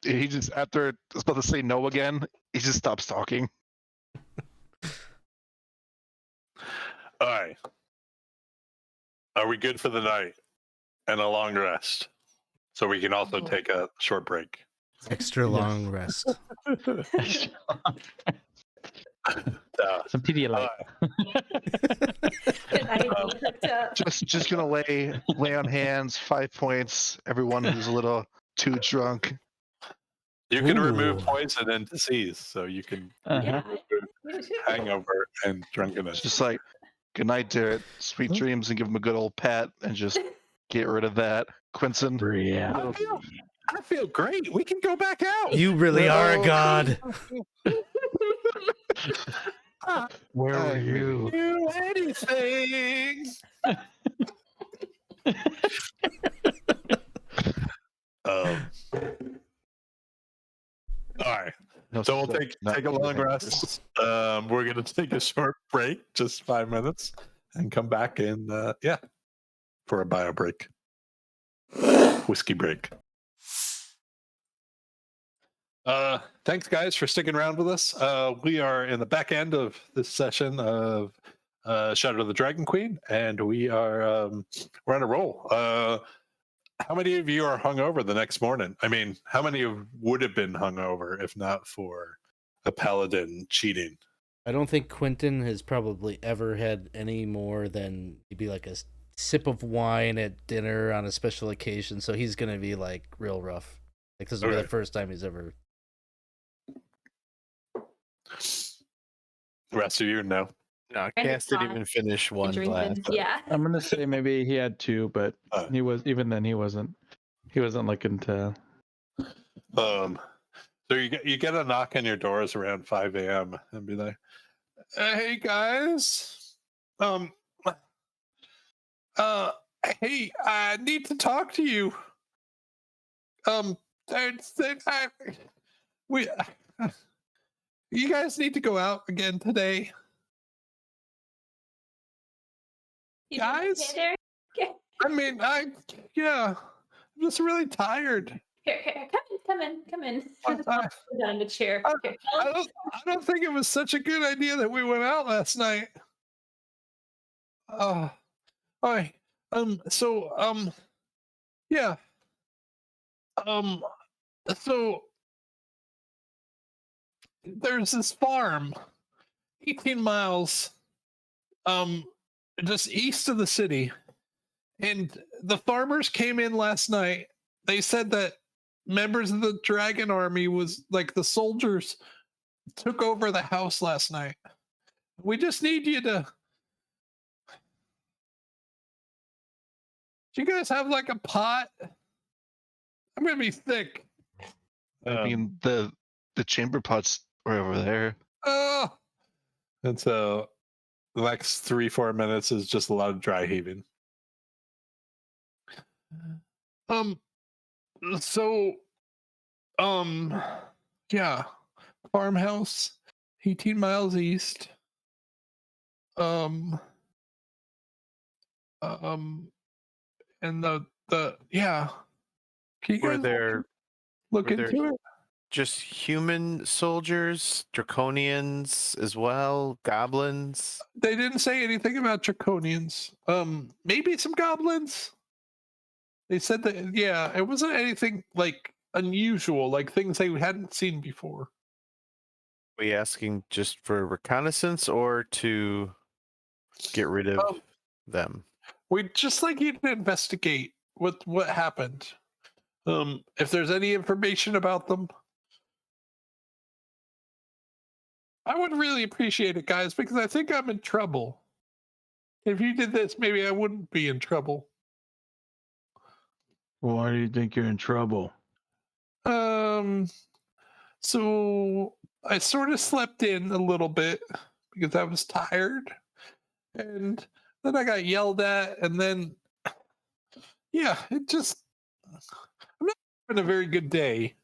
he just, after I was about to say no again, he just stops talking. All right. Are we good for the night and a long rest? So we can also take a short break. Extra long rest. Some Pedialyte. Just gonna lay on hands, 5 points. Everyone who's a little too drunk. You can Ooh. remove poison and disease, so you can hangover and drunkenness. Just like, good night, dear. Sweet dreams, and give him a good old pat, and just get rid of that. Quinton. Yeah. I feel great. We can go back out. You really are a god. Where were you? Do anything. All right. No, So we'll take a long rest. We're gonna take a short break, just 5 minutes, and come back in for a bio break. Whiskey break. Thanks guys for sticking around with us. We are in the back end of this session of Shadow of the Dragon Queen, and we're on a roll. How many of you are hungover the next morning? I mean, how many would have been hungover if not for a paladin cheating? I don't think Quinton has probably ever had any more than maybe like a sip of wine at dinner on a special occasion, so he's gonna be like real rough. Like this will be the first time he's ever. The rest of you know. No, Cass didn't even finish one glass. Yeah. I'm gonna say maybe he had two, but he wasn't looking to. So you get a knock on your doors around 5 a.m. and be like, "Hey guys, hey, I need to talk to you. You guys need to go out again today, guys. I mean, I'm just really tired. Here, come in. Sit down in the chair. I don't think it was such a good idea that we went out last night. Yeah. Um. So there's this farm, 18 miles, um, just east of the city, and the farmers came in last night. They said that members of the dragon army was like the soldiers took over the house last night. We just need you to. Do you guys have like a pot? I'm gonna be thick. I mean, the chamber pots are over there. Oh, and so the next 3-4 minutes is just a lot of dry heaving. Um. So. Um. Yeah. Farmhouse, 18 miles east. Um. And the yeah. Can you Were guys there look were there into it? just human soldiers, draconians as well, goblins? They didn't say anything about draconians. Maybe some goblins. They said that yeah, it wasn't anything like unusual, like things they hadn't seen before. Are we asking just for reconnaissance or to get rid of Um, them? We'd just like you to investigate what happened. If there's any information about them, I would really appreciate it, guys, because I think I'm in trouble. If you did this, maybe I wouldn't be in trouble. Why do you think you're in trouble? So I sort of slept in a little bit because I was tired, and then I got yelled at, and then yeah, it just I'm not having a very good day.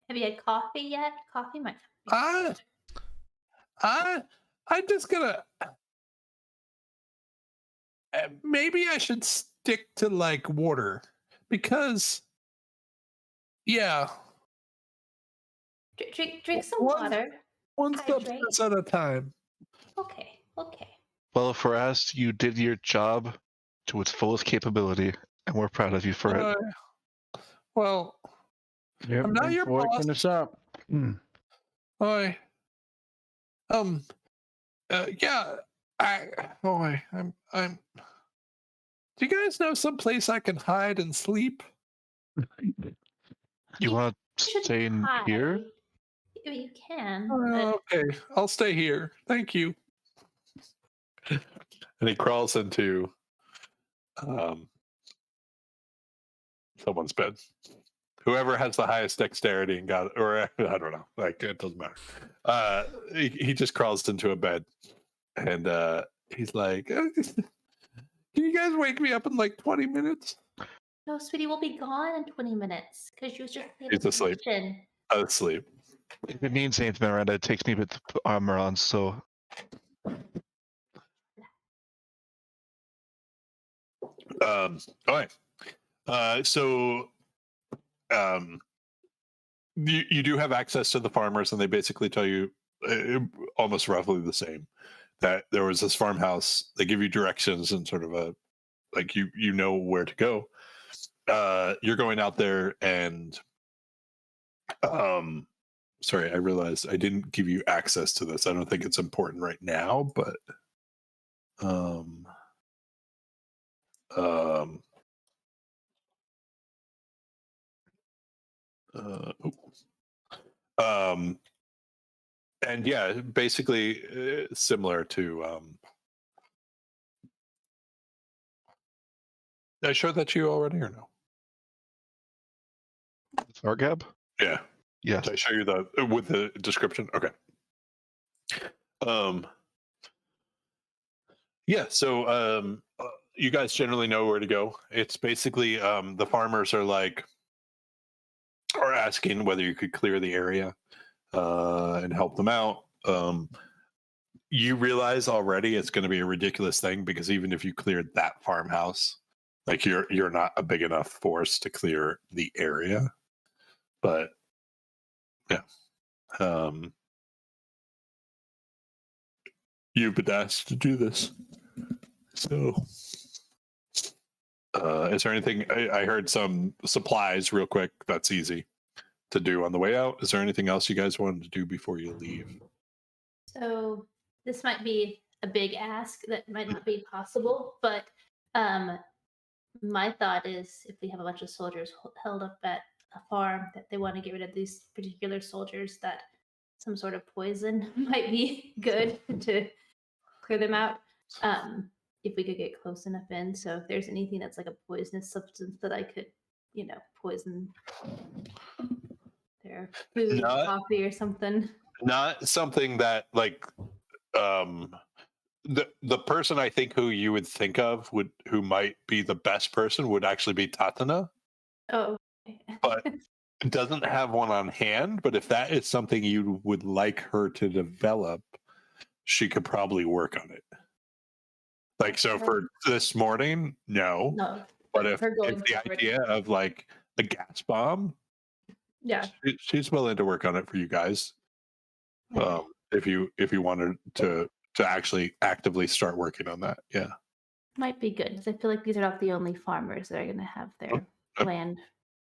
Have you had coffee yet? Coffee might. I I I'm just gonna maybe I should stick to like water because yeah, Drink some one water. one Hydrate. substance at a time. Okay. Okay. Well, if we're asked, you did your job to its fullest capability, and we're proud of you for it. Well, Yep, I'm not thanks your for waking boss. us up. I um yeah, I'm. Do you guys know some place I can hide and sleep? You want to should stay in here? hide. You can. But Okay, I'll stay here. Thank you. And he crawls into someone's bed. Whoever has the highest dexterity and got, or I don't know, like it doesn't matter. He just crawls into a bed, and he's like, "Can you guys wake me up in like 20 minutes?" no, sweetie, we'll be gone in 20 minutes because you just made He's a asleep. prediction. Asleep. If it means anything, Miranda, it takes me a bit to put armor on, so All right. So you do have access to the farmers, and they basically tell you almost roughly the same. That there was this farmhouse. They give you directions and sort of a like you know where to go. You're going out there, and sorry, I realized I didn't give you access to this. I don't think it's important right now, but um um oh. And yeah, basically similar to did I show that to you already or no? Fargab? Yeah. Yeah. Did I show you the with the description? Okay. Yeah, so you guys generally know where to go. It's basically the farmers are asking whether you could clear the area and help them out. You realize already it's going to be a ridiculous thing because even if you cleared that farmhouse, like you're not a big enough force to clear the area. But yeah, you've been asked to do this, so Is there anything? I heard some supplies real quick. That's easy to do on the way out. Is there anything else you guys wanted to do before you leave? So this might be a big ask that might not be possible, but um, my thought is if we have a bunch of soldiers held up at a farm that they want to get rid of these particular soldiers, that some sort of poison might be good to clear them out. If we could get close enough in. So if there's anything that's like a poisonous substance that I could, poison their food, coffee, or something. Not something that like the person I think who you would think of who might be the best person would actually be Tatana. Oh. But doesn't have one on hand. But if that is something you would like her to develop, she could probably work on it. Like, so for this morning, no. But if the idea of like a gas bomb, yeah, she's willing to work on it for you guys. If you wanted to actually actively start working on that, yeah, might be good because I feel like these are not the only farmers that are going to have their land.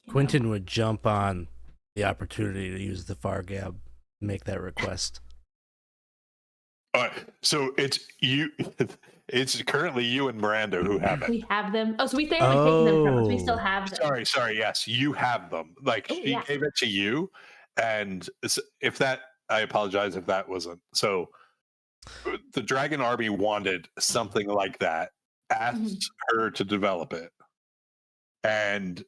Quinton would jump on the opportunity to use the far gab, make that request. All right, so it's you. It's currently you and Miranda who have it. We have them. Oh, so we haven't taken them from us. We still have them. Sorry. Yes, you have them. Like she gave it to you, and if that, I apologize if that wasn't. So the Dragon Army wanted something like that. Asked her to develop it, and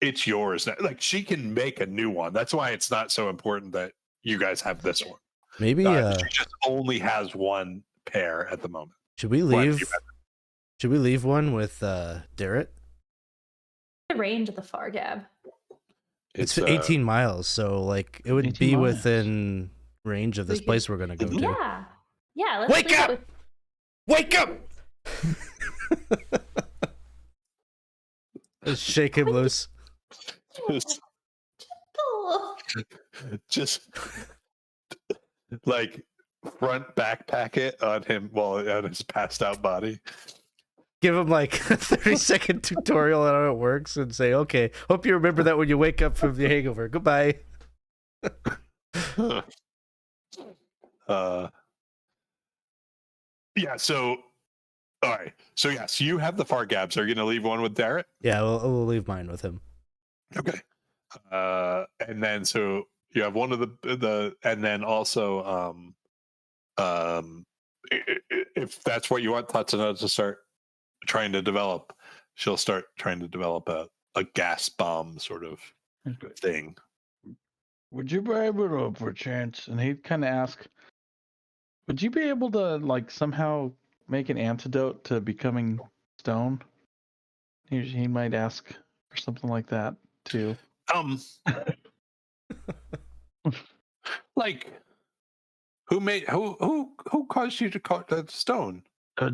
it's yours. Like she can make a new one. That's why it's not so important that you guys have this one. Maybe she just only has one pair at the moment. Should we leave? Should we leave one with Darrett? The range of the far gab. It's 18 miles, so like it would be within range of this place we're gonna go to. Yeah. Let's Wake up! Wake up! Let's shake him loose. Just like front backpack it on him on his passed out body. Give him like a 30-second tutorial on how it works and say, okay, hope you remember that when you wake up from the hangover. Goodbye. Yeah, so all right. So yes, you have the far gabs. Are you gonna leave one with Darrett? Yeah, we'll leave mine with him. Okay. And then so you have one of the and then also if that's what you want Tatsuna to start trying to develop, she'll start trying to develop a gas bomb sort of thing. Would you be able to, for a chance, and he'd kind of ask, would you be able to like somehow make an antidote to becoming stone? He might ask for something like that too. Like who caused you to call that stone? The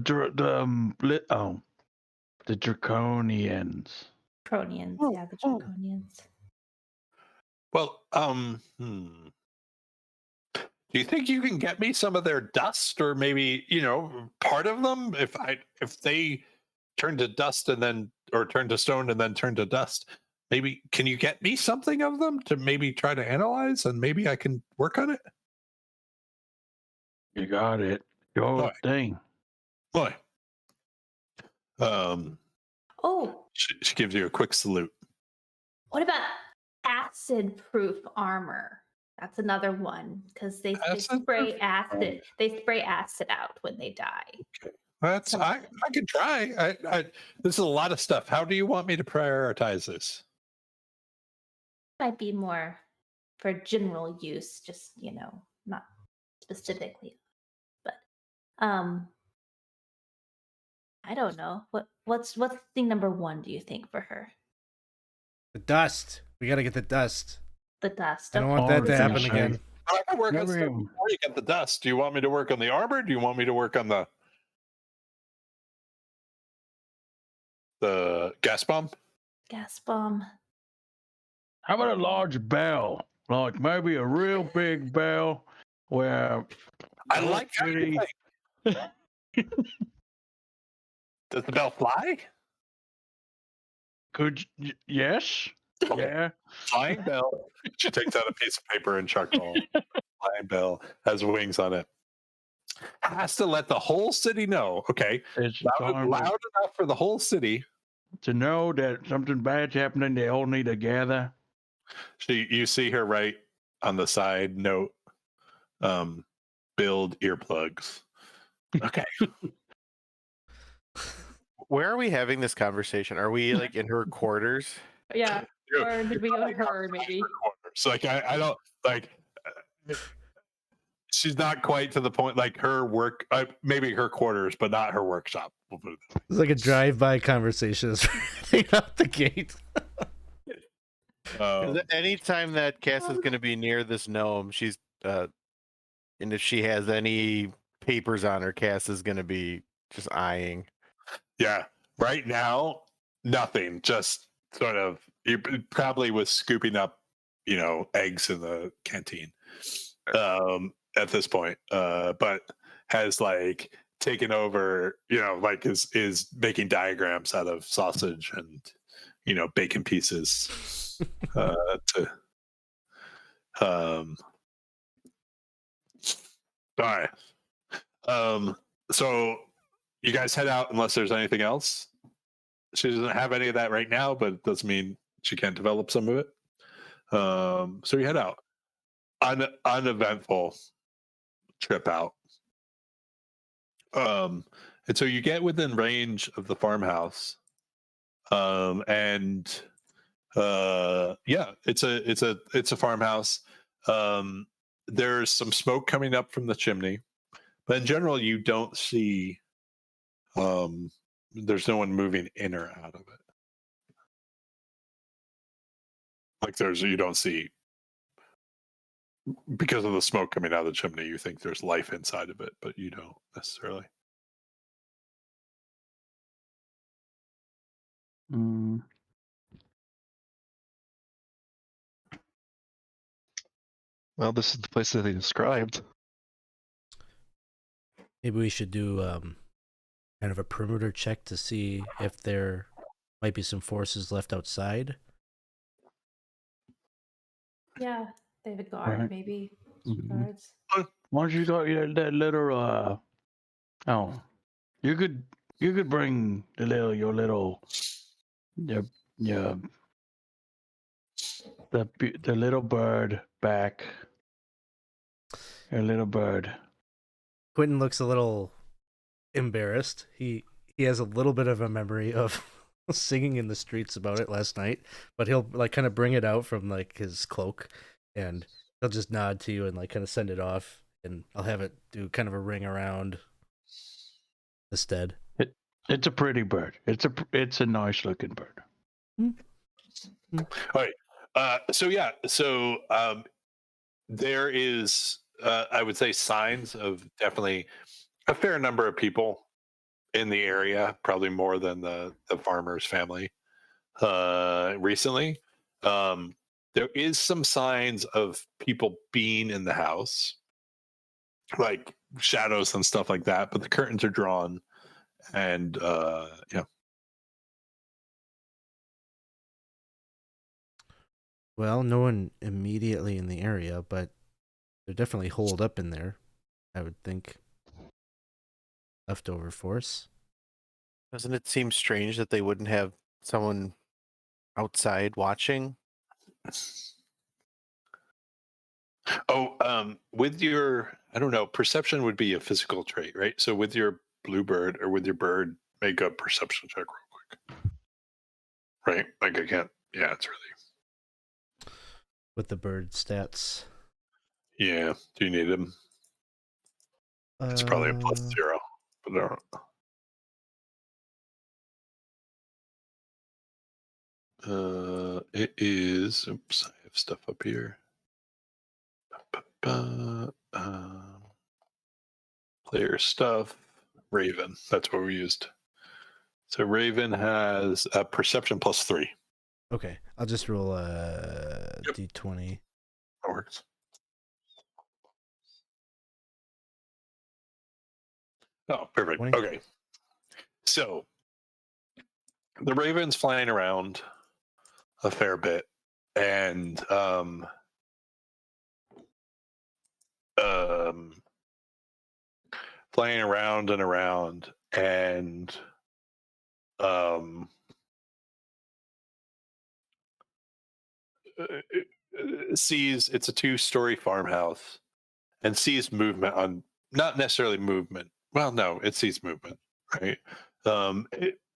Draconians. Draconians, yeah, the Draconians. Well, do you think you can get me some of their dust, or maybe part of them? If they turn to dust and then, or turn to stone and then turn to dust, maybe can you get me something of them to maybe try to analyze, and maybe I can work on it? You got it. Your thing. Boy. Oh. She gives you a quick salute. What about acid-proof armor? That's another one because they spray acid. They spray acid out when they die. Okay. That's I could try. This is a lot of stuff. How do you want me to prioritize this? Might be more for general use, just not specifically. But I don't know. What's thing number one, do you think, for her? The dust. We gotta get the dust. The dust. I don't want that to happen again. I can work on stuff before you get the dust. Do you want me to work on the armor? Do you want me to work on the gas bomb? Gas bomb. How about a large bell? Like maybe a real big bell where I like how you think. Does the bell fly? Yes? Yeah. Flying Bell. She takes out a piece of paper and charcoal. Flying Bell has wings on it. Has to let the whole city know. Okay, It's loud time enough for the whole city. to know that something bad's happening. They all need to gather. You see her write on the side note, build earplugs. Okay. Where are we having this conversation? Are we like in her quarters? Yeah. You're- Or did we you're go probably her outside maybe? her quarters. Like I don't like. She's not quite to the point. Like her work, maybe her quarters, but not her workshop. We'll put it that way. It's like a drive-by conversation out the gate. 'Cause anytime that Cass is going to be near this gnome, she's and if she has any papers on her, Cass is going to be just eyeing. Yeah. Right now, nothing. Just sort of. You probably was scooping up, eggs in the canteen. At this point, but has like taken over. Like is making diagrams out of sausage and bacon pieces. To all right. So you guys head out unless there's anything else. She doesn't have any of that right now, but it doesn't mean she can't develop some of it. So you head out. Uneventful trip out. And so you get within range of the farmhouse. And yeah, it's a farmhouse. There's some smoke coming up from the chimney, but in general you don't see there's no one moving in or out of it. Like you don't see, because of the smoke coming out of the chimney, you think there's life inside of it, but you don't necessarily. Well, this is the place that they described. Maybe we should do kind of a perimeter check to see if there might be some forces left outside. Yeah. They have a guard, Right. maybe. Mhm. Guards. Why don't you got that little oh, you could bring your the little bird back. Your little bird. Quinton looks a little embarrassed. He has a little bit of a memory of singing in the streets about it last night, but he'll like kind of bring it out from like his cloak, and he'll just nod to you and like kind of send it off, and I'll have it do kind of a ring around instead. It's a pretty bird. It's a nice looking bird. All right. So there is, I would say, signs of definitely a fair number of people in the area, probably more than the farmer's family recently. There is some signs of people being in the house, like shadows and stuff like that, but the curtains are drawn, and yeah. Well, no one immediately in the area, but they're definitely holed up in there, I would think. Leftover force. Doesn't it seem strange that they wouldn't have someone outside watching? Oh, with your, I don't know, perception would be a physical trait, right? So with your bluebird or with your bird, make a perception check real quick. Right? Like I can't, yeah, it's really. With the bird stats. Yeah. Do you need them? It's probably a +0, but I don't. It is. Oops, I have stuff up here. Player stuff. Raven. That's what we used. So Raven has a perception +3. Okay, I'll just roll a d20. That works. Oh, perfect. 20. Okay. So the raven's flying around a fair bit, and flying around and around, and sees it's a 2-story farmhouse, and sees movement on, not necessarily movement. Well, no, it sees movement, right?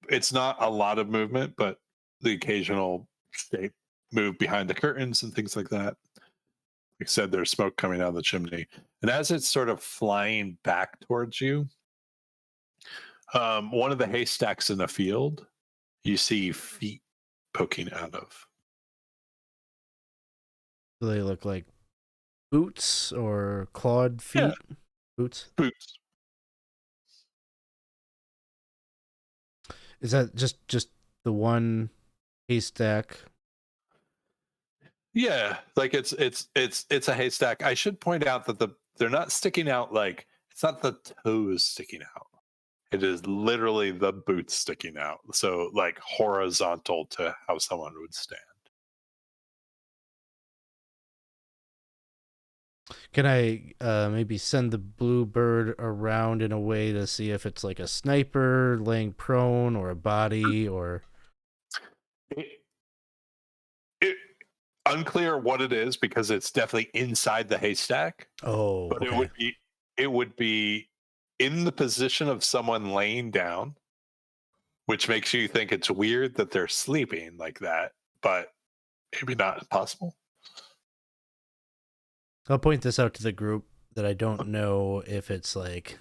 It's not a lot of movement, but the occasional shape move behind the curtains and things like that. Like I said, there's smoke coming out of the chimney, and as it's sort of flying back towards you, one of the haystacks in the field, you see feet poking out of. Do they look like boots or clawed feet? Yeah. Boots. Boots. Is that just the one haystack? Yeah, like it's a haystack. I should point out that they're not sticking out, like it's not the toes sticking out. It is literally the boots sticking out. So like horizontal to how someone would stand. Can I maybe send the blue bird around in a way to see if it's like a sniper laying prone or a body or? It unclear what it is because it's definitely inside the haystack. Oh, but okay. it would be in the position of someone laying down, which makes you think it's weird that they're sleeping like that, but maybe not impossible. I'll point this out to the group that I don't know if it's like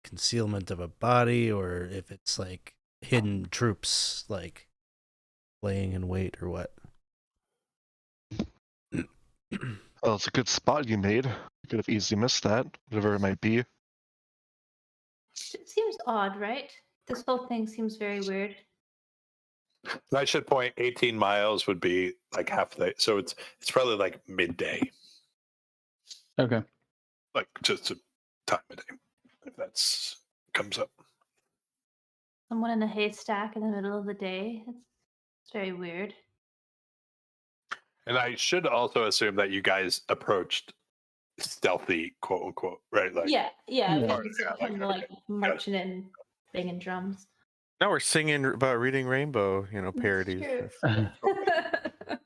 concealment of a body or if it's like hidden troops like laying in wait or what. Well, it's a good spot you made. You could have easily missed that, whatever it might be. It seems odd, right? This whole thing seems very weird. I should point 18 miles would be like half the, so it's probably like midday, Okay. like just a time of day, if that's comes up. Someone in a haystack in the middle of the day. It's very weird. And I should also assume that you guys approached stealthy, quote unquote, right? Like, Yeah. Yeah. Kind of like marching in, banging drums. Now we're singing about reading Rainbow, parodies. That's Mhm. true.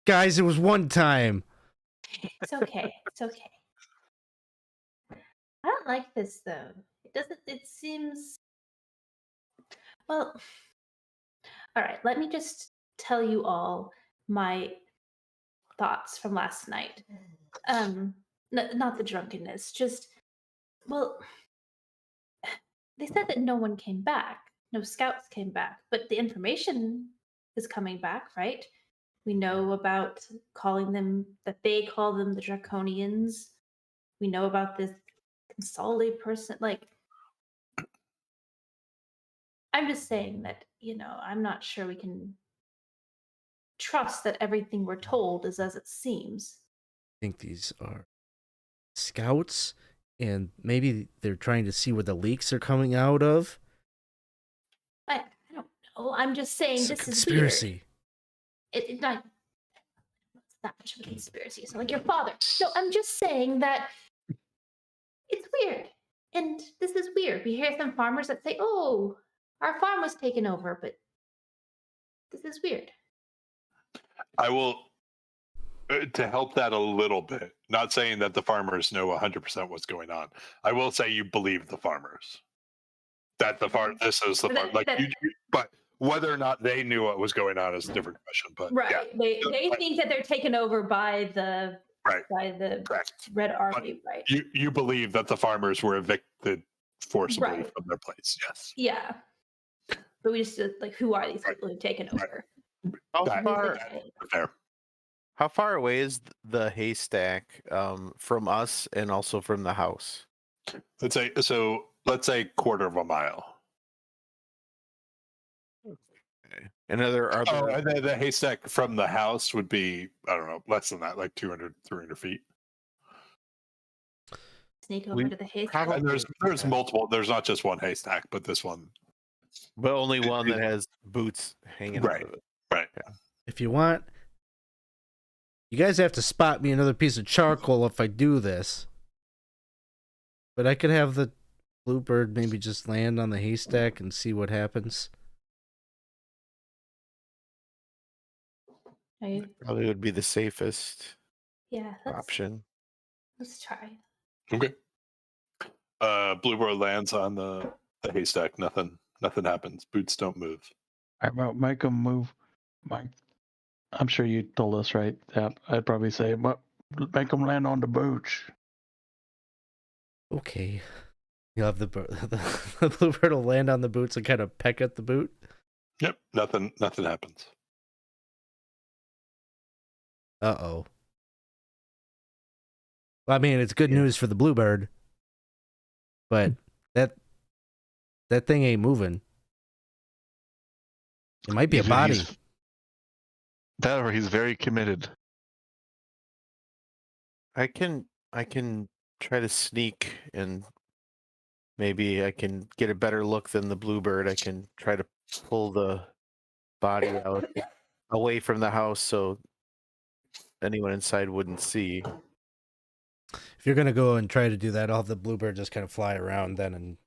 Guys, it was one time. It's okay. It's okay. I don't like this though. It doesn't. It seems. Well. All right. Let me just tell you all my thoughts from last night. Not the drunkenness. Just. Well. They said that no one came back. No scouts came back, but the information is coming back, right? We know about calling them, that they call them the Draconians. We know about this consolidated person. Like, I'm just saying that, I'm not sure we can trust that everything we're told is as it seems. I think these are scouts, and maybe they're trying to see where the leaks are coming out of. I don't know. I'm just saying It's a this conspiracy. is weird. It's not that much of a conspiracy. So, like your father. No, I'm just saying that it's weird. And this is weird. We hear some farmers that say, oh, our farm was taken over, but this is weird. I will, to help that a little bit, not saying that the farmers know 100% what's going on. I will say you believe the farmers. That this is the farm. But whether or not they knew what was going on is a different question. But right. Yeah. They think that they're taken over by the Correct. Red Army, right? You believe that the farmers were evicted forcibly Right. from their place, yes. Yeah. But we just like, who are these people who've taken over? How That- far? Fair. How far away is the haystack from us and also from the house? Let's say quarter of a mile. Okay. And are there And then the haystack from the house would be, I don't know, less than that, like 200, 300 feet. sneak over We to the haystack. probably- And there's Yeah. multiple. There's not just one haystack, but this one. But only one that has boots hanging Right. out of it. Right. If you want, you guys have to spot me another piece of charcoal if I do this. But I could have the bluebird maybe just land on the haystack and see what happens. Probably would be the safest Yeah, option. let's try. Okay. Bluebird lands on the haystack. Nothing happens. Boots don't move. How about make them move? Mike, I'm sure you told us, right? That I'd probably say, but make them land on the boots. Okay. You'll have the bluebird will land on the boots and kind of peck at the boot. Yep. Nothing happens. Uh-oh. Well, I mean, it's good news for the bluebird, but that thing ain't moving. It might be a Either body. That or he's very committed. I can try to sneak and maybe I can get a better look than the bluebird. I can try to pull the body out away from the house so anyone inside wouldn't see. If you're gonna go and try to do that, I'll have the bluebird just kind of fly around then and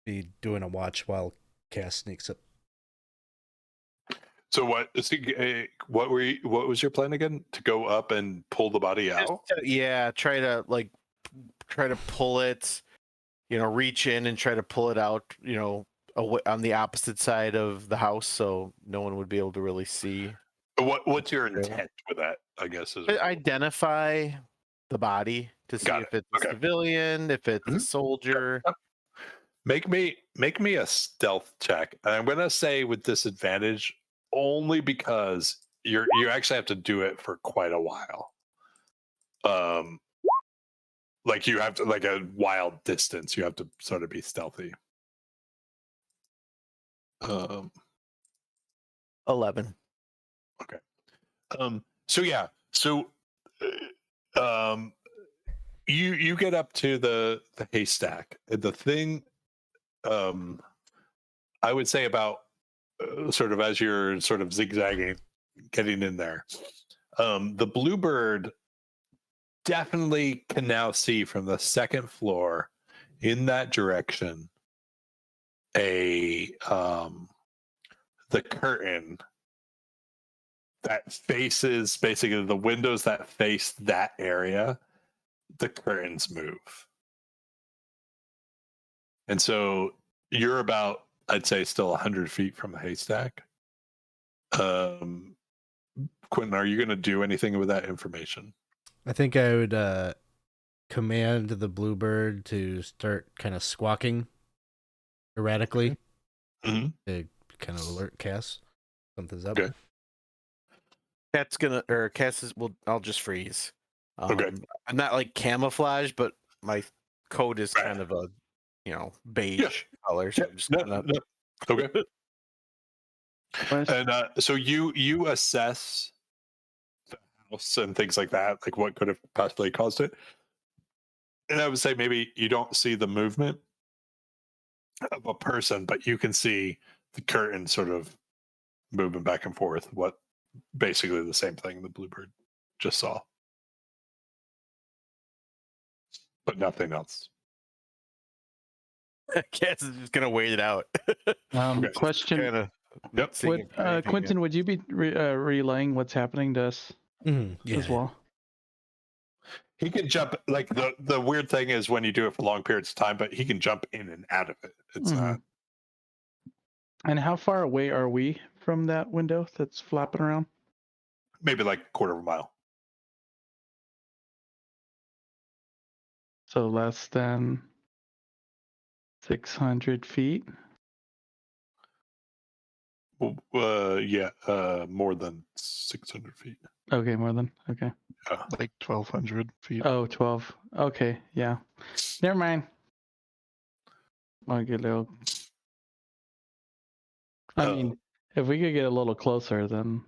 be doing a watch while Cass sneaks up. So what was your plan again? To go up and pull the body out? Yeah, try to pull it, reach in and try to pull it out, away on the opposite side of the house so no one would be able to really see. What's your intent with that? I guess is Identify the body to see if it's a civilian, if it's a soldier. Yep. Make me a stealth check. And I'm gonna say with disadvantage only because you actually have to do it for quite a while. Like you have to, like a wild distance, you have to sort of be stealthy. 11. Okay. You get up to the haystack. The thing, I would say about sort of as you're sort of zigzagging, getting in there, the bluebird definitely can now see from the second floor in that direction the curtain that faces basically the windows that face that area. The curtains move, and so you're about, I'd say, still 100 feet from the haystack. Quinton, are you going to do anything with that information? I think I would command the bluebird to start kind of squawking erratically Mm-hmm. to kind of alert Cass something's up. Okay. Cass is, well, I'll just freeze. Okay. I'm not like camouflage, but my coat is kind of a, beige color. So I'm just Okay. Question. And so you assess the house and things like that, like what could have possibly caused it. And I would say maybe you don't see the movement of a person, but you can see the curtain sort of moving back and forth. What basically the same thing the bluebird just saw, but nothing else. Cass is just gonna wait it out. Okay. Question. Kinda Yep. seeing if anything- Quinton, would you be relaying what's happening to us Yeah. as well? He can jump, like the weird thing is when you do it for long periods of time, but he can jump in and out of it. It's not And how far away are we from that window that's flapping around? maybe like a quarter of a mile. So less than 600 feet. More than 600 feet. Okay, more than. Okay. Like 1,200 feet. Oh, 12. Okay, yeah. Never mind. I'll get a little. I mean, if we could get a little closer, then.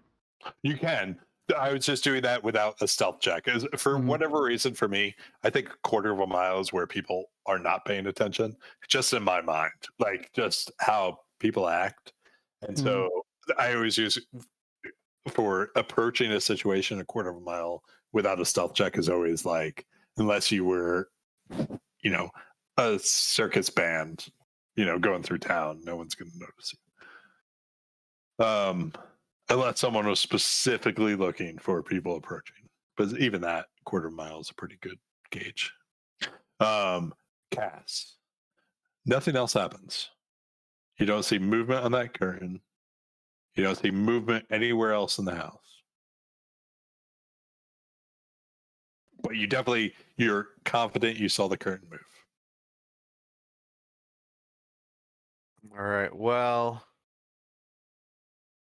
You can. I was just doing that without a stealth check. For whatever reason, for me, I think a quarter of a mile is where people are not paying attention. Just in my mind, like just how people act, and so I always use for approaching a situation a quarter of a mile without a stealth check is always like, unless you were, you know, a circus band, going through town, no one's going to notice you. Unless someone was specifically looking for people approaching. But even that quarter mile is a pretty good gauge. Cass. Nothing else happens. You don't see movement on that curtain. You don't see movement anywhere else in the house. But you're confident you saw the curtain move. All right. Well,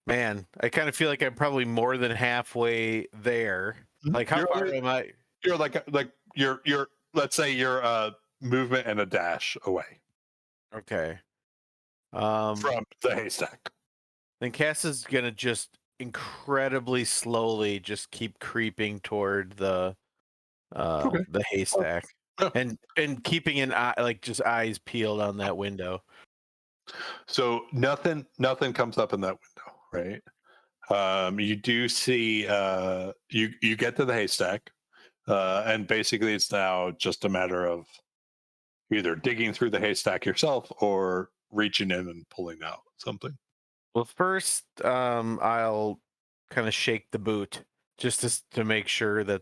man, I kind of feel like I'm probably more than halfway there. Like, how far am I? You're like you're let's say you're a movement and a dash away. Okay. From the haystack. Then Cass is gonna just incredibly slowly just keep creeping toward the haystack, and keeping an eye, like just eyes peeled on that window. So nothing comes up in that window, right? You do see you get to the haystack, and basically it's now just a matter of either digging through the haystack yourself or reaching in and pulling out something. Well, first, I'll kind of shake the boot just to make sure that,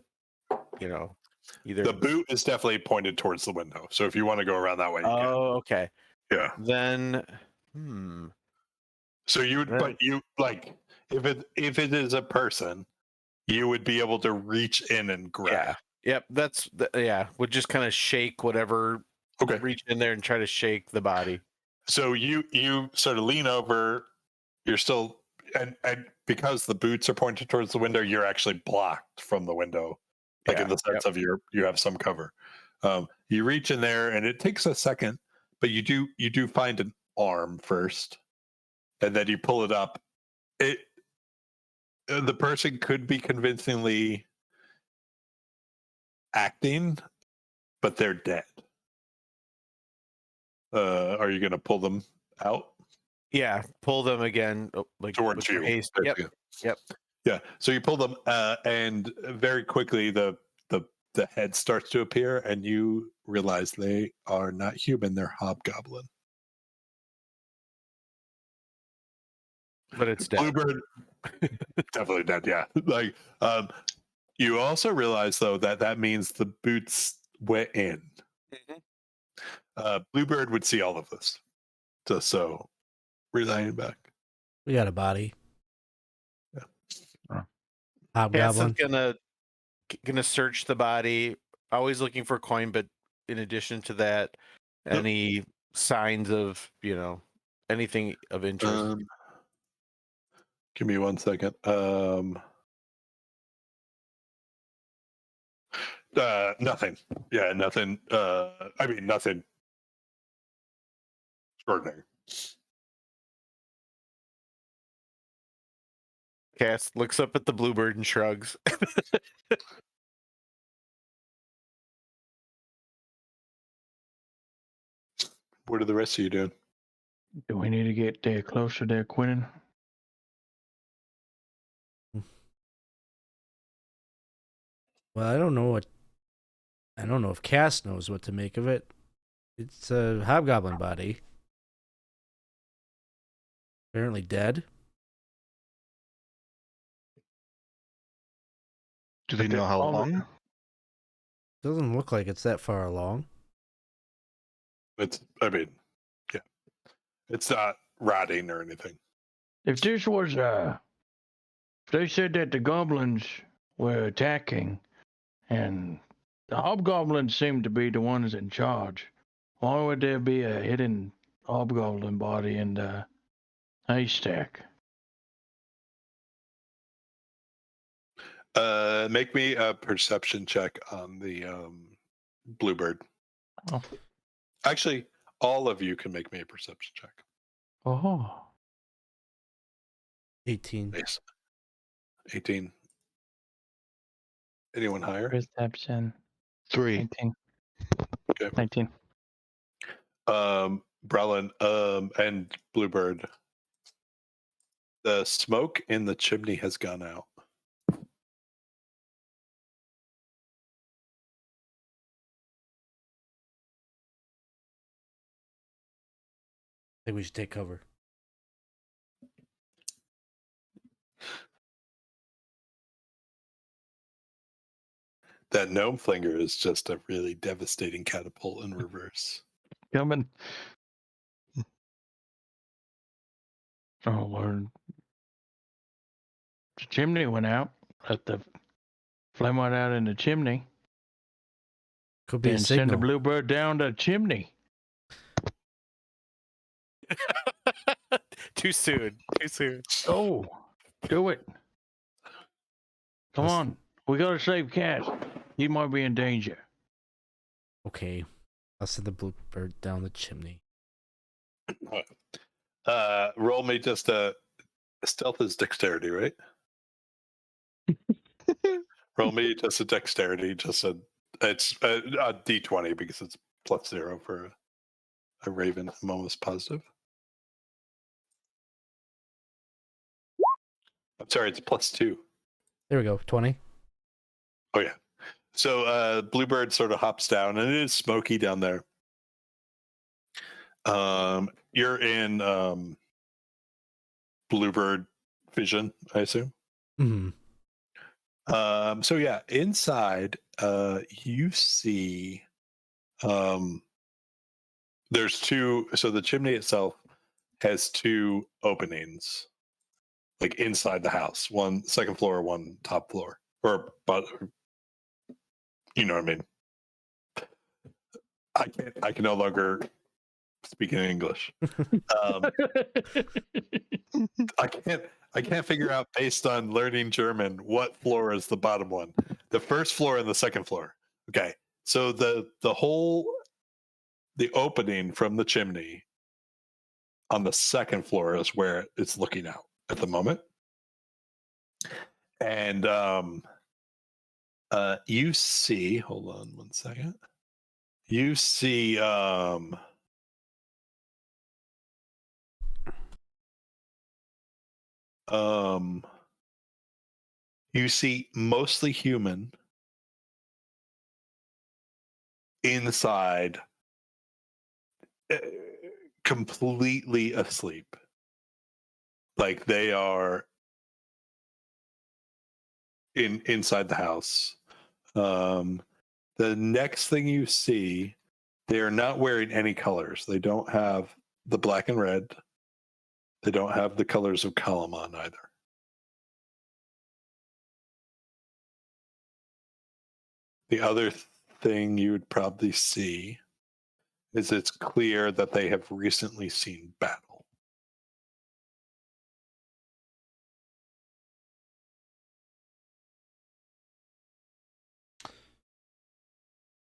either the boot is definitely pointed towards the window. So if you want to go around that way, you can. Okay. Yeah. Then, So you would, but you like if it is a person, you would be able to reach in and grab. Yeah. Yep. Would just kind of shake whatever. Okay. Reach in there and try to shake the body. So you sort of lean over. You're still and because the boots are pointed towards the window, you're actually blocked from the window, like in the sense of you have some cover. You reach in there, and it takes a second, but you do find an arm first, and then you pull it up. The person could be convincingly acting, but they're dead. Are you going to pull them out? Yeah, pull them again, like towards you. Yep. Yeah. So you pull them, and very quickly the head starts to appear, and you realize they are not human; they're hobgoblin. But it's dead. Bluebird, definitely dead. Yeah. Like, you also realize though that means the boots went in. Bluebird would see all of this, just so. Relaying back. We got a body. Yeah. Hobgoblin. Gonna search the body. Always looking for coin, but in addition to that, any signs of anything of interest. Give me 1 second. Nothing. Yeah, nothing. I mean, nothing extraordinary. Cass looks up at the bluebird and shrugs. What are the rest of you doing? Do we need to get there closer there, Quinton? Well, I don't know if Cass knows what to make of it. It's a hobgoblin body. Apparently dead. Do they know how long? Doesn't look like it's that far along. It's not rotting or anything. If this was if they said that the goblins were attacking and the hobgoblins seem to be the ones in charge, why would there be a hidden hobgoblin body in the haystack? Make me a perception check on the bluebird. Oh. Actually, all of you can make me a perception check. Oh. 18. Nice. 18. Anyone higher? Perception. 3. 19. Okay. 19. Brallin, and Bluebird. The smoke in the chimney has gone out. I think we should take cover. That gnome flinger is just a really devastating catapult in reverse. Coming. Oh, Lord. The chimney went out. Let the flame went out in the chimney. Could be a Then send the signal. bluebird down the chimney. Too soon. Too soon. Oh, do it. Come Let's- on. We gotta save Cass. He might be in danger. Okay. I'll send the bluebird down the chimney. Roll me just stealth is dexterity, right? Roll me just a dexterity, it's a D20 because it's +0 for a raven. I'm almost positive. I'm sorry, it's +2. There we go. 20. Oh yeah. So Bluebird sort of hops down, and it is smoky down there. You're in Bluebird vision, I assume. Hmm. So yeah, inside, you see, there's two. So the chimney itself has two openings, like inside the house. One second floor, one top floor, but you know what I mean. I can no longer speak in English. I can't figure out based on learning German what floor is the bottom one. The first floor and the second floor. Okay. So the opening from the chimney on the second floor is where it's looking out at the moment. And you see, hold on one second. You see you see mostly human inside, completely asleep. Like they are inside the house. The next thing you see, they're not wearing any colors. They don't have the black and red. They don't have the colors of Kalamon either. The other thing you would probably see is it's clear that they have recently seen battle.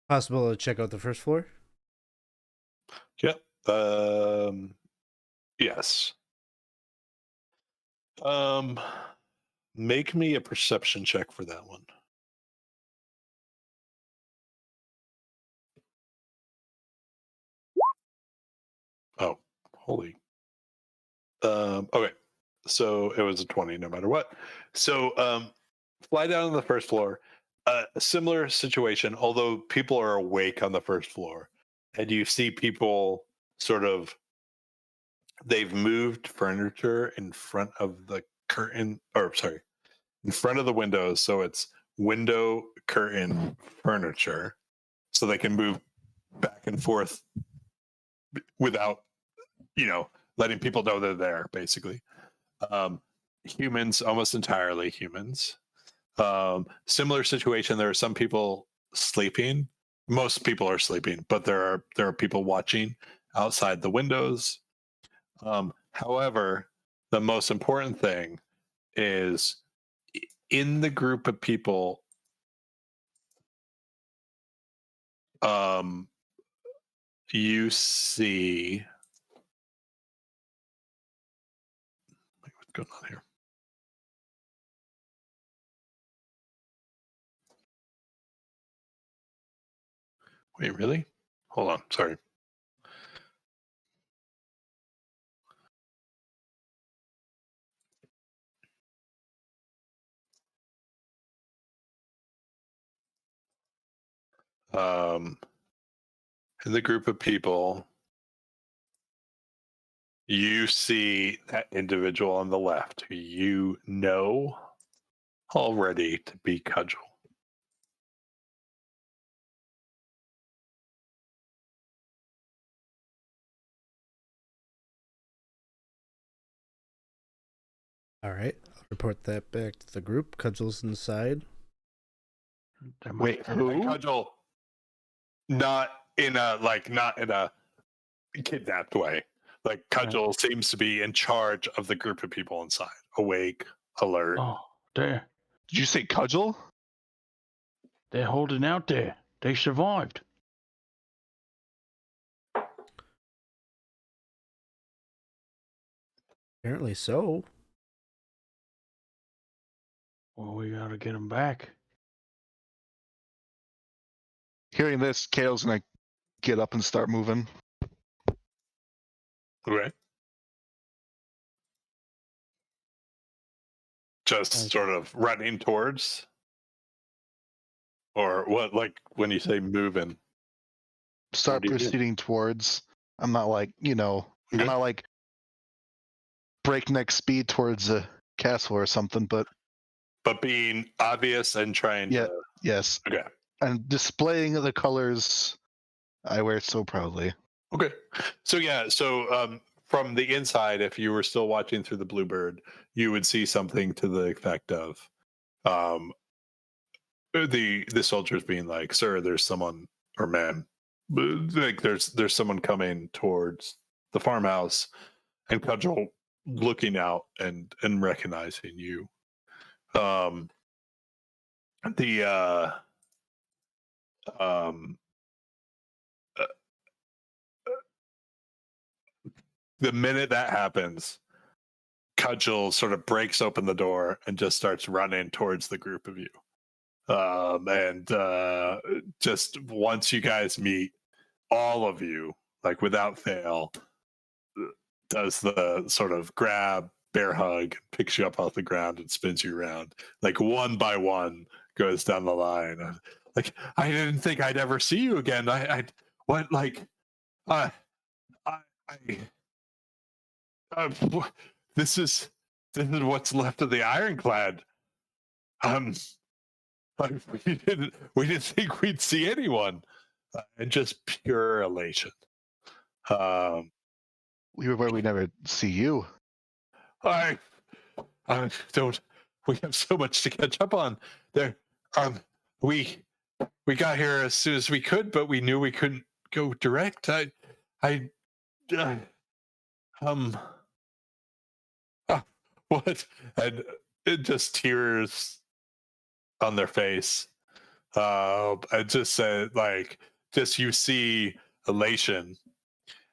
Possible to check out the first floor? Yep. Yes. Make me a perception check for that one. Oh, holy. Okay. So it was a 20 no matter what. So fly down on the first floor. A similar situation, although people are awake on the first floor. And you see people sort of, they've moved furniture in front of the curtain, or sorry, in front of the windows. So it's window curtain furniture. So they can move back and forth without, letting people know they're there, basically. Humans, almost entirely humans. Similar situation. There are some people sleeping. Most people are sleeping, but there are people watching outside the windows. However, the most important thing is in the group of people. You see. What's going on here? Wait, really? Hold on. Sorry. In the group of people, you see that individual on the left who you know already to be Cudgel. All right. I'll report that back to the group. Cudgel's inside. Wait, who? Cudgel, not in a kidnapped way. Like Cudgel seems to be in charge of the group of people inside, awake, alert. Oh, they're Did you say Cudgel? holding out there. They survived. Apparently so. Well, we gotta get them back. Hearing this, Kale's gonna get up and start moving. Okay. Just Okay. sort of running towards, or what? Like when you say moving, Start do you do? proceeding towards. I'm not like, Okay. I'm not like breakneck speed towards a castle or something, but But being obvious and trying Yeah. to. yes. Okay. And displaying the colors I wear so proudly. Okay. So from the inside, if you were still watching through the Bluebird, you would see something to the effect of the soldiers being like, "Sir, there's someone, or ma'am, like there's someone coming towards the farmhouse," and Cudgel looking out and recognizing you. Um the um uh, the minute that happens, Cudgel sort of breaks open the door and just starts running towards the group of you. And just once you guys meet, all of you, like without fail, does the sort of grab, bear hug, picks you up off the ground and spins you around. Like one by one goes down the line. Like, I didn't think I'd ever see you again. What, like, I, this is what's left of the ironclad. We didn't think we'd see anyone, and just pure elation. We were where we never see you. I don't. We have so much to catch up on. There, we got here as soon as we could, but we knew we couldn't go direct. What? And it just tears on their face. I just said, like, just you see elation,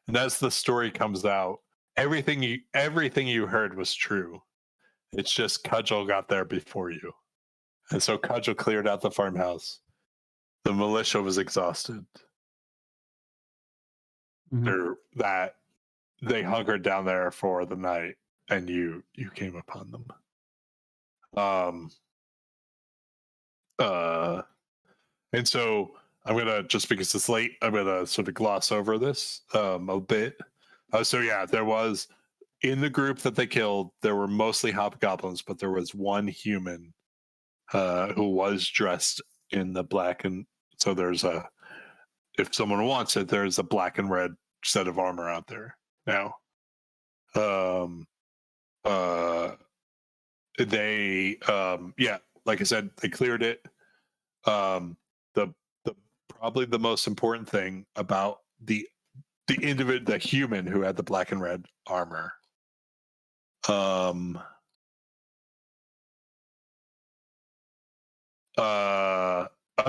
and as the story comes out, everything you heard was true. It's just Cudgel got there before you, and so Cudgel cleared out the farmhouse. The militia was exhausted. They hunkered down there for the night, and you came upon them. And so I'm gonna, just because it's late, I'm gonna sort of gloss over this a bit. So yeah, there was, in the group that they killed, there were mostly hobgoblins, but there was one human who was dressed in the black, and so there's a, if someone wants it, there's a black and red set of armor out there now. They yeah, like I said, they cleared it. The probably the most important thing about the human who had the black and red armor, I'm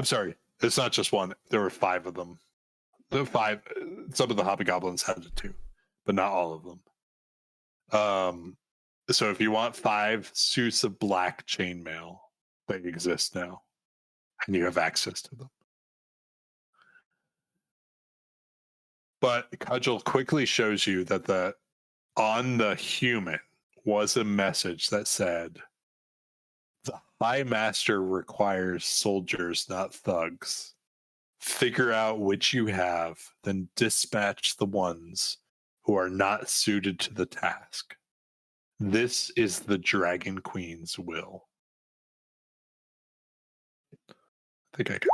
sorry, it's not just one. There were 5 of them. Some of the hobgoblins had it too, but not all of them. So if you want 5 suits of black chainmail, they exist now, and you have access to them. But Cudgel quickly shows you that on the human was a message that said, "The High Master requires soldiers, not thugs. Figure out which you have, then dispatch the ones who are not suited to the task. This is the Dragon Queen's will." I think I can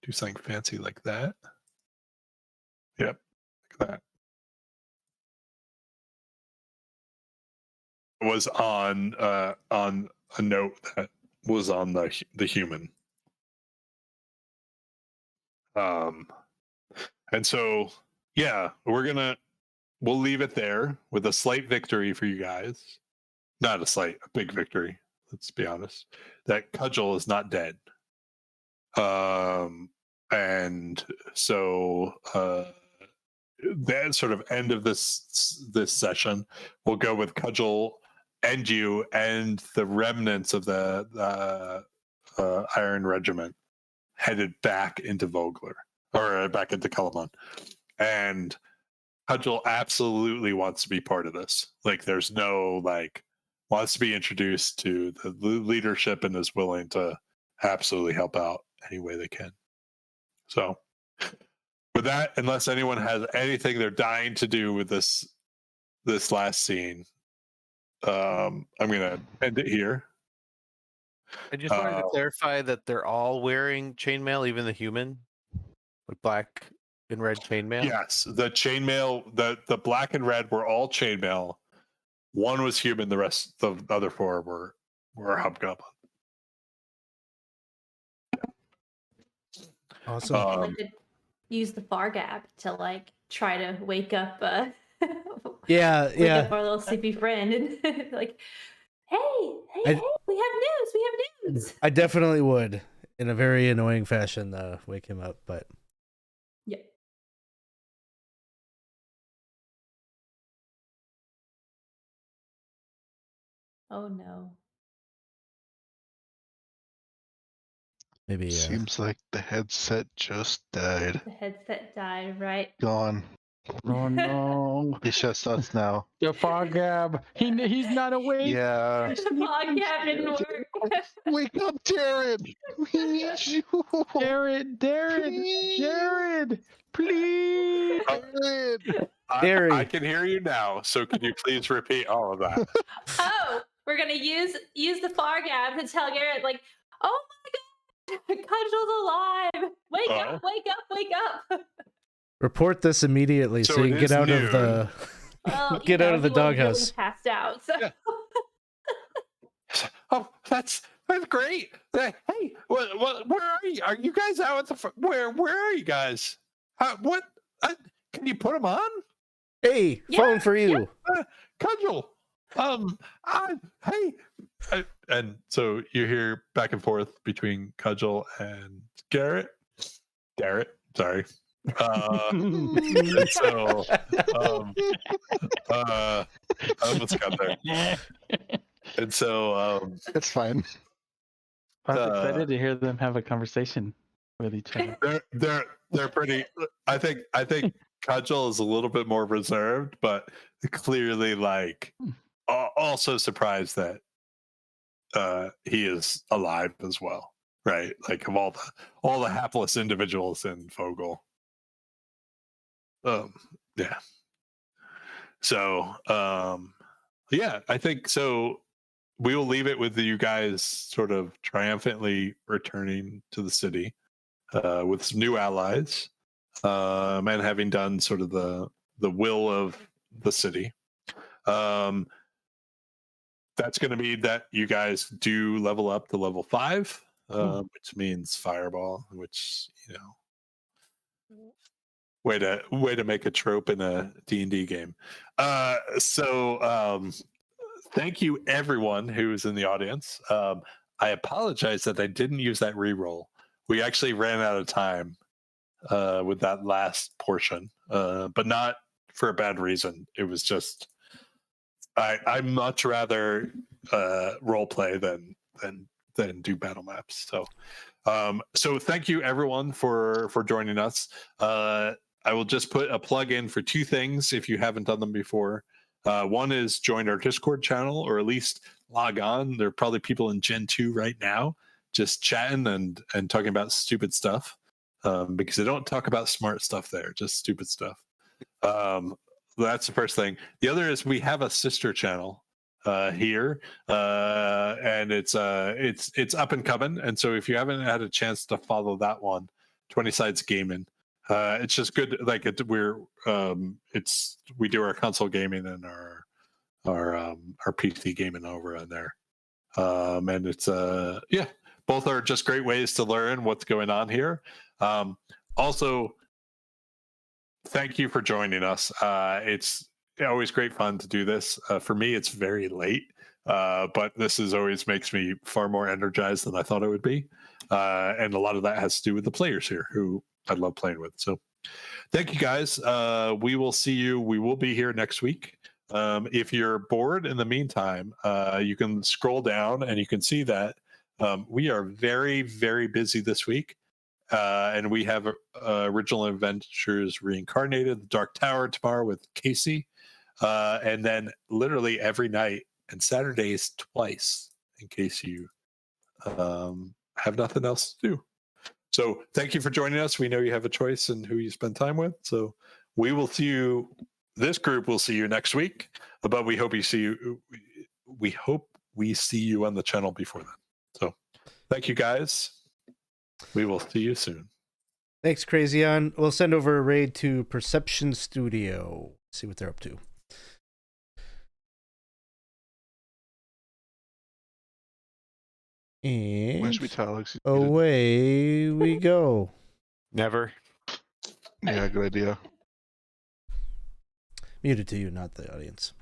do something fancy like that. Yep, like that. It was on a note that was on the human. And so yeah, we'll leave it there with a slight victory for you guys. Not a slight, a big victory. Let's be honest. That Cudgel is not dead. And so that sort of end of this session, we'll go with Cudgel and you and the remnants of the Iron Regiment headed back into Vogler, or back into Kalamon. And Cudgel absolutely wants to be part of this. Like, there's no, like, wants to be introduced to the leadership and is willing to absolutely help out any way they can. So with that, unless anyone has anything they're dying to do with this last scene, I'm gonna end it here. I just wanted to clarify that they're all wearing chainmail, even the human, with black and red chainmail. Yes, the chainmail, the black and red were all chainmail. One was human. The rest, the other four were hobgoblin. Awesome. I'd like to use the Fargab to like try to wake up wake up our little sleepy friend and like, hey, we have news. I definitely would, in a very annoying fashion, wake him up, but Yeah. Oh no. maybe Seems like the headset just died. The headset died, right? Gone. Oh no. It's just us now. The Fargab. He's not awake. Yeah. The Fargab didn't work. Wake up, Jared! We need you! Jared, please. Jared! I can hear you now. So can you please repeat all of that? Oh, we're gonna use the Fargab to tell Garrett, like, oh my god, Cudgel's alive. Wake up. report this immediately so you it can get is out noon. of the Well, get out of the he was really doghouse. passed out. So. Yeah. Oh, that's great. Hey, where are you? Are you guys out at the where are you guys? What? Can you put them on? Hey, phone for you. Cudgel. And so you hear back and forth between Cudgel and Garrett. Sorry. And so I almost got there. And so It's fine. I was excited to hear them have a conversation with each other. they're pretty. I think Cudgel is a little bit more reserved, but clearly like also surprised that he is alive as well, right? Like, of all the hapless individuals in Fogel. Yeah. So yeah, I think so. We will leave it with you guys sort of triumphantly returning to the city with some new allies, and having done sort of the will of the city. That's going to mean that you guys do level up to level 5, which means fireball, which, you know, way to make a trope in a D&D game. So thank you everyone who's in the audience. I apologize that I didn't use that reroll. We actually ran out of time with that last portion, but not for a bad reason. It was just I much rather role play than do battle maps. So so thank you everyone for joining us. I will just put a plug in for two things if you haven't done them before. One is join our Discord channel, or at least log on. There are probably people in Gen 2 right now just chatting and talking about stupid stuff, because they don't talk about smart stuff there, just stupid stuff. That's the first thing. The other is we have a sister channel here, and it's up and coming. And so if you haven't had a chance to follow that one, 20 Sides Gaming, it's just good. Like we do our console gaming and our PC gaming over on there, and it's both are just great ways to learn what's going on here. Also, thank you for joining us. It's always great fun to do this. For me, it's very late, but this always makes me far more energized than I thought it would be. And a lot of that has to do with the players here who I love playing with. So thank you guys. We will see you. We will be here next week. If you're bored in the meantime, you can scroll down and you can see that we are very, very busy this week. And we have Original Adventures Reincarnated, The Dark Tower tomorrow with Casey. And then literally every night and Saturdays twice, in case you have nothing else to do. So thank you for joining us. We know you have a choice in who you spend time with. So we will see you. This group will see you next week, but we hope we see you on the channel before then. So thank you guys. We will see you soon. Thanks, Crazy On. We'll send over a raid to Perception Studio. See what they're up to. And When should we tell Alex? away we go. Never. Yeah, good idea. Muted to you, not the audience.